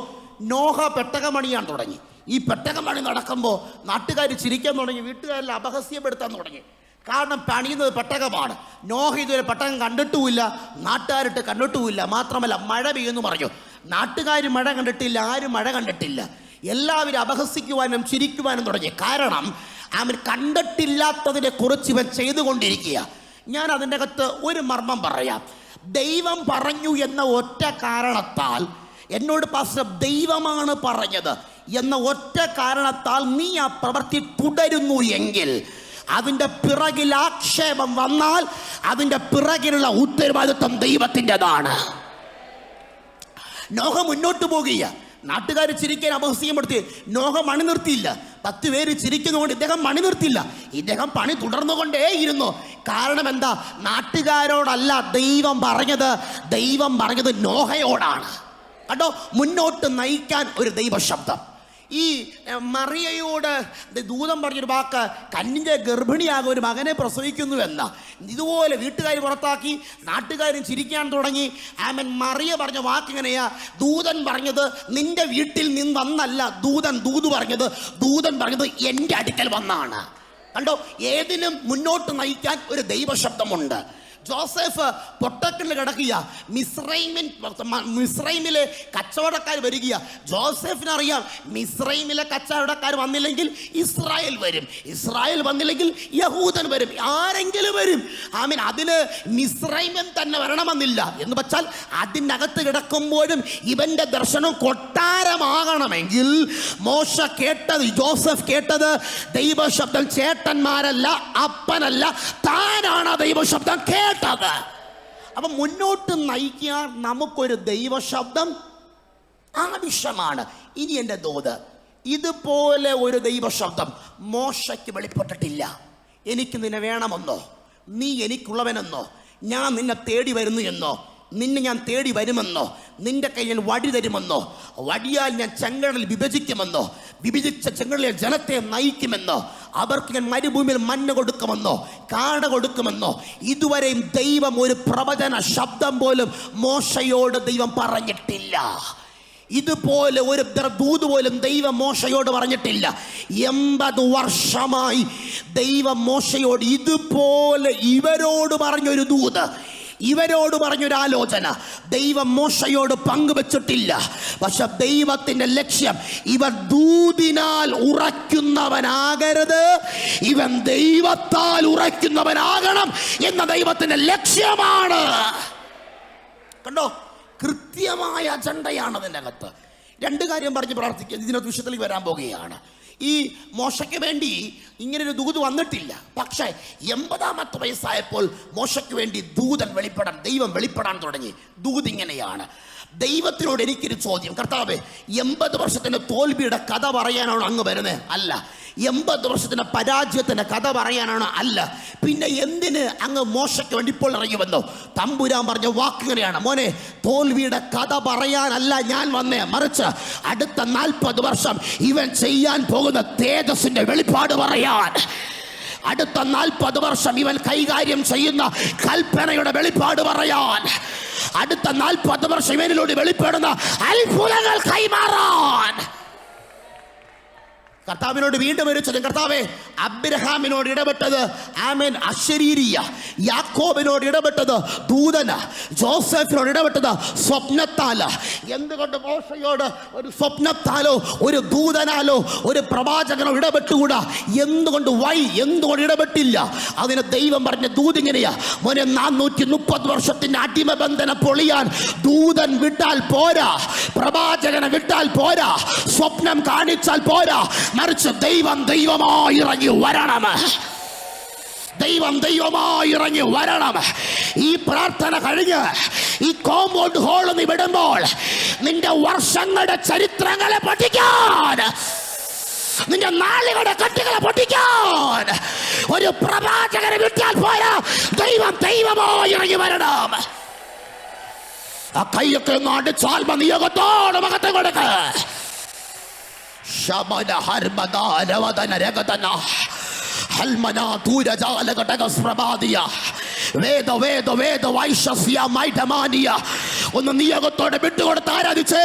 നോഹ പെട്ടകമണിയാൻ തുടങ്ങി. ഈ പെട്ടകമണി നടക്കുമ്പോൾ നാട്ടുകാർ ചിരിക്കാൻ തുടങ്ങി, വീട്ടുകാരെല്ലാം അപഹസ്യപ്പെടുത്താൻ തുടങ്ങി. കാരണം പണിയുന്നത് പെട്ടകമാണ്. നോഹ ഇതുവരെ പെട്ടകം കണ്ടിട്ടുമില്ല, നാട്ടുകാരിട്ട് കണ്ടിട്ടുമില്ല. മാത്രമല്ല മഴ പെയ്യുന്നു പറഞ്ഞു. നാട്ടുകാർ മഴ കണ്ടിട്ടില്ല, ആരും മഴ കണ്ടിട്ടില്ല. എല്ലാവരും അപഹസിക്കുവാനും ചിരിക്കുവാനും തുടങ്ങി. കാരണം അവൻ കണ്ടിട്ടില്ലാത്തതിനെ കുറിച്ച് ഇവൻ ചെയ്തുകൊണ്ടിരിക്കുക. ഞാൻ അതിൻ്റെ അകത്ത് ഒരു മർമ്മം പറയാം. ദൈവം പറഞ്ഞു എന്ന ഒറ്റ കാരണത്താൽ, എന്നോട് പാസ്റ്റർ ദൈവമാണ് പറഞ്ഞത് എന്ന ഒറ്റ കാരണത്താൽ നീ ആ പ്രവൃത്തി തുടരുന്നു എങ്കിൽ അതിൻ്റെ പിറകിൽ ആക്ഷേപം വന്നാൽ അതിൻ്റെ പിറകിലുള്ള ഉത്തരവാദിത്വം ദൈവത്തിൻ്റെതാണ്. നോഹ മുന്നോട്ട് പോകുക. നാട്ടുകാർ ചിരിക്കാൻ അപഹസ്യപ്പെടുത്തി. നോഹ മണി നിർത്തിയില്ല. 10 പേര് ചിരിക്കുന്നതുകൊണ്ട് ഇദ്ദേഹം മണി നിർത്തിയില്ല. ഇദ്ദേഹം പണി തുടർന്നുകൊണ്ടേയിരുന്നു. കാരണം എന്താ? നാട്ടുകാരോടല്ല ദൈവം പറഞ്ഞത് നോഹയോടാണ്. കേട്ടോ, മുന്നോട്ട് നയിക്കാൻ ഒരു ദൈവശബ്ദം. ഈ മറിയയോട് ദൂതൻ പറഞ്ഞൊരു വാക്ക്, കന്നിൻ്റെ ഗർഭിണിയാകും, ഒരു മകനെ പ്രസവിക്കുന്നു എന്ന. ഇതുപോലെ വീട്ടുകാർ പുറത്താക്കി, നാട്ടുകാരും ചിരിക്കാൻ തുടങ്ങി. ആമൻ. മറിയ പറഞ്ഞ വാക്ക് ഇങ്ങനെയാ, ദൂതൻ പറഞ്ഞത് നിന്റെ വീട്ടിൽ നിന്ന് വന്നല്ല, ദൂതൻ പറഞ്ഞത് എൻ്റെ അടുക്കൽ വന്നാണ്. കണ്ടോ, ഏതിനും മുന്നോട്ട് നയിക്കാൻ ഒരു ദൈവശബ്ദമുണ്ട്. ജോസഫ് പൊട്ടക്കിൽ കിടക്കുക. മിസ്രൈമിലെ കച്ചവടക്കാർ വരിക. ജോസഫിനറിയാം, മിസ്രൈമിലെ കച്ചവടക്കാർ വന്നില്ലെങ്കിൽ ഇസ്രായേൽ വരും, ഇസ്രായേൽ വന്നില്ലെങ്കിൽ യഹൂദൻ വരും, ആരെങ്കിലും വരും. ആമീൻ. അതിന് മിസ്രൈമൻ തന്നെ വരണമെന്നില്ല. എന്ന് വെച്ചാൽ അതിനകത്ത് കിടക്കുമ്പോഴും ഇവന്റെ ദർശനം കൊട്ടാരമാകണമെങ്കിൽ ജോസഫ് കേട്ടത് ദൈവശബ്ദം. ചേട്ടന്മാരല്ല, അപ്പനല്ല, താനാണ് ദൈവശബ്ദം കേട്ടത്. അപ്പൊ മുന്നോട്ട് നയിക്കാൻ നമുക്കൊരു ദൈവശബ്ദം ആവശ്യമാണ്. ഇനി എൻ്റെ ദൂത്, ഇതുപോലെ ഒരു ദൈവശബ്ദം മോശയ്ക്ക് വെളിപ്പെട്ടിട്ടില്ല. എനിക്ക് നിന്നെ വേണമെന്നോ, നീ എനിക്കുള്ളവനെന്നോ, ഞാൻ നിന്നെ തേടി വരുന്നു എന്നോ, നിന്നെ ഞാൻ തേടി വരുമെന്നോ, നിന്റെ കയ്യിൽ വടി തരുമെന്നോ, വടിയാൽ ഞാൻ ചെങ്കടൽ വിഭജിക്കുമെന്നോ, വിഭജിച്ച ചെങ്കടലിൽ ജനത്തെ നയിക്കുമെന്നോ, അവർക്ക് ഞാൻ മരുഭൂമിയിൽ മഞ്ഞ കൊടുക്കുമെന്നോ, കാട കൊടുക്കുമെന്നോ ഇതുവരെയും ദൈവം ഒരു പ്രവചന ശബ്ദം പോലും മോശയോട് ദൈവം പറഞ്ഞിട്ടില്ല. ഇതുപോലെ ഒരു ദൂത് പോലും ദൈവം മോശയോട് പറഞ്ഞിട്ടില്ല. 80 വർഷമായി ദൈവം മോശയോട് ഇതുപോലെ ഇവരോട് പറഞ്ഞൊരു ദൂത്, ഇവരോട് പറഞ്ഞൊരാലോചന ദൈവം മോശയോട് പങ്കുവച്ചിട്ടില്ല. പക്ഷെ ദൈവത്തിന്റെ ലക്ഷ്യം, ഇവൻ ദൂതിനാൽ ഉറയ്ക്കുന്നവനാകരുത്, ഇവൻ ദൈവത്താൽ ഉറയ്ക്കുന്നവനാകണം എന്ന ദൈവത്തിന്റെ ലക്ഷ്യമാണ്. കണ്ടോ, കൃത്യമായ അജണ്ടയാണ് അതിൻ്റെ അകത്ത്. 2 കാര്യം പറഞ്ഞ് പ്രാർത്ഥിക്കുക. ഇതിനകത്ത് വിഷയത്തിലേക്ക് വരാൻ പോകുകയാണ്. ഈ മോശയ്ക്ക് വേണ്ടി ഇങ്ങനൊരു ദൂത് വന്നിട്ടില്ല. പക്ഷേ 80ാമത്തെ വയസ്സായപ്പോൾ മോശയ്ക്ക് വേണ്ടി ദൈവം വെളിപ്പെടാൻ തുടങ്ങി. ദൂത് ഇങ്ങനെയാണ്. ദൈവത്തിനോട് എനിക്കൊരു ചോദ്യം, കർത്താവേ, 80 വർഷത്തിന്റെ തോൽവിയുടെ കഥ പറയാനാണോ അങ്ങ് വരുന്നത്? അല്ല. 80 വർഷത്തിന്റെ പരാജയത്തിന്റെ കഥ പറയാനാണോ? അല്ല. പിന്നെ എന്തിന് അങ്ങ് മോശയ്ക്ക് വേണ്ടി ഇപ്പോൾ ഇറങ്ങി വന്നോ? തമ്പുരാൻ പറഞ്ഞ വാക്കുകളെയാണ്, മോനെ, തോൽവിയുടെ കഥ പറയാനല്ല ഞാൻ വന്നേ, മറിച്ച് അടുത്ത 40 വർഷം ഇവൻ ചെയ്യാൻ പോകുന്ന തേജസ്സിന്റെ വെളിപ്പാട് പറയാൻ. അടുത്ത 40 വർഷം ഇവൻ കൈകാര്യം ചെയ്യുന്ന കൽപ്പനയുടെ വെളിപ്പാട് പറയാൻ. അടുത്ത 40 വർഷം ഇവനിലൂടെ വെളിപ്പെടുന്ന അത്ഭുതങ്ങൾ കൈമാറാൻ. കർത്താവിനോട് വീണ്ടും ഒരു ചോദ്യം. കർത്താവേ, അബ്രഹാമിനോട് ഇടപെട്ടത് ആമേൻ അശരീരിയ, യാക്കോബിനോട് ഇടപെട്ടത് ദൂതന, ജോസഫിനോട് ഇടപെട്ടത് സ്വപ്നത്താല. എന്തുകൊണ്ട് മോശയോട് ഒരു സ്വപ്നത്താലോ ഒരു ദൂതനാലോ ഒരു പ്രവാചകനോ ഇടപെട്ടുകൂടാ? എന്തുകൊണ്ട് ഇടപെട്ടില്ല? അതിന് ദൈവം പറഞ്ഞ ദൂതിങ്ങനെയാ, മോനെ, 430 വർഷത്തിന്റെ അടിമബന്ധന പൊളിയാൻ ദൂതൻ വിട്ടാൽ പോരാ, പ്രവാചകനെ വിട്ടാൽ പോരാ, സ്വപ്നം കാണിച്ചാൽ പോരാ, മറിച്ച് ദൈവമായി ഇറങ്ങി വരണം. ദൈവമായി ഇറങ്ങി വരണം. ഈ പ്രാർത്ഥന കഴിഞ്ഞ് ഈ കോമ്പൗണ്ട് ഹോളിൽ നീ വിടുമ്പോൾ നിന്റെ വർഷങ്ങളുടെ ചരിത്രങ്ങളെ പഠിക്കാൻ, നിന്റെ നാളുകളുടെ കെട്ടുകളെ പൊട്ടിക്കാൻ ഒരു പ്രവാചകനെ വിട്ടാൽ പോരാ, ദൈവമായി ഇറങ്ങി വരണം. ആ കൈയൊക്കെ അടിച്ചാൽ നിയോഗത്തോട് മകത്തെ കൊടുക്ക. ഹൽമനാ ദൂരജാലഘടകസ്പ്രഭാതിയ വേദ വേദ വേദ വൈശസ്യ മൈഡമാനിയ. ഒന്ന് നിയോഗത്തോടെ വിട്ടുകൊടുത്ത് ആരാധിച്ചേ.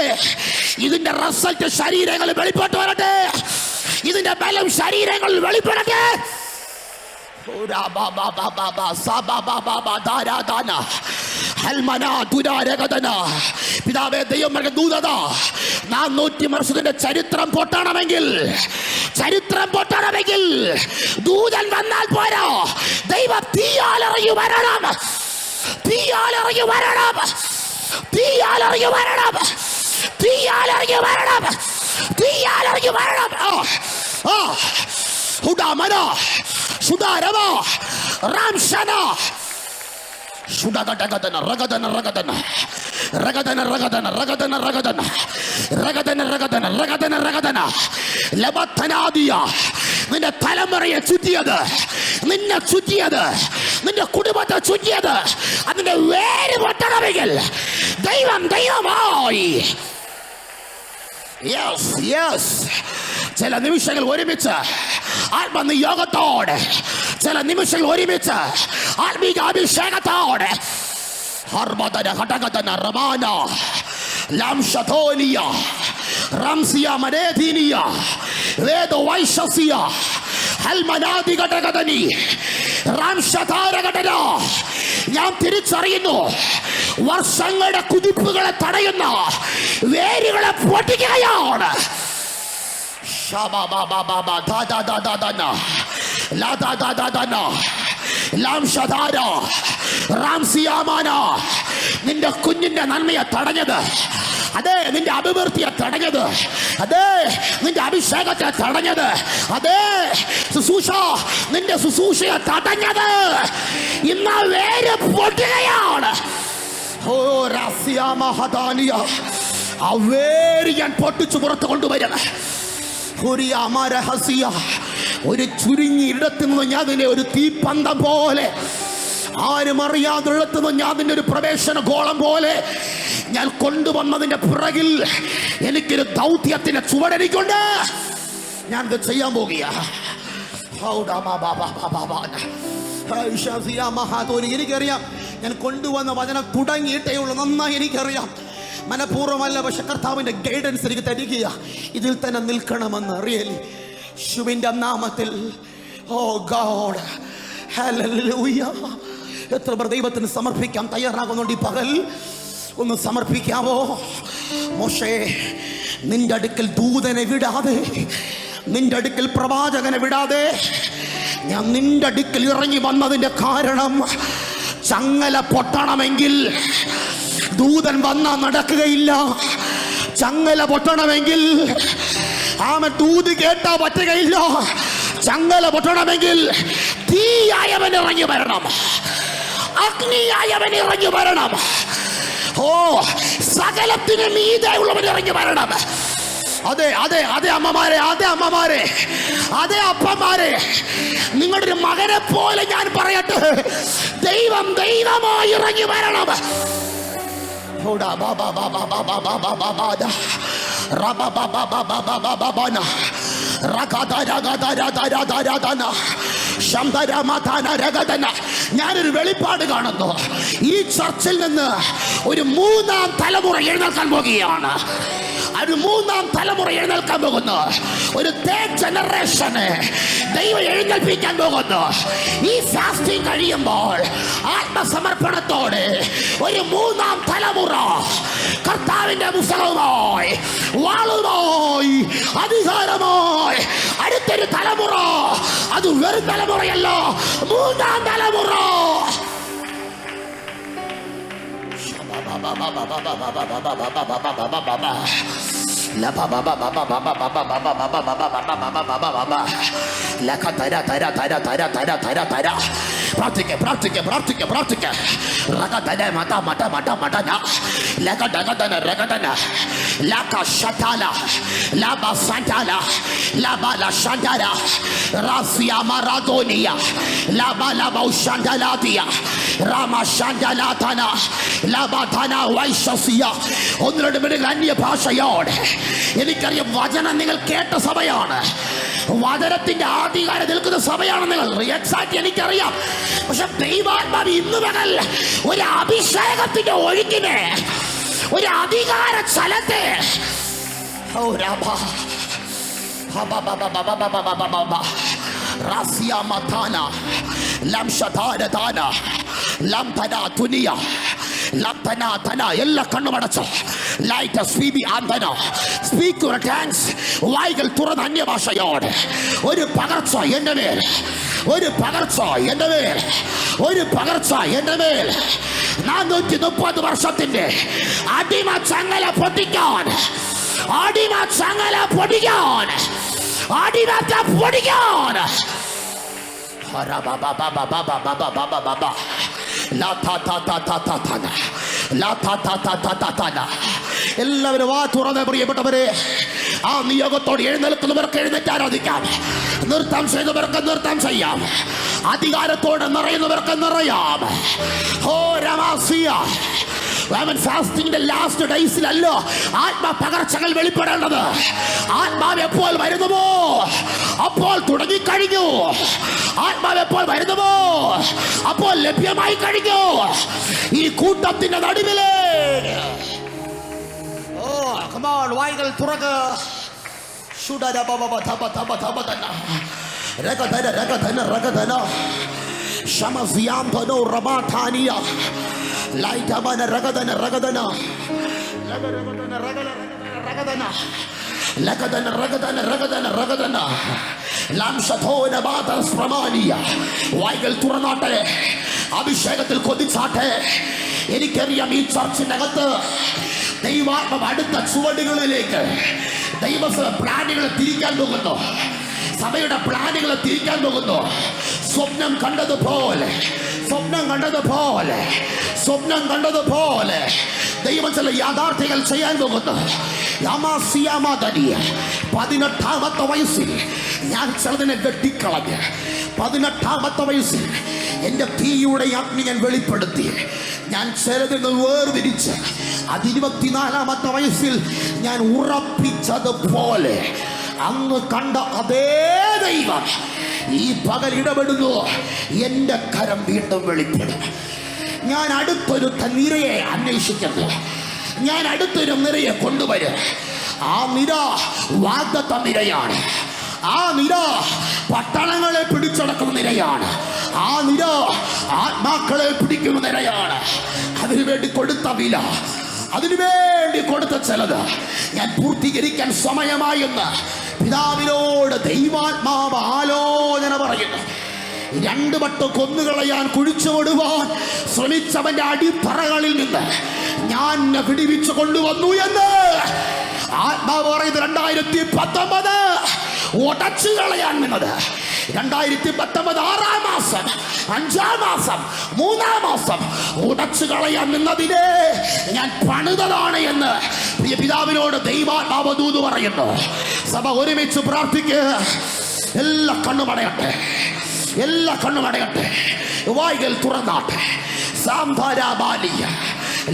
ഇതിന്റെ റിസൾട്ട് ശരീരങ്ങളിൽ വെളിപ്പെട്ട് വരട്ടെ. ഇതിന്റെ ബലം ശരീരങ്ങളിൽ വെളിപ്പെടട്ടെ. പിതാവേ, ദൈവം ദൂതത 400 വർഷത്തിന്റെ ചരിത്രം പൊട്ടണമെങ്കിൽ ദൂതൻ വന്നാൽ പോരാ. ദൈവം തീയാലിറങ്ങി വരണം. നിന്റെ തലമുറയെ ചുറ്റിയത്, നിന്നെ ചുറ്റിയത്, നിന്റെ കുടുംബത്തെ ചുറ്റിയത്, അതിന്റെ വേര് പൊട്ടണമെങ്കിൽ ദൈവമായി. ചില നിമിഷങ്ങൾ ഒരുമിച്ച് ആത്മനിയോഗത്തോടെ, ചില നിമിഷങ്ങൾ ഒരുമിച്ച് ആത്മീക അഭിഷേകത്തോടെ ഞാൻ തിരിച്ചറിയുന്നു, വർഷങ്ങളുടെ കുതിപ്പുകളെ തടയുന്ന വേരുകളെ പൊട്ടിക്കുകയാണ്. നിന്റെ കുഞ്ഞിന്റെ നന്മയെ തടഞ്ഞത്, അതെ നിന്റെ അഭിവൃദ്ധിയെ തടഞ്ഞത്, അതെ നിന്റെ അഭിഷേകത്തെ തടഞ്ഞത്, അതെ ശുശ്രൂഷ നിന്റെ ശുശ്രൂഷയെ തടഞ്ഞത് ഇന്ന് വേര് പൊട്ടുകയാണ്. ഓ രാസ്യാമഹദാനിയ, ആ വേര് ഞാൻ പൊട്ടിച്ചു പുറത്ത് കൊണ്ടുവരുന്നത്. ഒരു ചുരുങ്ങി ഇടത്തു നിന്ന് ഞാൻ നിന്നെ ഒരു തീപ്പന്തം പോലെ, ആരും അറിയാതിടത്തു നിന്ന് ഞാൻ നിന്നെ ഒരു പ്രവേശന ഗോളം പോലെ ഞാൻ കൊണ്ടുവന്നതിന്റെ പിറകിൽ എനിക്കൊരു ദൗത്യത്തിന്റെ ചുവടെനിക്കുണ്ട്. ഞാൻ ഇത് ചെയ്യാൻ പോകുക. എനിക്കറിയാം, ഞാൻ കൊണ്ടുവന്ന വചനം തുടങ്ങിയിട്ടേ ഉള്ളൂ. നന്നായി എനിക്കറിയാം, മനഃപൂർവ്വമല്ല. പക്ഷെ കർത്താവിന്റെ ഗൈഡൻസ് എനിക്ക് തരിക, ഇതിൽ തന്നെ നിൽക്കണമെന്ന്. റിയലി യേശുവിന്റെ നാമത്തിൽ. ഓ ഗോഡ്, ഹല്ലേലൂയ. എത്ര പേർ ദൈവത്തിന് സമർപ്പിക്കാൻ തയ്യാറാകുന്നുണ്ട് ഈ പകൽ? ഒന്ന് സമർപ്പിക്കാവോ? മോശേ, നിന്റെ അടുക്കൽ ദൂതനെ വിടാതെ, നിന്റെ അടുക്കൽ പ്രവാചകനെ വിടാതെ ഞാൻ നിന്റെ അടുക്കൽ ഇറങ്ങി വന്നതിന്റെ കാരണം, ചങ്ങല പൊട്ടണമെങ്കിൽ ദൂതൻ വന്നാ നടക്കുകയില്ല. ചങ്ങല പൊട്ടണമെങ്കിൽ ദൂത് കേട്ടാ പറ്റുകയില്ല. ചങ്ങല പൊട്ടണമെങ്കിൽ തീയായവൻ ഇറങ്ങി വരണം, അഗ്നിയായവൻ ഇറങ്ങി വരണം. ഓ, സകലത്തിന് മീതെയുള്ളവൻ ഇറങ്ങി വരണം. അതെ അതെ അതെ അമ്മമാരെ, അതെ അമ്മമാരെ, അതെ അപ്പന്മാരെ, നിങ്ങളുടെ ഒരു മകനെ പോലെ ഞാൻ പറയട്ടെ, ദൈവം ദൈവമായി ഇറങ്ങി വരണം. ഞാനൊരു വെളിപ്പാട് കാണുന്നു. ഈ ചർച്ചിൽ നിന്ന് ഒരു 3-ാം തലമുറ എഴുന്നേൽക്കാൻ പോകുകയാണ്. ഒരു 3-ാം തലമുറ എഴുന്നേൽക്കാൻ പോകുന്നു. ഒരു തേർഡ് ജനറേഷന് ദൈവം എഴുന്നേൽപ്പിക്കാൻ പോകുന്നു. ഈ ഫാസ്റ്റിംഗ് കഴിയുമ്പോൾ ആത്മസമർപ്പണത്തോടെ ഒരു 3-ാം തലമുറ കർത്താവിന്റെ പുസ്തകവുമായി, വാളുമായി, അധികാരമായി അടുത്തൊരു തലമുറ. അത് വെറും തലമുറയല്ല, 3-ാം തലമുറ. ഒന്ന് രണ്ട് മിനിറ്റ് അന്യ ഭാഷയോടെ. എനിക്കറിയാം, വചനം നിങ്ങൾ കേട്ട സഭയാണ്. വചനത്തിന്റെ ആധികാരം നിൽക്കുന്ന സഭയാണ് നിങ്ങൾ. എക്സാക്ട് എനിക്കറിയാം. പക്ഷെ ദൈവാത്മാവ് ഇന്ന് പകൽ ഒരു അഭിഷേകത്തിന്റെ ഒഴുക്കിനെ, ഒരു അധികാര ചലത്തെ, ഓ രാമ എല്ലാ കണ്ണുമടച്ചോ. വായികൾ തുറന്ന അന്യഭാഷയോട് ഒരു പകർച്ച എന്റെ മേൽ, ഒരു പകർച്ച എന്റെ മേൽ, ഒരു പകർച്ച എന്റെ മേൽ. 430 വർഷത്തിന്റെ അടിമ ചങ്ങല പൊട്ടിക്കാൻ, അടിമ ചങ്ങല പൊടിക്കാൻ, അടിമത്തെ പൊടിക്കാൻ. എല്ലാവരും വാ തുറന്ന് പ്രിയപ്പെട്ടവരെ, ആ നിയോഗത്തോട് എഴുന്നേൽക്കുന്നവർക്ക് എഴുന്നേറ്റ് ആരാധിക്കാം, നൃത്തം ചെയ്തവർക്ക് നൃത്തം ചെയ്യാം, അധികാരത്തോടെ നിറയുന്നവർക്ക് നിറയാം. ഓ രമാസിയ ഫാസ്റ്റിംഗിന്റെ ലാസ്റ്റ് ഡേയ്സിലല്ലോ ആത്മ പകർച്ചകൾ വെളിപ്പെടേണ്ടത്. ആത്മാവ് എപ്പോൾ വരുന്നുവോ അപ്പോൾ തുടങ്ങിക്കഴിഞ്ഞു. ആത്മാവ് എപ്പോൾ വരുന്നുവോ അപ്പോൾ ലഭ്യമായി കഴിഞ്ഞു. ഈ കൂട്ടത്തിന്റെ നടുവിലെ വായികൾ തുറക്ക്. വായികൾ തുറന്നാട്ടെ, അഭിഷേകത്തിൽ കൊതിച്ചാട്ടെ. എനിക്കറിയാം ഈ ചർച്ചിനകത്ത് ദൈവാത്മ അടുത്ത ചുവടുകളിലേക്ക് ദൈവസഭ പ്ലാനുകളെ തിരിക്കാൻ പോകുന്നു. സഭയുടെ പ്ലാനുകളെ തിരിക്കാൻ പോകുന്നു. സ്വപ്നം കണ്ടതുപോലെ, സ്വപ്നം കണ്ടതുപോലെ, സ്വപ്നം കണ്ടതുപോലെ ദൈവം ചില യാഥാർത്ഥ്യങ്ങൾ ചെയ്യാൻ പോകുന്നു. 18ാമത്തെ വയസ്സിൽ ഞാൻ ചിലതിനെ വെട്ടിക്കളഞ്ഞ്, 18ാമത്തെ വയസ്സിൽ എൻ്റെ തീയുടെ അഗ്നി ഞാൻ വെളിപ്പെടുത്തി. ഞാൻ ചിലതിന് വേർതിരിച്ച് അത് 24ാമത്തെ വയസ്സിൽ ഞാൻ ഉറപ്പിച്ചതുപോലെ അന്ന് കണ്ട അതേ ദൈവം ഈ പകൽ ഇടപെടുന്നു. എൻ്റെ കരം വീണ്ടും വെളിപ്പെടും. ഞാൻ അടുത്തൊരു നിരയെ അന്വേഷിക്കുന്നു. ഞാൻ അടുത്തൊരു നിരയെ കൊണ്ടുവരും. ആ നിര വാഗ്ദത്ത നിരയാണ്. ആ നിര പട്ടണങ്ങളെ പിടിച്ചടക്കുന്ന നിരയാണ്. ആ നിര ആത്മാക്കളെ പിടിക്കുന്ന നിരയാണ്. അതിനുവേണ്ടി കൊടുത്ത വില, അതിനുവേണ്ടി കൊടുത്ത ചിലത് ഞാൻ പൂർത്തീകരിക്കാൻ സമയമായെന്ന് പിതാവിനോട് ദൈവാത്മാവ് ആലോചന പറയുന്നു. 2 വട്ടം കൊന്നുകളയാൻ കുഴിച്ചുവിടുവാൻ ശ്രമിച്ചവന്റെ അടിത്തറകളിൽ നിന്ന് ഞാൻ വിടിവിച്ചു കൊണ്ടുവന്നു എന്ന് ആത്മാവ് പറയുന്നത്. 2019 ഉടച്ചു കളയാൻ നിന്നത് 2019 6ാം മാസം, 5ാം മാസം, 3ാം മാസം ഉടച്ചു കളയാൻ നിന്നതിനെ ഞാൻ പണിതതാണ് എന്ന് പിതാവിനോട് ദൈവാത്മാവ് ദൂത് പറയുന്നു. സഭ ഒരുമിച്ച് പ്രാർത്ഥിക്കുക. എല്ലാ കണ്ണുമടയട്ടെ, എല്ലാ കണ്ണുമടയട്ടെ, വായികൾ തുറന്നാട്ടെ. സാംധാരാബാലിയ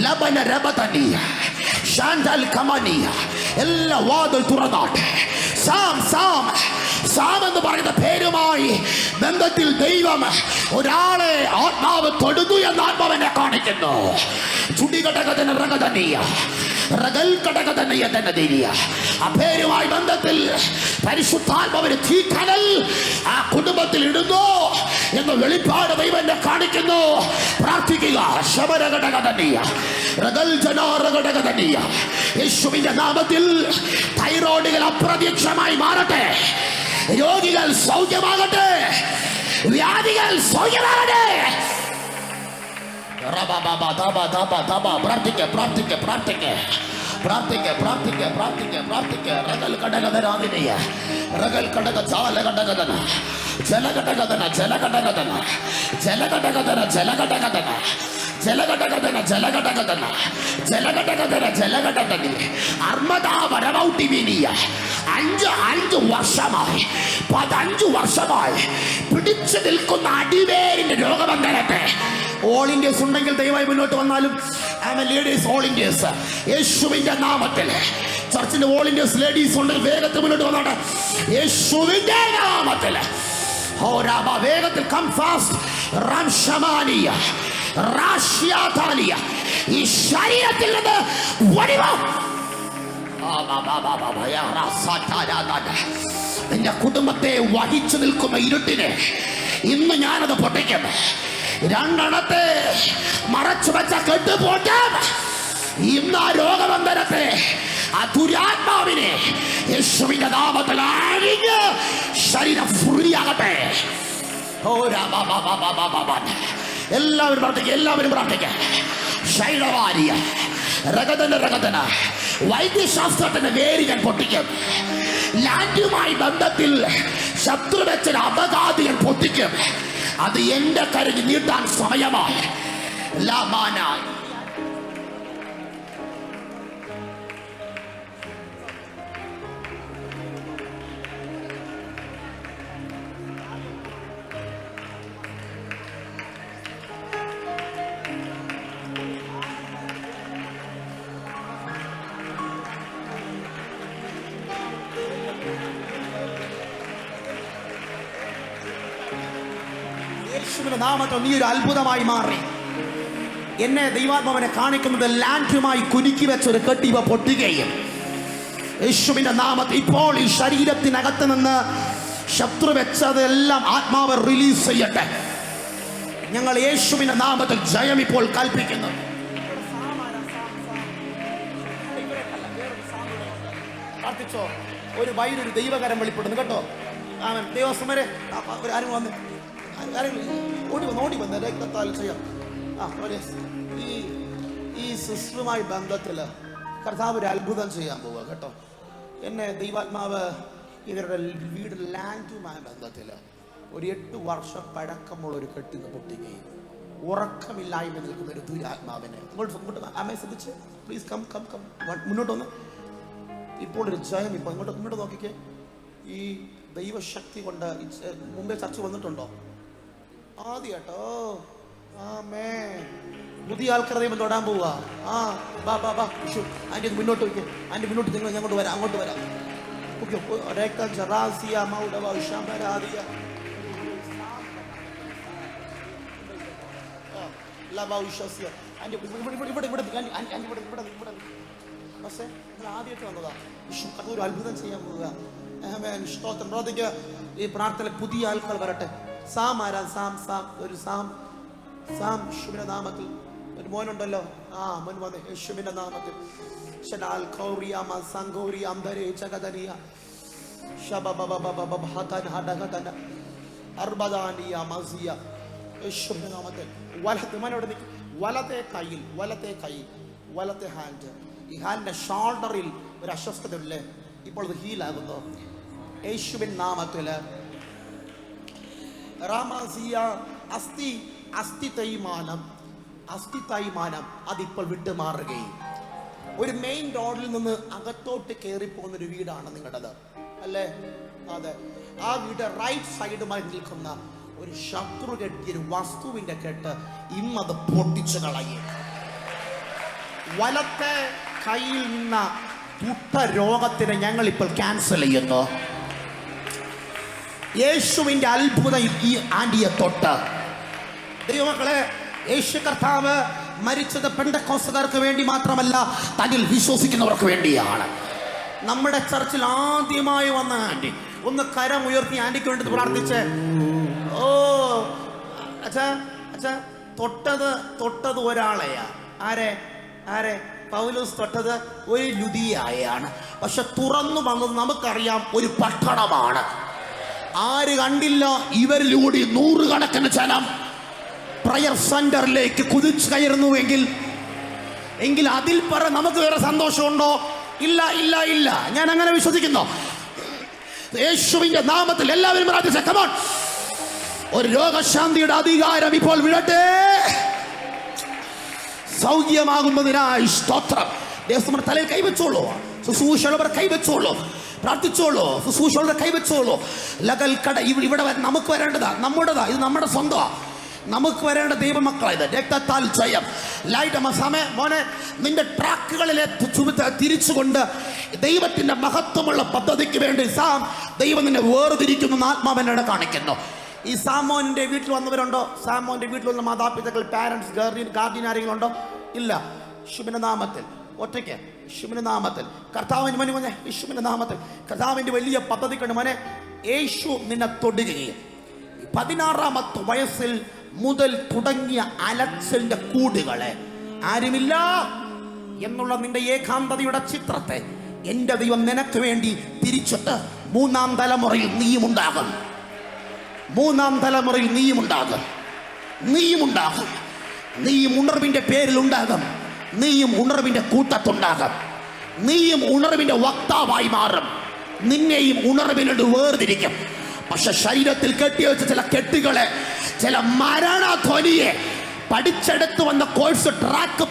ലബന രബതനിയ ഷാൻഡൽ കമനിയ എല്ലാ വാതിൽ തുറന്നാട്ടെ. സാം സാം സാം എന്ന് പറയുന്ന പേരുമായി ബന്ധത്തിൽ ദൈവം ഒരാളെ ആത്മാവ് തൊടുന്നു എന്ന് ആത്മാവിനെ കാണിക്കുന്നു. ചുടികടകതന രഗതനിയ റഗൽ കടകതനയ തനദിയ ആ പേരുമായി ബന്ധത്തിൽ പരിശുദ്ധാത്മാവിന്റെ തീക്കനൽ ആ കുടുംബത്തിൽ ഇടുന്നു എന്ന് വെളിപ്പാട് ദൈവം കാണിക്കുന്നു. പ്രാർത്ഥിക്കുക. ശബരഘടകതനിയ റഗൽ ജനാറഘടകതനിയ യേശുവിന്റെ നാമത്തിൽ തൈറോയിഡുകൾ അപ്രത്യക്ഷമായി മാറട്ടെ. രോഗികൾ സൗഖ്യമാകട്ടെ. വ്യാധികൾ സൗഖ്യമാകട്ടെ. പ്രാർത്ഥിക്ക പ്രാർത്ഥിക്ക പ്രാർത്ഥിക്ക പ്രാർത്ഥിക്ക പ്രാർത്ഥിക്ക പ്രാർത്ഥിക്ക പ്രാർത്ഥിക്ക. റഗൽ കടകതരാതിനിയ റഗൽ കടക ജാലഘടകതന ജലഘടകതന ജലഘടകതന ജലഘടകതന ജലഘടകതന ജലഘടകതന ജലഘടകതന ജലഘടകതന ജലഘടകതന അർമ്മദാവരമൗട്ടിവിനിയ 5 വർഷമായി 15 വർഷമായി പിടിച്ചു നിൽക്കുന്ന അടിവേരിന്റെ രോഗബന്ധനത്തെ ഓൾ ഇന്ത്യസ് ഉണ്ടെങ്കിൽ ദയവായി മുന്നോട്ട് വന്നാലും ലേഡീസ് ഓൾ ഇന്ത്യസ് യേശുവിന്റെ നാമത്തിൽ ചർച്ചിന്റെ വോളണ്ടിയേഴ്സ് ലേഡീസ് ഉണ്ട്, വേഗത്തിൽ മുന്നോട്ട് വന്നോട്ടെ. യേശുവിന്റെ നാമത്തിൽ വേഗത്തിൽ കം ഫാസ്റ്റ്. റംഷമാനിയ റാഷ്യാതാലിയ ഈ ശരീരത്തിൽ നിന്ന് വടിവോ. നിന്റെ കുടുംബത്തെ വഹിച്ചു നിൽക്കുന്ന ഇരുട്ടിനെ ഇന്ന് ഞാനത് പൊട്ടിക്കും. രണ്ടെണ്ണത്തെ മറച്ചു വെച്ച കെട്ടുപോട്ടും. ഇന്ന് ആ രോഗബന്ധനത്തെ, ആ ദുരാത്മാവിനെ യേശുവിന്റെ നാമത്തിൽ അഴിഞ്ഞ് ശരീരം ഫ്രീയാകട്ടെ. എല്ലാവരും പ്രാർത്ഥിക്കുക, എല്ലാവരും പ്രാർത്ഥിക്കുക. ശൈലവാരിയ രഗതന വൈദ്യശാസ്ത്രത്തിന്റെ വേര് ഞാൻ പൊട്ടിക്കും. ലാൻഡുമായി ബന്ധത്തിൽ ശത്രു വെച്ച അപഘാതി ഞാൻ പൊട്ടിക്കും. അത് എന്റെ കരുതി നീട്ടാൻ സമയമായി. യേശുവിന്റെ നാമത്തിൽ നീ ഒരു അത്ഭുതമായി മാറി. എന്നെ ദൈവാത്മാവിനെ കാണിക്കുന്നത് ലാൻഡുമായി കുലുക്കി വെച്ചൊരു കെട്ടിവ പൊട്ടുകയും യേശുവിന്റെ നാമത്തിൽ ഇപ്പോൾ ഈ ശരീരത്തിനകത്ത് നിന്ന് ശത്രു വെച്ചതെല്ലാം ആത്മാവ് റിലീസ് ചെയ്യട്ടെ. ഞങ്ങൾ യേശുവിന്റെ നാമത്തിൽ ജയം ഇപ്പോൾ കൽപ്പിക്കുന്നു. പ്രാർത്ഥിച്ചോ. ഒരു വൈദ്യൊരു ദൈവകരം വെളിപ്പെടുന്നു കേട്ടോ. ആമേൻ. ദൈവസമരെ ആരും വന്ന് ഓടി വന്ന് രക്തത്താൽ ചെയ്യാം. ഈ സിസ്റ്ററുമായി ബന്ധത്തിൽ കർത്താവ് ഒരു അത്ഭുതം ചെയ്യാൻ പോവുക കേട്ടോ. എന്നെ ദൈവാത്മാവ് ഇവരുടെ വീട് ലാൻഡുമായി ബന്ധത്തിൽ ഒരു 8 വർഷം പഴക്കമുള്ള ഒരു കെട്ടിന്ന് പൊട്ടുകയും ഉറക്കമില്ലായ്മ നിൽക്കുന്ന ഒരു ദുരാത്മാവിനെ അമ്മയെ ശ്രദ്ധിച്ച് പ്ലീസ് കം കം കം മുന്നോട്ട് വന്ന്. ഇപ്പോൾ ഒരു ജയം. ഇപ്പോൾ ഇങ്ങോട്ട് നോക്കിക്കേ. ഈ ദൈവശക്തി കൊണ്ട് മുമ്പേ ചർച്ച വന്നിട്ടുണ്ടോ? ആദ്യട്ടോ പുതിയ ആൾക്കാർ ദൈവം തൊടാൻ പോവുക. ആൻറ്റി മുന്നോട്ട് വയ്ക്കുക. ആൻറ്റി മുന്നോട്ട് നിങ്ങൾ ഞങ്ങോട്ട് വരാം, അങ്ങോട്ട് വരാം. പക്ഷേ നിങ്ങൾ ആദ്യമായിട്ട് വന്നതാ. ഒരു അത്ഭുതം ചെയ്യാൻ പോവുക. സ്തോത്രം. പ്രാർത്ഥിക്കുക. ഈ പ്രാർത്ഥന പുതിയ ആൾക്കാർ വരട്ടെ. സാം ആരാ? ഒരു സാം യേശുവിന്റെ നാമത്തിൽ ഒരു മോനുണ്ടല്ലോ. മോൻ വന്ന് യേശുവിന്റെ നാമത്തിൽ. യേശുവിന്റെ നാമത്തിൽ വലത്തെ ഹാൻഡ്, ഈ ഹാൻഡിന്റെ ഷോൾഡറിൽ ഒരു അസ്വസ്ഥത ഉള്ളേ. ഇപ്പോൾ അത് ഹീലാകുന്നു യേശുവിൻ നാമത്തില്. റാമാസിയ അസ്ഥി തൈമാനം അതിപ്പോൾ വിട്ടുമാറുകയും ഒരു മെയിൻ റോഡിൽ നിന്ന് അകത്തോട്ട് കയറി പോകുന്നൊരു വീടാണ് നിങ്ങളുടേത് അല്ലേ? അതെ. ആ വീട് റൈറ്റ് സൈഡുമായി നിൽക്കുന്ന ഒരു ശത്രു കെട്ടിയൊരു വസ്തുവിന്റെ കെട്ട് ഇന്നത് പൊട്ടിച്ചു കളയും. വലത്തെ കയ്യിൽ നിന്ന പുട്ട രോഗത്തിനെ ഞങ്ങൾ ഇപ്പോൾ ക്യാൻസൽ ചെയ്യുന്നു. യേശുവിന്റെ അത്ഭുതം ഈ ആൻറ്റിയെ തൊട്ട്. ദൈവമക്കളെ, യേശു കർത്താവ് മരിച്ചത് പെന്തക്കോസ്തുകാർക്ക് വേണ്ടി മാത്രമല്ല, തന്നിൽ വിശ്വസിക്കുന്നവർക്ക് വേണ്ടിയാണ്. നമ്മുടെ ചർച്ചിൽ ആദ്യമായി വന്ന ആൻറ്റി ഒന്ന് കരം ഉയർത്തി ആൻറ്റിക്ക് വേണ്ടി പ്രാർത്ഥിച്ച്. ഓ അച്ഛാ തൊട്ടത് ഒരാളെയാ. ആരെ പൗലോസ് തൊട്ടത് ഒരു ലുദിയായാണ്. പക്ഷെ തുറന്നു വന്നത് നമുക്കറിയാം ഒരു പട്ടണമാണ്. ആര് കണ്ടില്ല? ഇവരിലൂടെ 100 കണക്കിന് ജനം പ്രയർ സെന്ററിലേക്ക് കുതിച്ചു കയറുന്നുവെങ്കിൽ അതിൽ പറ നമുക്ക് വേറെ സന്തോഷമുണ്ടോ? ഇല്ല. ഞാൻ അങ്ങനെ വിശ്വസിക്കുന്നു. യേശുവിന്റെ നാമത്തിൽ എല്ലാവരും പ്രാർത്ഥിച്ച കമോൺ. ഒരു രോഗശാന്തിയുടെ അധികാരം ഇപ്പോൾ വിടട്ടെ. സൗഖ്യമാകുന്നതിനായി സ്തോത്രം. ദേശം തലയിൽ കൈവച്ചോളൂ. ശുശ്രൂഷകളവർ കൈവച്ചോളൂ. പ്രാർത്ഥിച്ചോളൂ. ശുശ്രൂഷകളുടെ കൈവച്ചോളൂ. ലകൽ കട ഇവിടെ നമുക്ക് വരേണ്ടതാ, നമ്മുടേതാ. ഇത് നമ്മുടെ സ്വന്തമാ. നമുക്ക് വരേണ്ട ദൈവമക്കളായത് രക്തത്താൽ ജയം. സമയം മോനെ നിന്റെ ട്രാക്കുകളിലെ തിരിച്ചുകൊണ്ട് ദൈവത്തിന്റെ മഹത്വമുള്ള പദ്ധതിക്ക് വേണ്ടി ദൈവം നിന്നെ വേർതിരിക്കുന്നു ആത്മാവനോട് കാണിക്കുന്നു. ഈ സാമോന്റെ വീട്ടിൽ വന്നവരുണ്ടോ? സാമോന്റെ വീട്ടിൽ വന്ന മാതാപിതാക്കൾ, പാരന്റ്സ്, ഗാർഡിയൻ ആരെങ്കിലും ഉണ്ടോ? ഇല്ല. യേശുവിന്റെ നാമത്തിൽ ഒറ്റയ്ക്ക്, യേശുവിന്റെ നാമത്തിൽ കർത്താവിന് മോനെ, യേശുവിന്റെ നാമത്തിൽ കർത്താവിന്റെ വലിയ പദ്ധതി കണ്ട് മോനെ, യേശു നിന്നെ തൊടുകയും 16-ാമത്തെ വയസ്സിൽ മുതൽ തുടങ്ങിയ അലച്ചിലിന്റെ കൂടുകളെ ആരുമില്ല എന്നുള്ള നിന്റെ ഏകാന്തതയുടെ ചിത്രത്തെ എന്റെ ദൈവം നിനക്ക് വേണ്ടി തിരിച്ചിട്ട് 3-ാം തലമുറയിൽ നീയുമുണ്ടാകും. 3-ാം തലമുറയിൽ നീയുമുണ്ടാകും. നീയും ഉണർവിന്റെ പേരിൽ ഉണ്ടാകും. നീയും ഉണർവിന്റെ കൂട്ടത്തുണ്ടാകും. നീയും ഉണർവിന്റെ വക്താവായി മാറും. നിന്നെയും ഉണർവിനോട് വേർതിരിക്കും. പക്ഷെ ശരീരത്തിൽ കെട്ടിവെച്ച ചില കെട്ടുകളെ, ചില മരണധ്വനിയെ പഠിച്ചെടുത്ത് വന്ന കോഴ്സ് ട്രാക്ക്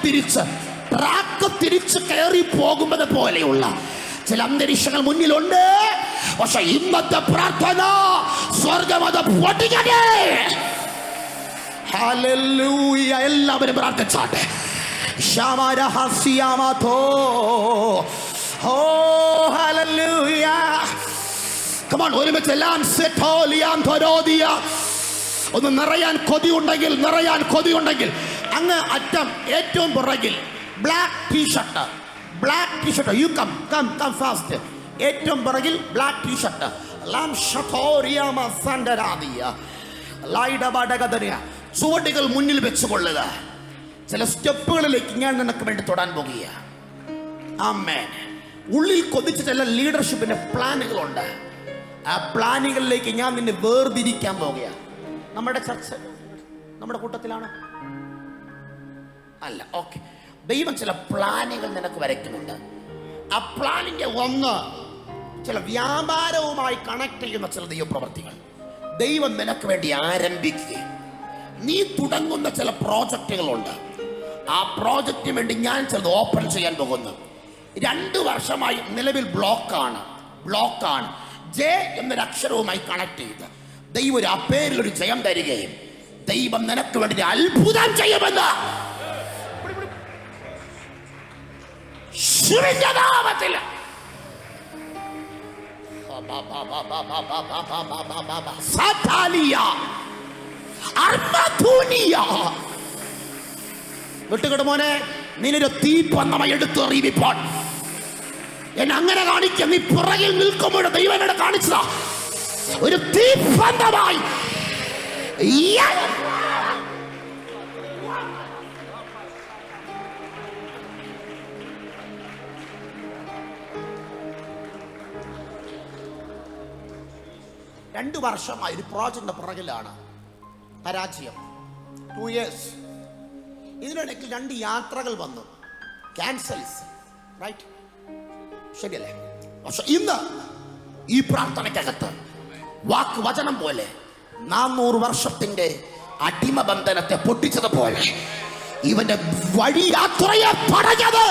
തിരിച്ച് കയറി പോകുന്നത് പോലെയുള്ള ചില അന്തരീക്ഷങ്ങൾ മുന്നിലുണ്ട്. പക്ഷെ ഇന്നത്തെ പ്രാർത്ഥന സ്വർഗമത് പൊട്ടിക്കട്ടെ. ഹല്ലേലൂയ. എല്ലാവരും പ്രാർത്ഥിച്ചാട്ടെ. ഒരുമിച്ച് ഒന്ന് നിറയാൻ കൊതിയുണ്ടെങ്കിൽ അങ്ങ് അറ്റം ഏറ്റവും പുറകിൽ black T-shirt you come fast. ഏറ്റവും പുറകിൽ ബ്ലാക്ക് ടീഷർട്ട്. ചുവടുകൾ മുന്നിൽ വെച്ചുകൊള്ളുക. ചില സ്റ്റെപ്പുകളിലേക്ക് ഞാൻ നിനക്ക് വേണ്ടി തൊടാൻ പോകുക. ആമേൻ. ഉള്ളിൽ കൊതിച്ച ചില ലീഡർഷിപ്പിന്റെ പ്ലാനുകളുണ്ട്. ആ പ്ലാനുകളിലേക്ക് ഞാൻ നിന്നെ വേർതിരിക്കാൻ പോകുക. നമ്മുടെ ചർച്ച നമ്മുടെ കൂട്ടത്തിലാണ് അല്ല? ഓക്കെ. ദൈവം ചില പ്ലാനുകൾ നിനക്ക് വരയ്ക്കുന്നുണ്ട്. ആ പ്ലാനിന്റെ ഒന്ന് ചില വ്യാപാരവുമായി കണക്ട് ചെയ്യുന്ന ചില ദൈവപ്രവർത്തികൾ ദൈവം നിനക്ക് വേണ്ടി ആരംഭിക്കുകയും നീ തുടങ്ങുന്ന ചില പ്രോജക്റ്റുകളുണ്ട്. ആ പ്രോജക്റ്റിന് വേണ്ടി ഞാൻ ചിലത് ഓപ്പൺ ചെയ്യാൻ പോകുന്നു. 2 വർഷമായി നിലവിൽ ബ്ലോക്കാണ്. ജെ എന്നൊരു അക്ഷരവുമായി കണക്ട് ചെയ്ത് ദൈവം ഒരു ആ പേരിലൊരു ജയം തരികയും ദൈവം നിനക്ക് വേണ്ടി അത്ഭുതം ചെയ്യുമെന്ന് വിട്ടുകിട മോനെ, നീനൊരു തീപ്പന്തമായി എടുത്തെറിയിപ്പോൾ എന്നെ അങ്ങനെ കാണിക്ക. നീ പുറകിൽ നിൽക്കുമ്പോൾ ദൈവം എന്നെ കാണിച്ചതാ ഒരു തീപ്പന്തമായി. രണ്ട് വർഷമായി ഒരു പ്രോജക്റ്റിന്റെ പുറകിലാണ്. പരാജയം. 2 years. ഇതിനിടയ്ക്ക് 2 യാത്രകൾ വന്നു. ക്യാൻസൽസ്. റൈറ്റ്? ശരിയല്ലേ? പക്ഷെ ഇന്ന് ഈ പ്രാർത്ഥനയ്ക്കകത്ത് വചനം പോലെ 400 വർഷത്തിന്റെ അടിമബന്ധനത്തെ പൊട്ടിച്ചതുപോലെ ഇവന്റെ വഴി യാത്രയെ പറഞ്ഞത്